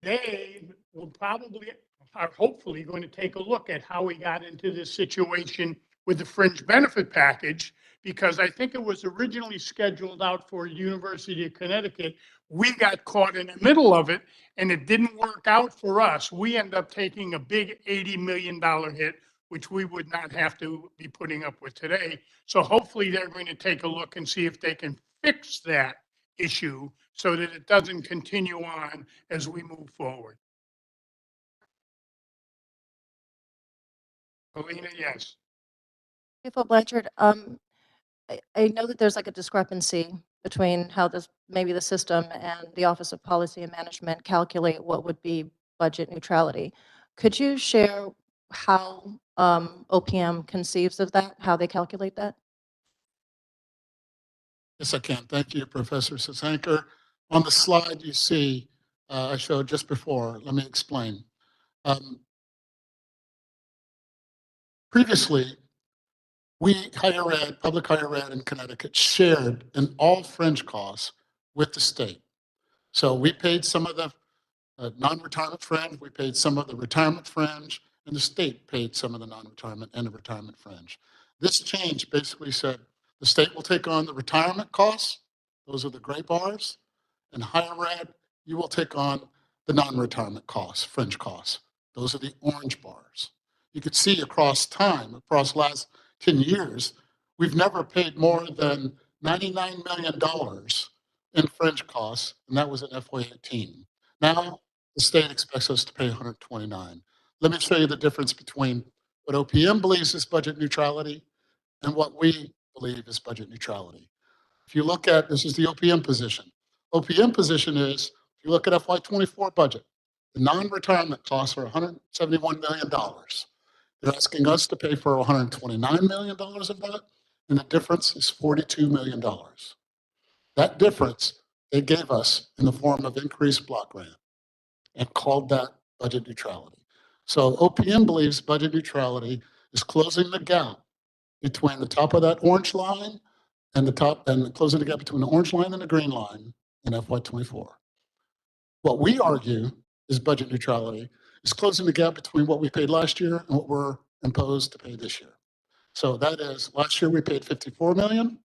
They will probably, are hopefully going to take a look at how we got into this situation with the fringe benefit package, because I think it was originally scheduled out for University of Connecticut. We got caught in the middle of it, and it didn't work out for us. We end up taking a big $80 million hit, which we would not have to be putting up with today. So hopefully they're going to take a look and see if they can fix that issue so that it doesn't continue on as we move forward. Alina, yes. CFO Blanchard, I know that there's like a discrepancy between how maybe the system and the Office of Policy and Management calculate what would be budget neutrality. Could you share how OPM conceives of that, how they calculate that? Yes, I can. Thank you, Professor Sasanker. On the slide you see, I showed just before, let me explain. Previously, public higher ed in Connecticut shared in all fringe costs with the state. So we paid some of the non-retirement fringe, we paid some of the retirement fringe, and the state paid some of the non-retirement and the retirement fringe. This change basically said the state will take on the retirement costs, those are the gray bars, and higher ed, you will take on the non-retirement costs, fringe costs. Those are the orange bars. You could see across time, across the last 10 years, we've never paid more than $99 million in fringe costs, and that was in FY18. Now, the state expects us to pay 129. Let me show you the difference between what OPM believes is budget neutrality and what we believe is budget neutrality. If you look at, this is the OPM position. OPM position is, if you look at FY24 budget, the non-retirement costs are $171 million. They're asking us to pay for $129 million of that, and the difference is $42 million. That difference they gave us in the form of increased block grant and called that budget neutrality. So OPM believes budget neutrality is closing the gap between the top of that orange line and the top, and closing the gap between the orange line and the green line in FY24. What we argue is budget neutrality is closing the gap between what we paid last year and what we're imposed to pay this year. So that is, last year we paid 54 million.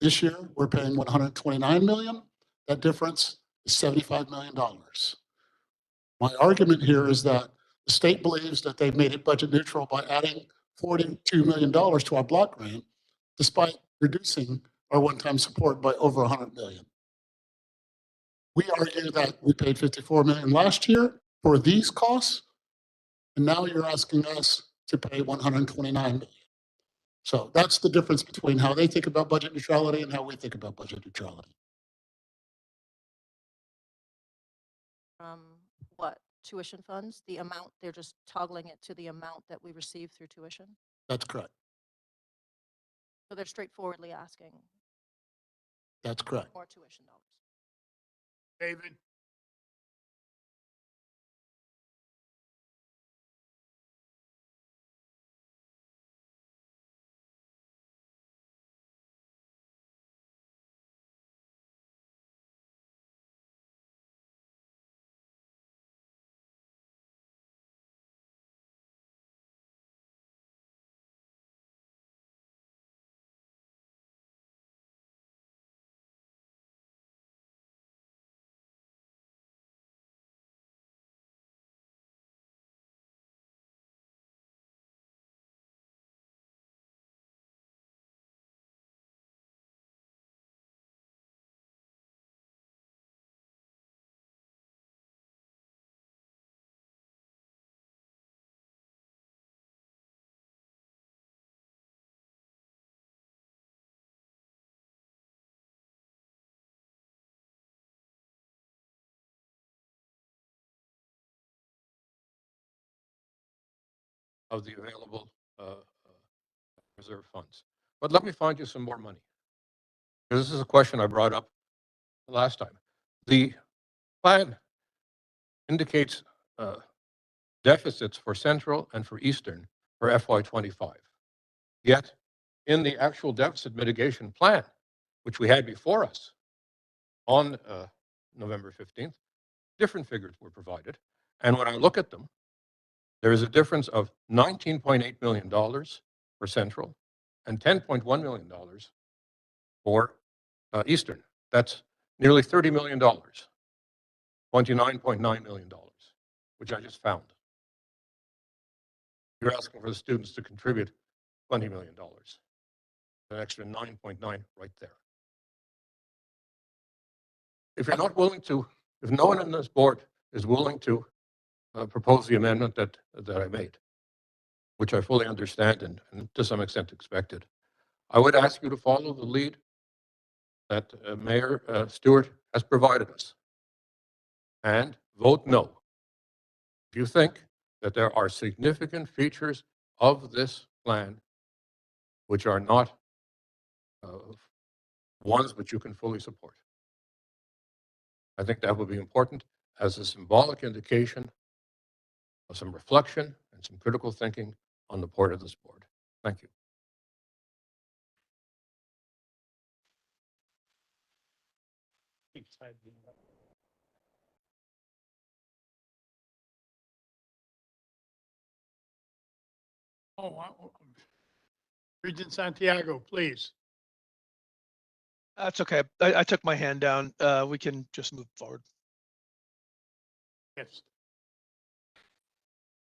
This year we're paying 129 million. That difference is $75 million. My argument here is that the state believes that they've made it budget neutral by adding $42 million to our block grant, despite reducing our one-time support by over 100 million. We argue that we paid 54 million last year for these costs, and now you're asking us to pay 129 million. So that's the difference between how they think about budget neutrality and how we think about budget neutrality. What, tuition funds, the amount, they're just toggling it to the amount that we receive through tuition? That's correct. So they're straightforwardly asking That's correct. more tuition dollars. David? Of the available reserve funds. But let me find you some more money. Because this is a question I brought up last time. The plan indicates deficits for Central and for Eastern for FY25. Yet, in the actual deficit mitigation plan, which we had before us on November 15th, different figures were provided. And when I look at them, there is a difference of $19.8 million for Central and $10.1 million for Eastern. That's nearly $30 million, $29.9 million, which I just found. You're asking for the students to contribute $20 million, an extra 9.9 right there. If you're not willing to, if no one in this board is willing to propose the amendment that I made, which I fully understand and to some extent expected, I would ask you to follow the lead that Mayor Stewart has provided us and vote no. If you think that there are significant features of this plan which are not ones which you can fully support. I think that would be important as a symbolic indication of some reflection and some critical thinking on the part of this board. Thank you. Regent Santiago, please. That's okay. I took my hand down. We can just move forward. Yes.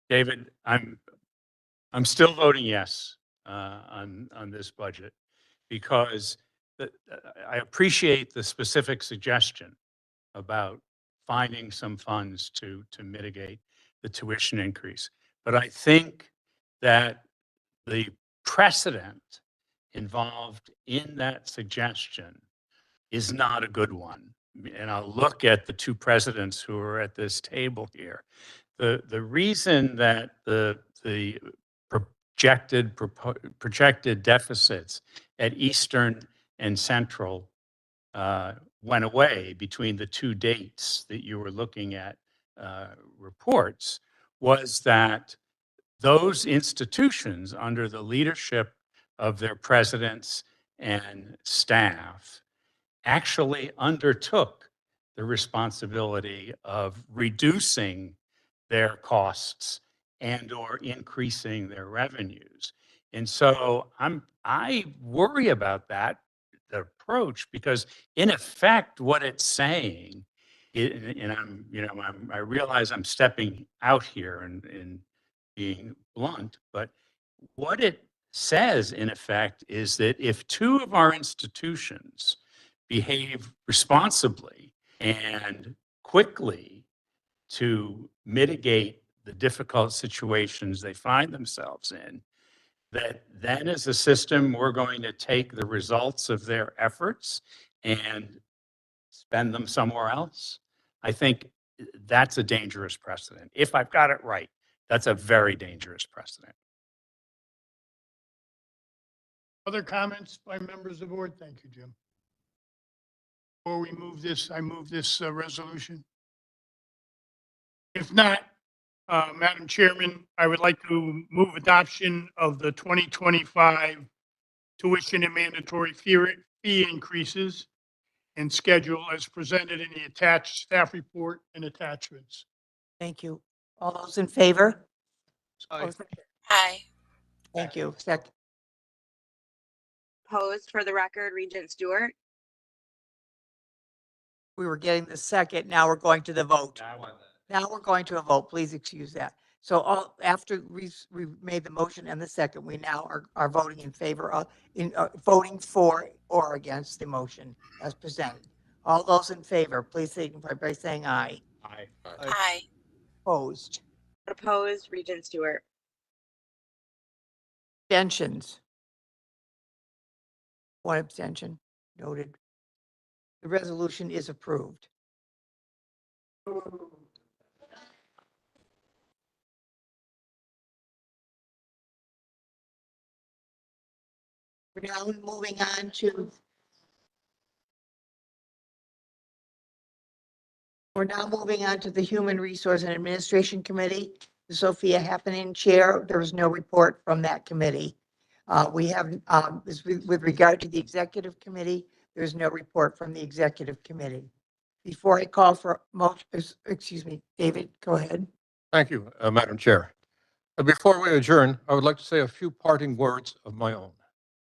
David, I'm still voting yes on this budget because I appreciate the specific suggestion about finding some funds to mitigate the tuition increase. But I think that the precedent involved in that suggestion is not a good one. And I'll look at the two presidents who are at this table here. The reason that the projected deficits at Eastern and Central went away between the two dates that you were looking at reports was that those institutions, under the leadership of their presidents and staff, actually undertook the responsibility of reducing their costs and or increasing their revenues. And so I worry about that approach because in effect what it's saying and I realize I'm stepping out here and being blunt, but what it says in effect is that if two of our institutions behave responsibly and quickly to mitigate the difficult situations they find themselves in, that then as a system, we're going to take the results of their efforts and spend them somewhere else. I think that's a dangerous precedent. If I've got it right, that's a very dangerous precedent. Other comments by members of the board? Thank you, Jim. Before we move this, I move this resolution. If not, Madam Chairman, I would like to move adoption of the 2025 tuition and mandatory fee increases and schedule as presented in the attached staff report and attachments. Thank you. All those in favor? Aye. Aye. Thank you. Second. Opposed for the record, Regent Stewart. We were getting the second. Now we're going to the vote. Now we're going to a vote. Please excuse that. So after we made the motion and the second, we now are voting in favor of, voting for or against the motion as presented. All those in favor, please signify by saying aye. Aye. Aye. Opposed? Opposed, Regent Stewart. Abstentions? One abstention. Noted. The resolution is approved. We're now moving on to the Human Resource and Administration Committee. The Sophia Happening Chair, there was no report from that committee. We have, with regard to the Executive Committee, there's no report from the Executive Committee. Before I call for motion, excuse me, David, go ahead. Thank you, Madam Chair. Before we adjourn, I would like to say a few parting words of my own.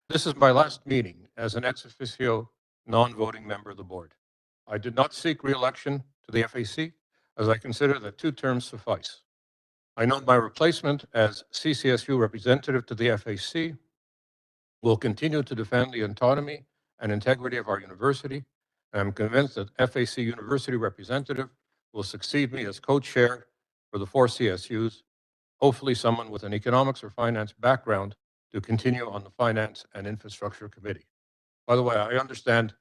This is my last meeting as an ex officio non-voting member of the board. I did not seek re-election to the FAC as I consider that 2 terms suffice. I know my replacement as CCSU representative to the FAC will continue to defend the autonomy and integrity of our university. And I'm convinced that FAC University representative will succeed me as co-chair for the 4 CSUs, hopefully someone with an economics or finance background to continue on the Finance and Infrastructure Committee. By the way, I understand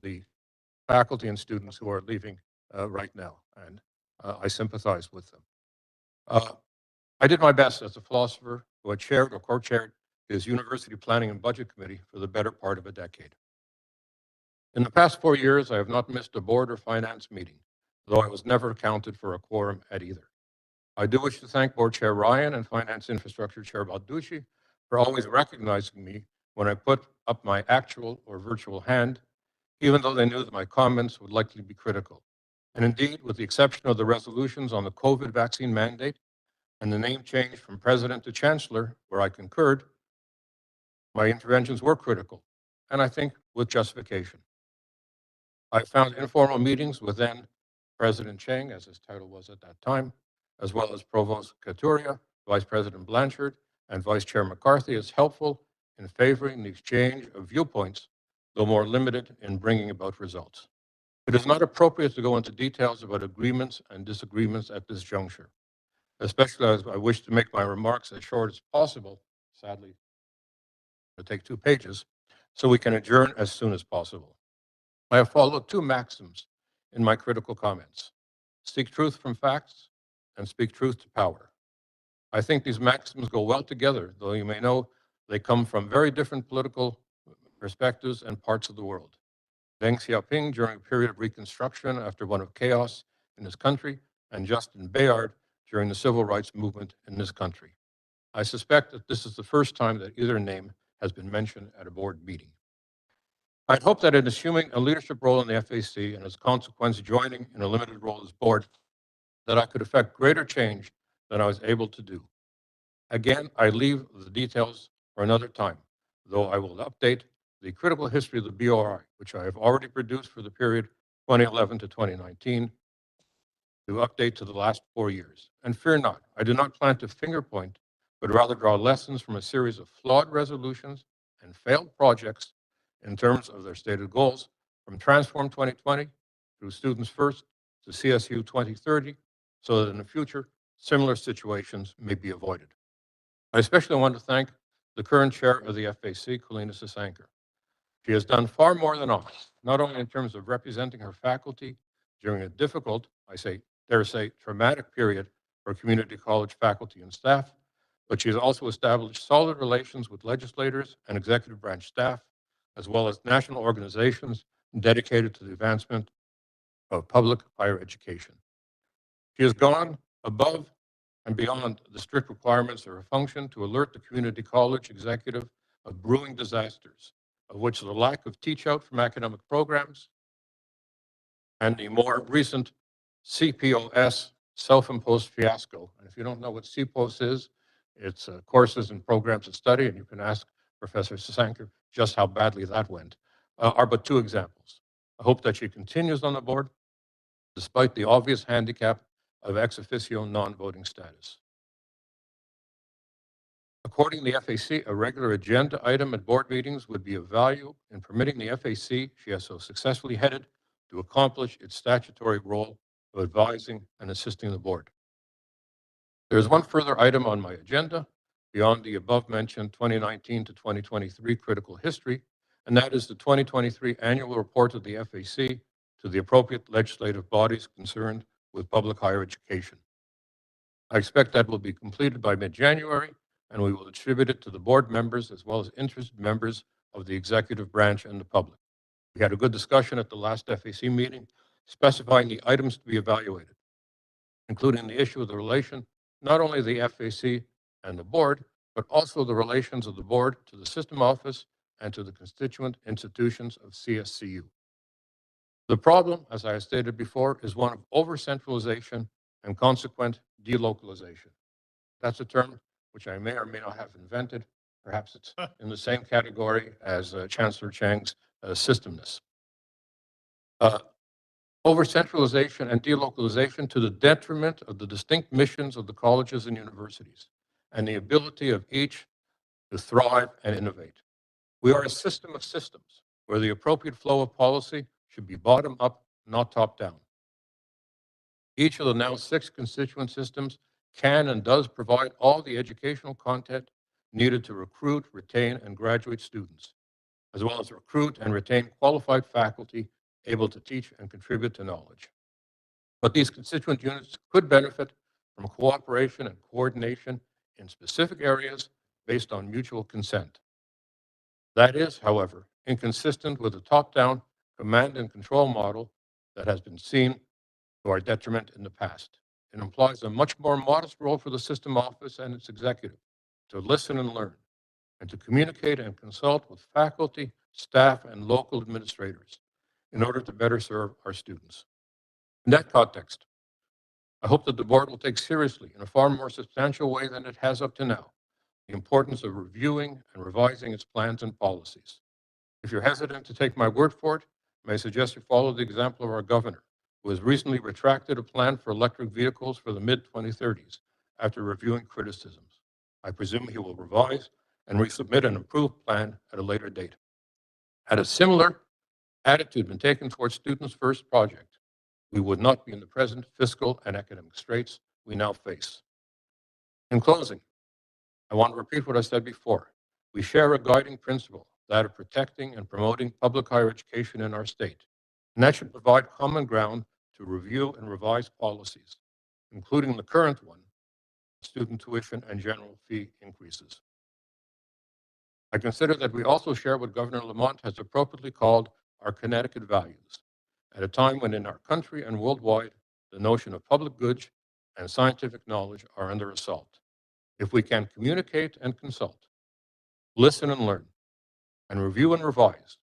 the faculty and students who are leaving right now, and I sympathize with them. I did my best as a philosopher who had chaired or co-chaired his University Planning and Budget Committee for the better part of a decade. In the past 4 years, I have not missed a board or finance meeting, though I was never counted for a quorum at either. I do wish to thank Board Chair Ryan and Finance Infrastructure Chair Balducci for always recognizing me when I put up my actual or virtual hand, even though they knew that my comments would likely be critical. And indeed, with the exception of the resolutions on the COVID vaccine mandate and the name change from president to chancellor, where I concurred, my interventions were critical, and I think with justification. I found informal meetings with then President Cheng, as his title was at that time, as well as Provost Katuria, Vice President Blanchard, and Vice Chair McCarthy as helpful in favoring the exchange of viewpoints, though more limited in bringing about results. It is not appropriate to go into details about agreements and disagreements at this juncture, especially as I wish to make my remarks as short as possible, sadly, it'll take 2 pages, so we can adjourn as soon as possible. I have followed 2 maxims in my critical comments: seek truth from facts and speak truth to power. I think these maxims go well together, though you may know they come from very different political perspectives and parts of the world. Deng Xiaoping during a period of reconstruction after one of chaos in his country, and Justin Bayard during the civil rights movement in this country. I suspect that this is the first time that either name has been mentioned at a board meeting. I'd hope that in assuming a leadership role in the FAC and as a consequence joining in a limited role as board, that I could effect greater change than I was able to do. Again, I leave the details for another time, though I will update the critical history of the BOR, which I have already produced for the period 2011 to 2019, to update to the last 4 years. And fear not, I do not plan to finger point, but rather draw lessons from a series of flawed resolutions and failed projects in terms of their stated goals, from Transform 2020 through Students First to CSU 2030, so that in the future, similar situations may be avoided. I especially want to thank the current chair of the FAC, Kalina Sasankar. She has done far more than I, not only in terms of representing her faculty during a difficult, dare say, traumatic period for community college faculty and staff, but she has also established solid relations with legislators and executive branch staff, as well as national organizations dedicated to the advancement of public higher education. She has gone above and beyond the strict requirements of her function to alert the community college executive of brewing disasters, of which the lack of teach out from academic programs and the more recent CPOS self-imposed fiasco. And if you don't know what CPOS is, it's courses and programs of study, and you can ask Professor Sasankar just how badly that went, are but two examples. I hope that she continues on the board, despite the obvious handicap of ex officio non-voting status. According to the FAC, a regular agenda item at board meetings would be of value in permitting the FAC she has so successfully headed to accomplish its statutory role of advising and assisting the board. There is one further item on my agenda beyond the above-mentioned 2019 to 2023 critical history, and that is the 2023 annual report of the FAC to the appropriate legislative bodies concerned with public higher education. I expect that will be completed by mid-January, and we will distribute it to the board members as well as interested members of the executive branch and the public. We had a good discussion at the last FAC meeting specifying the items to be evaluated, including the issue of the relation, not only the FAC and the board, but also the relations of the board to the system office and to the constituent institutions of CSCU. The problem, as I stated before, is one of over-centralization and consequent delocalization. That's a term which I may or may not have invented. Perhaps it's in the same category as Chancellor Chang's systemness. Over-centralization and delocalization to the detriment of the distinct missions of the colleges and universities and the ability of each to thrive and innovate. We are a system of systems where the appropriate flow of policy should be bottom up, not top down. Each of the now 6 constituent systems can and does provide all the educational content needed to recruit, retain, and graduate students, as well as recruit and retain qualified faculty able to teach and contribute to knowledge. But these constituent units could benefit from cooperation and coordination in specific areas based on mutual consent. That is, however, inconsistent with the top-down command and control model that has been seen to our detriment in the past. It implies a much more modest role for the system office and its executive to listen and learn, and to communicate and consult with faculty, staff, and local administrators in order to better serve our students. In that context, I hope that the board will take seriously, in a far more substantial way than it has up to now, the importance of reviewing and revising its plans and policies. If you're hesitant to take my word for it, may I suggest you follow the example of our governor, who has recently retracted a plan for electric vehicles for the mid-2030s after reviewing criticisms. I presume he will revise and resubmit an improved plan at a later date. Had a similar attitude been taken towards Students First project, we would not be in the present fiscal and academic straits we now face. In closing, I want to repeat what I said before. We share a guiding principle, that of protecting and promoting public higher education in our state, and that should provide common ground to review and revise policies, including the current one, student tuition and general fee increases. I consider that we also share what Governor Lamont has appropriately called our Connecticut values at a time when in our country and worldwide, the notion of public goods and scientific knowledge are under assault. If we can communicate and consult, listen and learn, and review and revise,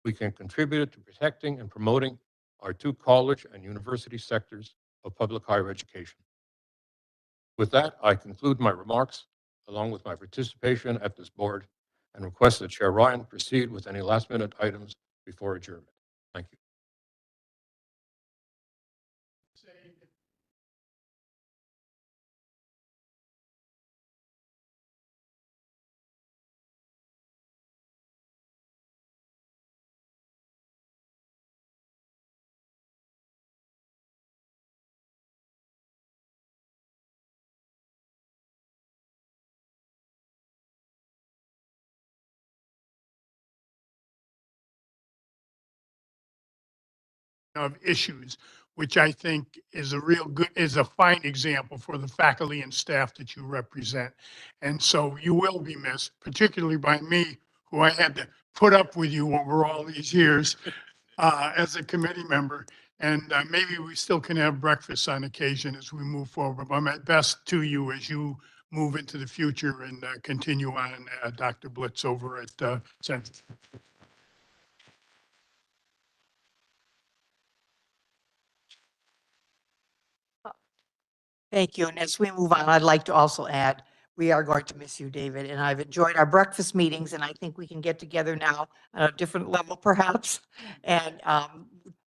we can contribute to protecting and promoting our two college and university sectors of public higher education. With that, I conclude my remarks, along with my participation at this board, and request that Chair Ryan proceed with any last-minute items before adjournment. Thank you. of issues, which I think is is a fine example for the faculty and staff that you represent. And so you will be missed, particularly by me, who I had to put up with you over all these years as a committee member. And maybe we still can have breakfast on occasion as we move forward. But my best to you as you move into the future and continue on, Dr. Blitz over at Central. Thank you. And as we move on, I'd like to also add, we are going to miss you, David, and I've enjoyed our breakfast meetings, and I think we can get together now on a different level perhaps and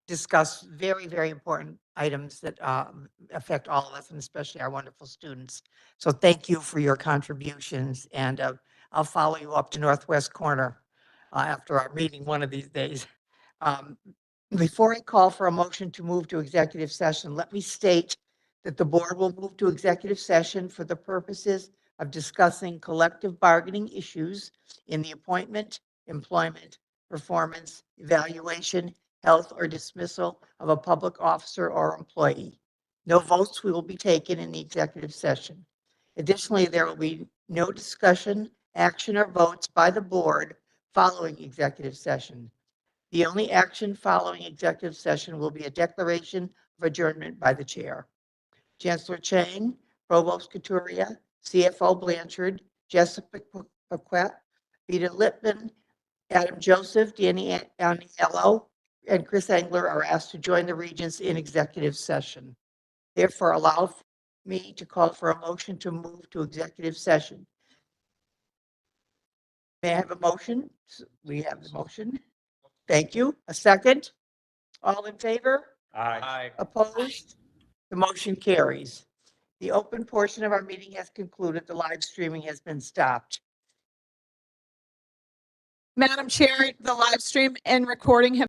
discuss very, very important items that affect all of us and especially our wonderful students. So thank you for your contributions, and I'll follow you up to Northwest Corner after our meeting one of these days. Before I call for a motion to move to executive session, let me state that the board will move to executive session for the purposes of discussing collective bargaining issues in the appointment, employment, performance, evaluation, health, or dismissal of a public officer or employee. No votes will be taken in the executive session. Additionally, there will be no discussion, action, or votes by the board following executive session. The only action following executive session will be a declaration of adjournment by the chair. Chancellor Chang, Provost Couturier, CFO Blanchard, Jessica Paquette, Peter Lippman, Adam Joseph, Danny Aniello, and Chris Engler are asked to join the regents in executive session. Therefore, allow me to call for a motion to move to executive session. May I have a motion? We have the motion. Thank you. A second? All in favor? Aye. Opposed? The motion carries. The open portion of our meeting has concluded. The live streaming has been stopped. Madam Chair, the live stream and recording have